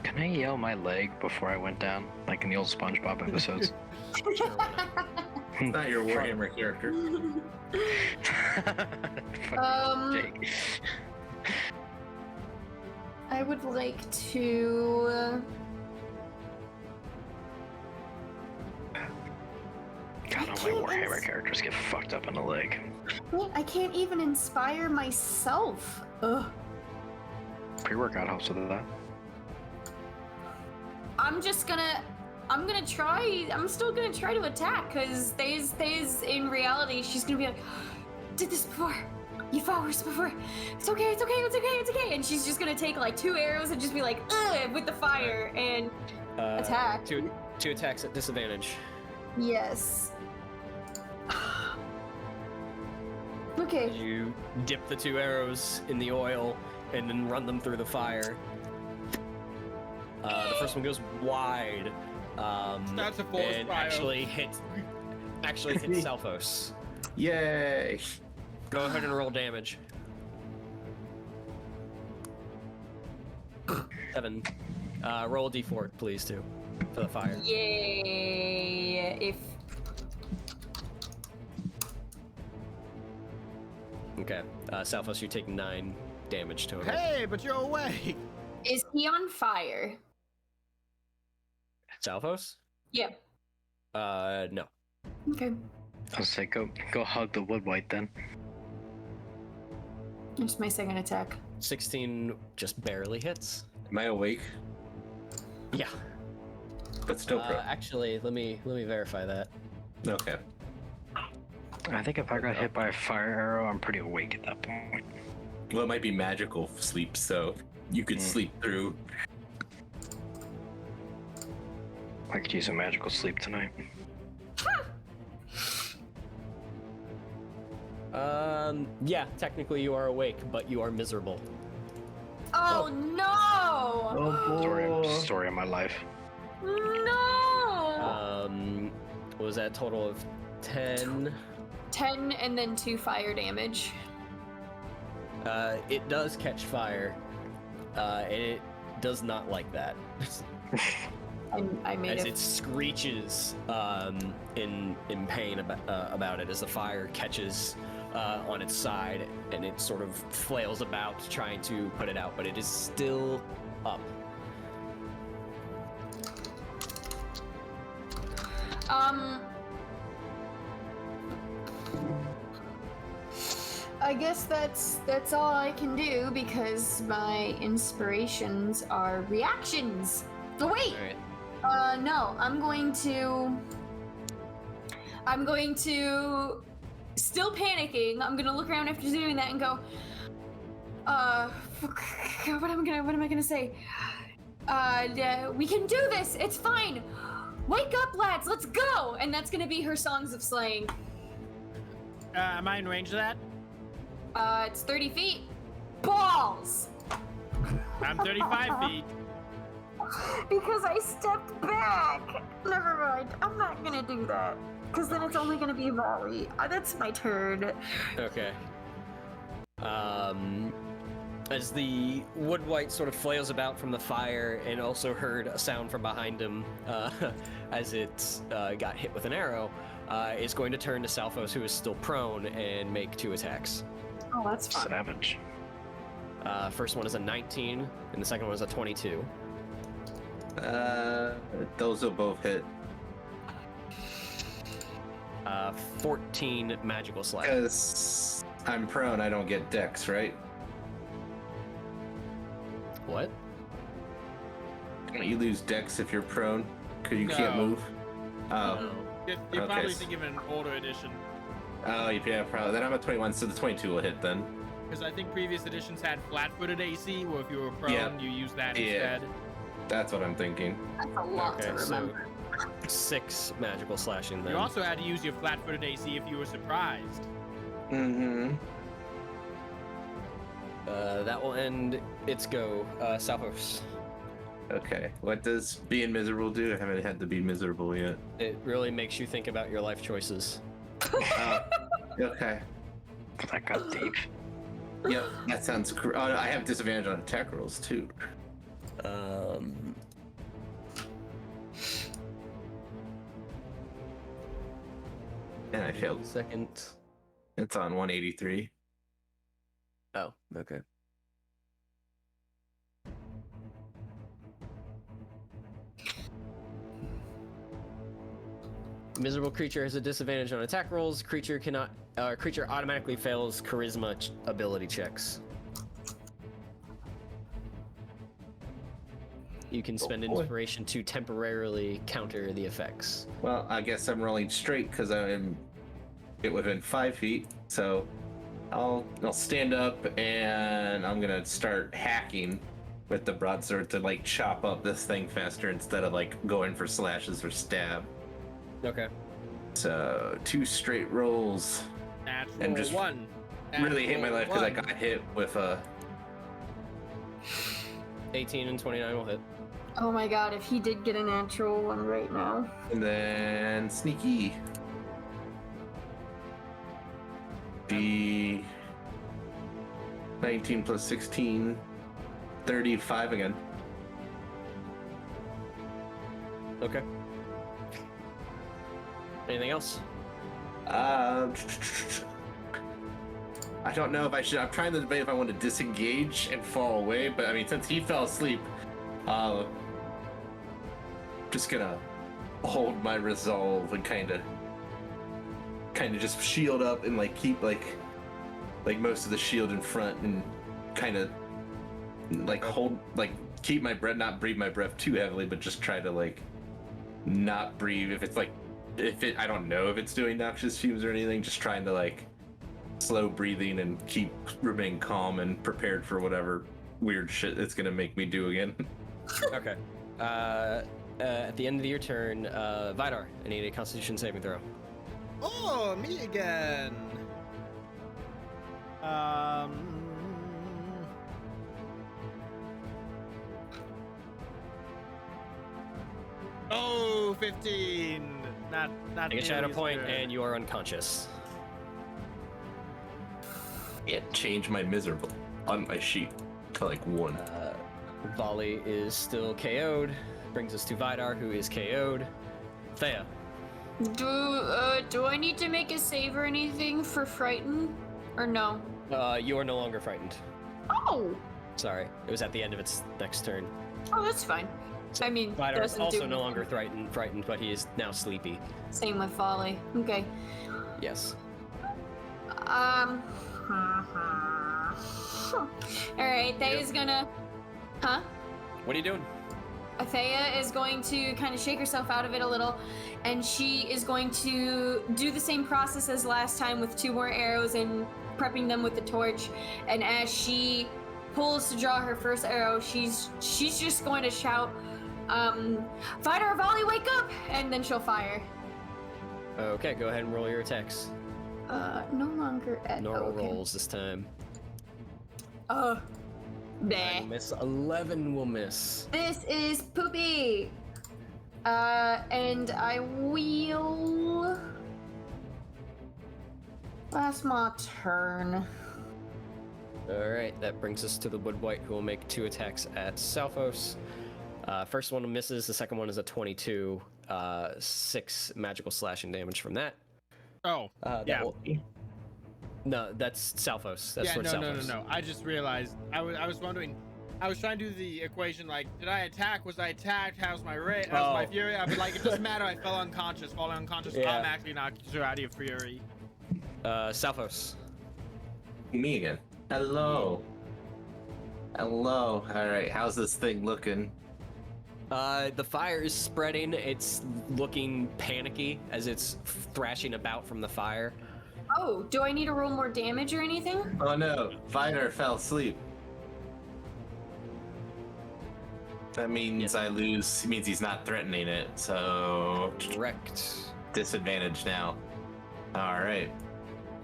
Can I yell my leg before I went down, like in the old SpongeBob episodes? Sure, why not? It's not your Warhammer character. Jake. I would like to. God, all my Warhammer characters get fucked up in the leg. I can't even inspire myself. Ugh. Pre-workout helps with that. I'm still gonna try to attack, because Thays in reality, she's gonna be like, did this before. You fought worse before. It's okay. And she's just gonna take like 2 arrows and just be like, ugh, with the fire and attack. Two attacks at disadvantage. Yes. Okay. You dip the 2 arrows in the oil and then run them through the fire. The first one goes wide. That's a force and fire. actually hits Salphos. Yay! Go ahead and roll damage. 7. Roll a d4, please, too, for the fire. Yay. If Okay. Salphos, you take 9 damage total. Hey, but you're awake. is he on fire? Salphos? Yep. No. Okay. I'll say go hug the wood white then. There's my second attack. 16 just barely hits. Am I awake? Yeah. But still pro. Actually, let me verify that. Okay. I think if I got hit by a fire arrow, I'm pretty awake at that point. Well, it might be magical sleep, so you could sleep through. I could use a magical sleep tonight. Yeah, technically you are awake, but you are miserable. Oh no! Story of my life. No! What was that, a total of 10? 10 and then 2 fire damage. It does catch fire, and it does not like that. I made As it. it screeches in pain about it as the fire catches on its side, and it sort of flails about trying to put it out, but it is still up. I guess that's all I can do because my inspirations are reactions. Oh wait, All right. No, I'm going to, still panicking, I'm gonna look around after doing that and go, what am I gonna say? We can do this, it's fine! Wake up, lads, let's go! And that's gonna be her songs of slaying. Am I in range of that? It's 30 feet. Balls! I'm 35 feet. Because I stepped back. Never mind. I'm not gonna do that. Because then it's only gonna be volley. That's my turn. Okay. As the wood wight sort of flails about from the fire and also heard a sound from behind him as it got hit with an arrow, is going to turn to Salphos, who is still prone, and make 2 attacks. Oh, that's fun. Savage. First one is a 19, and the second one is a 22. Those will both hit. 14 magical slash. Because I'm prone, I don't get dex, right? What? You lose dex if you're prone, because you can't No. move. Oh. You're Okay. probably thinking of an older edition. Oh, yeah, probably. Then I'm at 21, so the 22 will hit then. Because I think previous editions had flat-footed AC, where if you were prone, Yeah. you use that Yeah. instead. That's what I'm thinking. That's a lot Okay, to so remember. 6 magical slashing then. You also had to use your flat-footed AC if you were surprised. Mm-hmm. That will end its go. Salphos. Okay. What does being miserable do? I haven't had to be miserable yet. It really makes you think about your life choices. Okay. That got deep. Yep, that sounds Oh, I have disadvantage on attack rolls too. And I failed. Second. It's on 183. Oh, okay. Miserable creature has a disadvantage on attack rolls. Creature automatically fails charisma ability checks. You can spend boy. inspiration to temporarily counter the effects. Well, I guess I'm rolling straight because I'm get within 5 feet. So I'll stand up and I'm gonna start hacking with the broadsword to like chop up this thing faster instead of like going for slashes or stab. Okay. So 2 straight rolls. Natural And just 1. Really hate my life because I Natural got hit with a 18 and 29 will hit. Oh my god, if he did get a natural one right now. and then sneaky. The 19 plus 16, 35 again. Okay. Anything else? I don't know if I should. I'm trying to debate if I want to disengage and fall away, but I mean, since he fell asleep, just gonna hold my resolve and kind of just shield up and like keep like most of the shield in front and kind of like hold like keep my breath, not breathe my breath too heavily, but just try to like not breathe if it's like I don't know if it's doing noxious fumes or anything, just trying to like slow breathing and remain calm and prepared for whatever weird shit it's gonna make me do again. Okay. At the end of your turn, Vidar, I need a Constitution saving throw. Oh, me again. Oh, 15. Not Take a shadow nearly as point, good. and you are unconscious. Can't change my miserable on my sheet to like 1. Volley is still KO'd. Brings us to Vidar, who is KO'd. Thea. Do I need to make a save or anything for frighten? Or no? You are no longer frightened. Oh! Sorry, it was at the end of its next turn. Oh, that's fine. I mean, Vidar is doesn't also do no longer frightened, but he is now sleepy. Same with volley. Okay. Yes. Alright, Thea's gonna... Huh? What are you doing? Athea is going to kind of shake herself out of it a little, and she is going to do the same process as last time with 2 more arrows and prepping them with the torch. And as she pulls to draw her first arrow, she's just going to shout, "Fighter volley, wake up!" And then she'll fire. Okay, go ahead and roll your attacks. No longer at Normal rolls this time. Bleh. Miss 11 will miss. This is poopy. And I will. That's my turn. All right, that brings us to the Wood White, who will make 2 attacks at Salphos. First one misses. The second one is a 22. 6 magical slashing damage from that. Oh, That yeah. No, that's Salphos. That's Yeah, towards Salphos. no. I just realized. I was wondering. I was trying to do the equation like, did I attack? Was I attacked? How's my rate? How's my fury? I was like, it doesn't matter. I fell unconscious. Falling unconscious automatically knocks you out of your fury. Salphos. Me again. Hello. Hello. All right. How's this thing looking? The fire is spreading. It's looking panicky as it's thrashing about from the fire. Oh, do I need to roll more damage or anything? Oh no, fighter fell asleep. That means I lose. It means he's not threatening it. So Correct. disadvantage now. All right.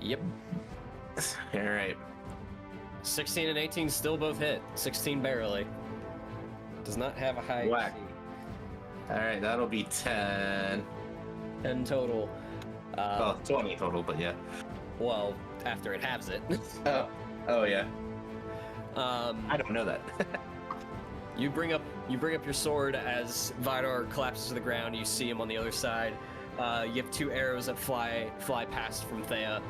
Yep. All right. 16 and 18 still both hit. 16 barely. Does not have a high Whack. AC. All right. That'll be 10. 10 total. Well, 20 total, but yeah. Well, after it halves it. Oh yeah. I don't know that. You bring up your sword as Vidar collapses to the ground. You see him on the other side. You have 2 arrows that fly past from Thea.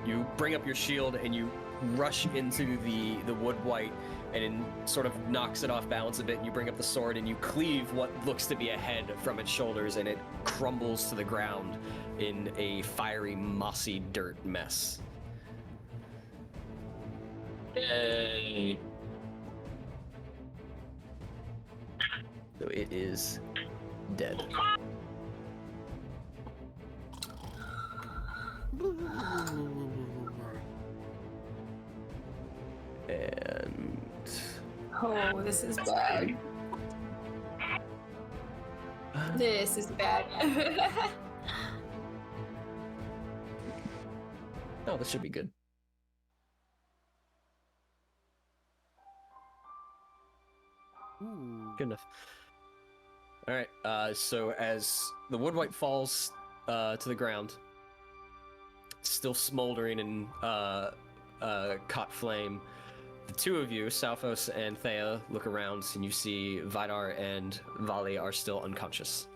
You bring up your shield and you rush into the Wood White, and it sort of knocks it off balance a bit. And you bring up the sword and you cleave what looks to be a head from its shoulders, and it crumbles to the ground in a fiery, mossy dirt mess. Yay. So it is dead. And Oh, this is bad. This is bad. oh, this should be good. Good enough. All right. So as the Wood White falls to the ground, still smoldering and caught flame, the 2 of you, Salphos and Thea, look around and you see Vidar and Vali are still unconscious.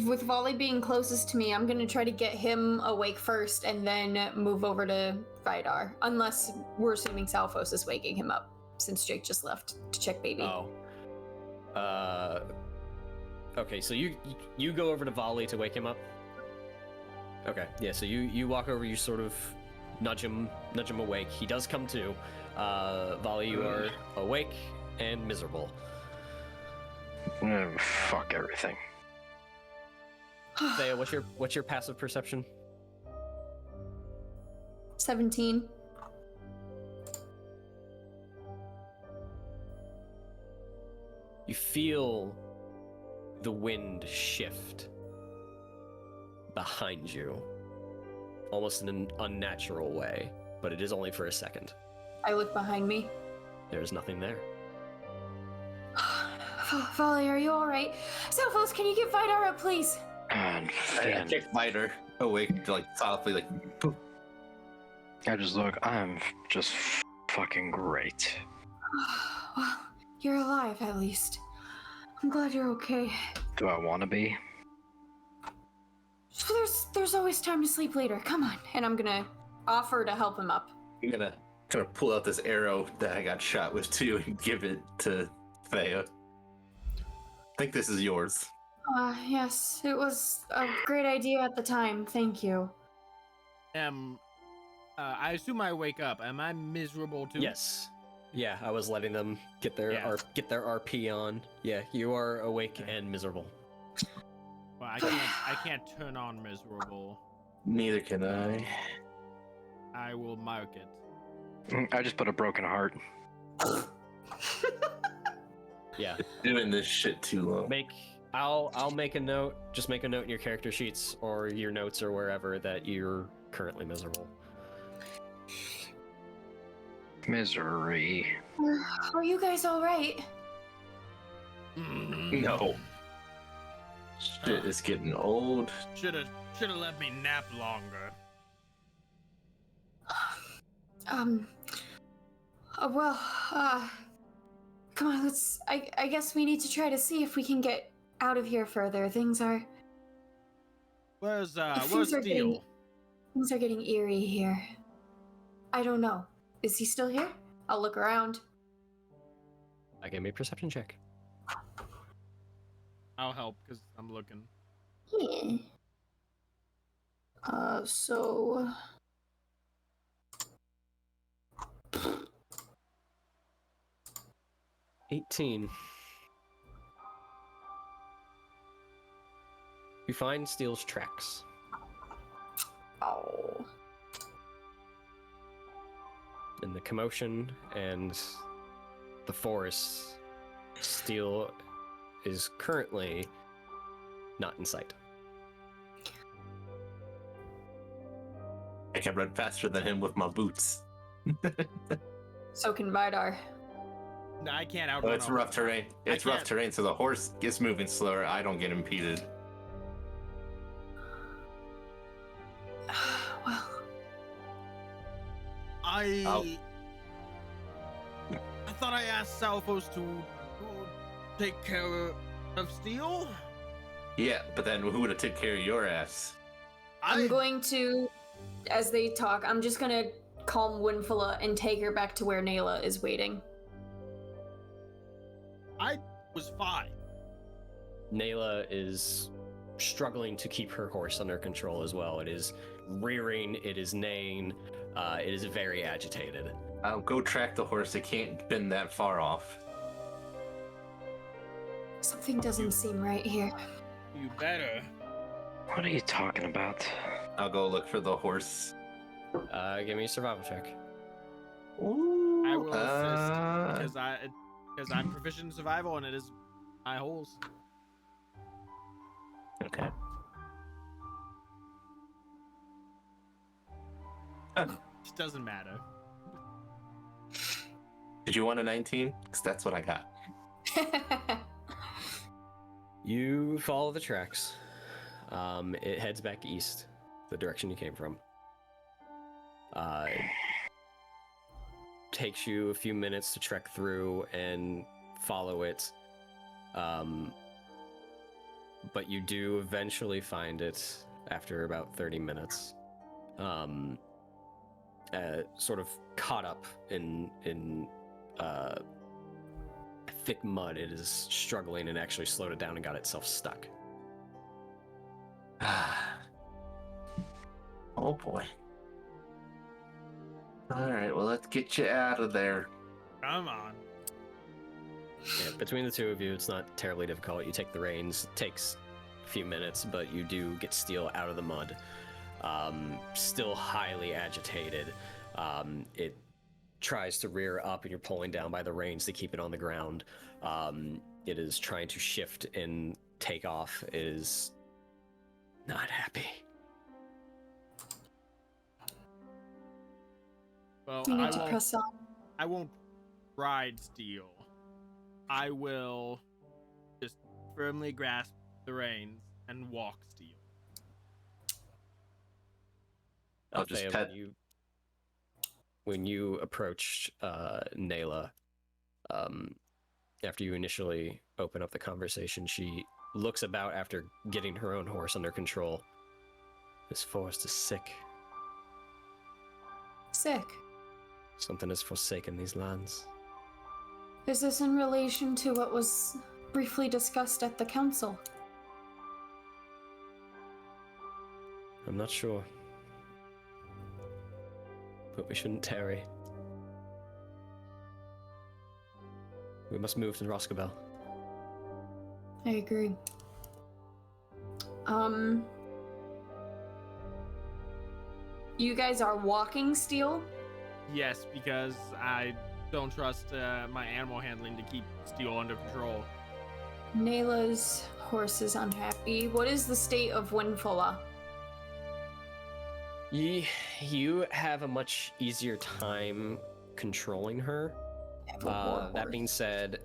With Volley being closest to me, I'm gonna try to get him awake first and then move over to Vidar. Unless we're assuming Salphos is waking him up, since Jake just left to check baby. Oh. Okay, so you go over to Volley to wake him up? Okay, yeah, so you walk over, you sort of nudge him awake. He does come to. Volley, you are awake and miserable. Fuck everything. Thea, what's your passive perception? 17. You feel the wind shift behind you, almost in an unnatural way, but it is only for a second. I look behind me. There's nothing there. Volley, are you alright? Salphos, can you get Vidar up, please? And I kick fighter awake, like softly, like poof. I just look. I'm just fucking great. Well, you're alive at least. I'm glad you're okay. Do I want to be? There's always time to sleep later. Come on. And I'm gonna offer to help him up. I'm gonna pull out this arrow that I got shot with too and give it to Thea. I think this is yours. Yes, it was a great idea at the time. Thank you. I assume I wake up. Am I miserable too? Yes. Yeah, I was letting them get their Yeah. get their RP on. Yeah, you are awake and miserable. Well, I can't turn on miserable. Neither can I. I will mark it. I just put a broken heart. Yeah, Doing this shit too long. I'll make a note. Just make a note in your character sheets or your notes or wherever that you're currently miserable. Misery. Are you guys all right? No. Shit is getting old. Shoulda let me nap longer. Well, come on, let's. I guess we need to try to see if we can get out of here further. Things are Where's Things are Steel? getting eerie here. I don't know. Is he still here? I'll look around. Give me a perception check. I'll help because I'm looking. Yeah. So 18. You find Steel's tracks. oh. In the commotion and the forest, Steel is currently not in sight. I can run faster than him with my boots. So can Vidar. No, I can't Oh, outrun. it's all rough of terrain. It's I rough can't- terrain, so the horse gets moving slower. I don't get impeded. Well, I thought I asked Salfos to take care of Steel. Yeah, but then who would have took care of your ass? I'm going to, as they talk, I'm just gonna calm Winfula and take her back to where Nayla is waiting. I was fine. Nayla is struggling to keep her horse under control as well. It is rearing, it is neighing, it is very agitated. I'll go track the horse. It can't been that far off. Something doesn't seem right here. You better. What are you talking about? I'll go look for the horse. Give me a survival check. Ooh, I will assist because I'm proficient in survival and it is my holes. Okay. It doesn't matter. Did you want a 19? Because that's what I got. You follow the tracks. It heads back east, the direction you came from. It takes you a few minutes to trek through and follow it. But you do eventually find it after about 30 minutes. Sort of caught up in thick mud. It is struggling and actually slowed it down and got itself stuck. Oh boy. Alright, well, let's get you out of there. Come on. Yeah, between the two of you, it's not terribly difficult. You take the reins. It takes a few minutes, but you do get Steel out of the mud. Still highly agitated. It tries to rear up, and you're pulling down by the reins to keep it on the ground. It is trying to shift and take off. It is not happy. Well, We need to press on. I won't ride Steel. I will just firmly grasp the reins and walk Steel. I'll just Althea, pet. when you approach Nayla, after you initially open up the conversation, she looks about after getting her own horse under control. This forest is sick. Sick. Something has forsaken these lands. Is this in relation to what was briefly discussed at the council? I'm not sure. But we shouldn't tarry. We must move to Rhosgobel. I agree. You guys are walking still? Yes, because I don't trust my animal handling to keep Steel under control. Nayla's horse is unhappy. What is the state of Winfula? You have a much easier time controlling her. That being said,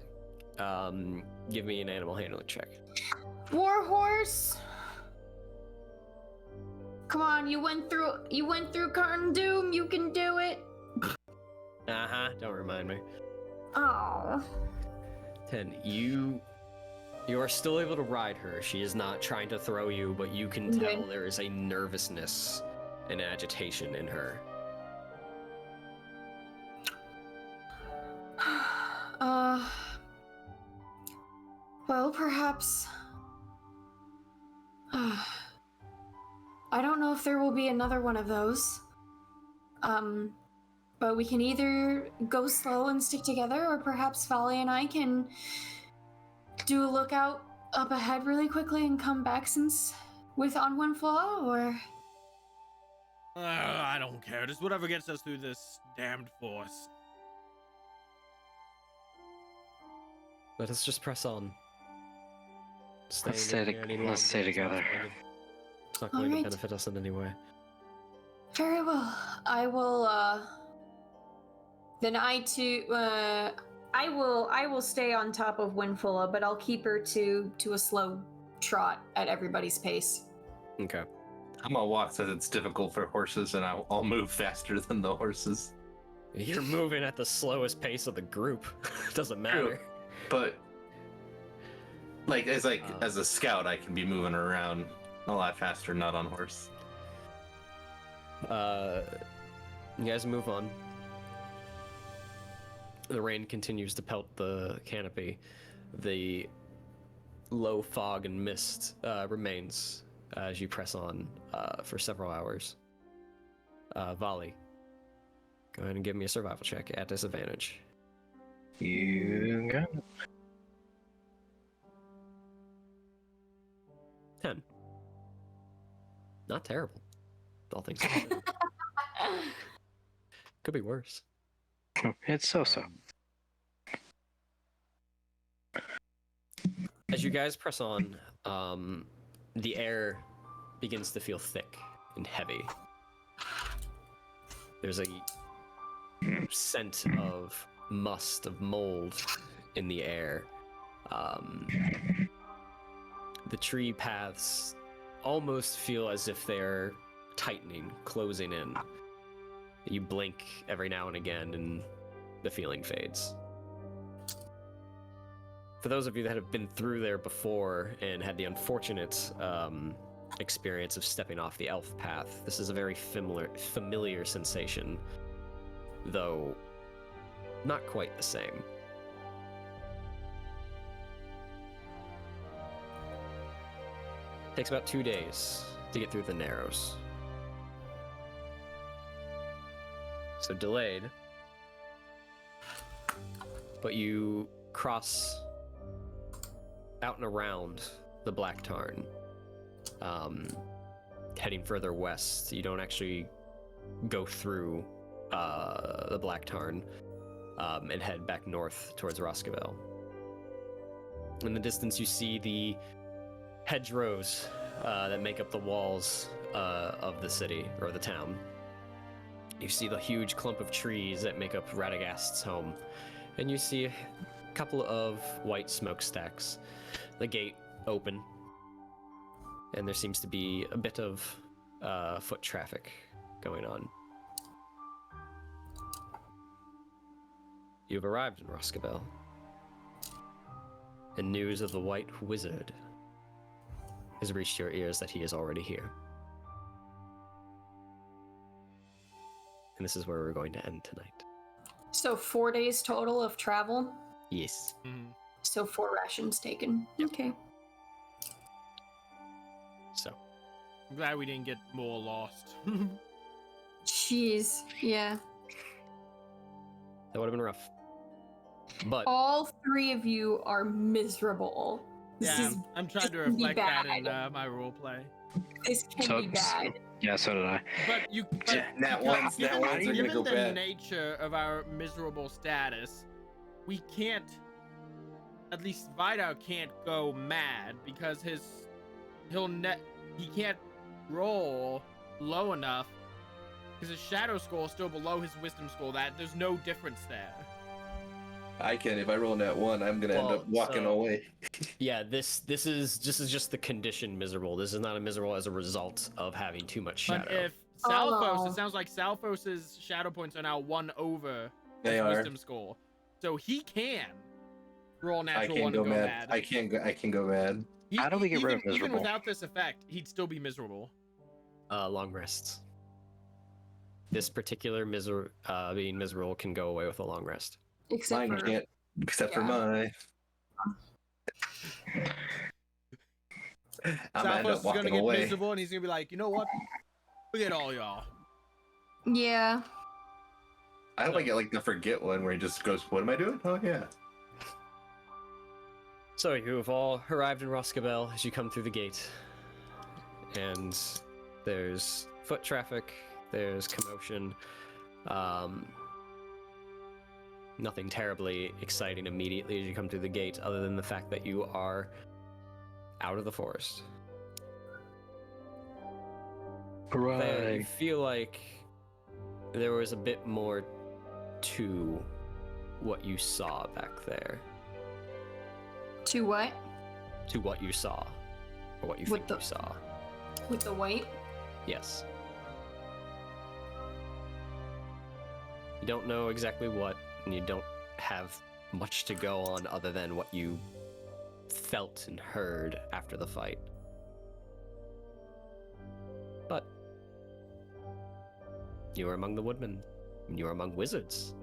give me an animal handling check. Warhorse. Come on, you went through Carn Doom. You can do it. Don't remind me. Oh. 10. You are still able to ride her. She is not trying to throw you, but you can tell Okay. there is a nervousness and agitation in her. Well, perhaps. I don't know if there will be another one of those. But we can either go slow and stick together, or perhaps Vali and I can do a lookout up ahead really quickly and come back with on one flaw, or... I don't care. Just whatever gets us through this damned force. Let us just press on. Let's stay together. It's not going Alright. to benefit us in any way. Very well. I will, Then I will stay on top of Winfula, but I'll keep her to a slow trot at everybody's pace. Okay. I'm gonna walk since it's difficult for horses, and I'll move faster than the horses. You're moving at the slowest pace of the group. Doesn't matter. True. But as a scout, I can be moving around a lot faster, not on horse. You guys move on. The rain continues to pelt the canopy. The low fog and mist remains as you press on for several hours. Vali, go ahead and give me a survival check at disadvantage. You got it. 10. Not terrible. All things considered. Could be worse. It's so-so. As you guys press on, the air begins to feel thick and heavy. There's a scent of must, of mold in the air. The tree paths almost feel as if they're tightening, closing in. You blink every now and again, and the feeling fades. For those of you that have been through there before and had the unfortunate experience of stepping off the elf path, this is a very familiar sensation, though not quite the same. Takes about 2 days to get through the Narrows. So delayed, but you cross out and around the Black Tarn, heading further west. You don't actually go through the Black Tarn and head back north towards Rhosgobel. In the distance, you see the hedgerows that make up the walls of the city, or the town. You see the huge clump of trees that make up Radagast's home, and you see a couple of white smokestacks. The gate open, and there seems to be a bit of foot traffic going on. You've arrived in Rhosgobel, and news of the White Wizard has reached your ears that he is already here. And this is where we're going to end tonight. So 4 days total of travel? Yes. So 4 rations taken. Yep. Okay. So, I'm glad we didn't get more lost. Jeez. Yeah. that would have been rough. But All three of you are miserable. This Yeah, is I'm trying to this can be reflect that in bad. my role play. This can So be bad. Yeah, so did I. But you, Yeah, nat because ones are gonna given go the bad. nature of our miserable status, we can't. At least Vidar can't go mad because he can't roll low enough because his shadow score is still below his wisdom score. That there's no difference there. I can. If I roll nat 1, I'm gonna end Well, up walking so- away. yeah, this is just the condition miserable. This is not a miserable as a result of having too much shadow. But if Salphos, Oh. it sounds like Salphos's shadow points are now 1 over They his are. wisdom score, so he can roll I natural can 1 go and go mad. mad. I can go mad. How do we get rid of Even miserable? without this effect, he'd still be miserable. Long rests. This particular being miserable can go away with a long rest. Except Mine for can't, except for yeah. my. I'm gonna end Salphos up is gonna walking get away. miserable, and he's gonna be like, you know what? Forget all y'all. Yeah. I hope I get like the forget one where he just goes, "What am I doing? Oh yeah." So you have all arrived in Rhosgobel as you come through the gate, and there's foot traffic, there's commotion. Nothing terribly exciting immediately as you come through the gate, other than the fact that you are out of the forest. I feel like there was a bit more to what you saw back there. To what? To what you saw. Or what you With think the- you saw. With the white? Yes. You don't know exactly what, and you don't have much to go on other than what you felt and heard after the fight. But you are among the Woodmen, and you are among wizards.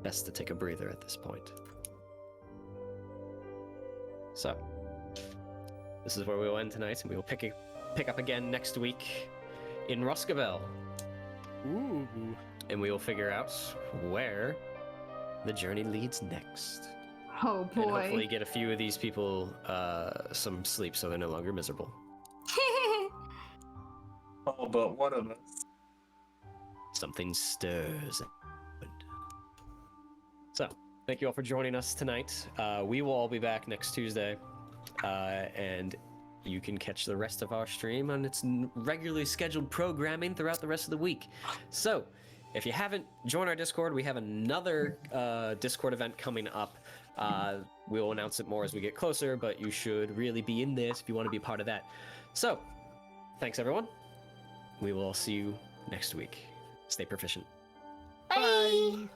Best to take a breather at this point. So, this is where we will end tonight, and we will pick up again next week in Rhosgobel. Ooh. And we will figure out where the journey leads next. Oh And boy. hopefully get a few of these people some sleep so they're no longer miserable. Oh, but one of us. Something stirs. So, thank you all for joining us tonight. We will all be back next Tuesday. And you can catch the rest of our stream on its regularly scheduled programming throughout the rest of the week. So, if you haven't joined our Discord, we have another Discord event coming up. We'll announce it more as we get closer, but you should really be in this if you want to be a part of that. So, thanks everyone. We will see you next week. Stay proficient. Bye.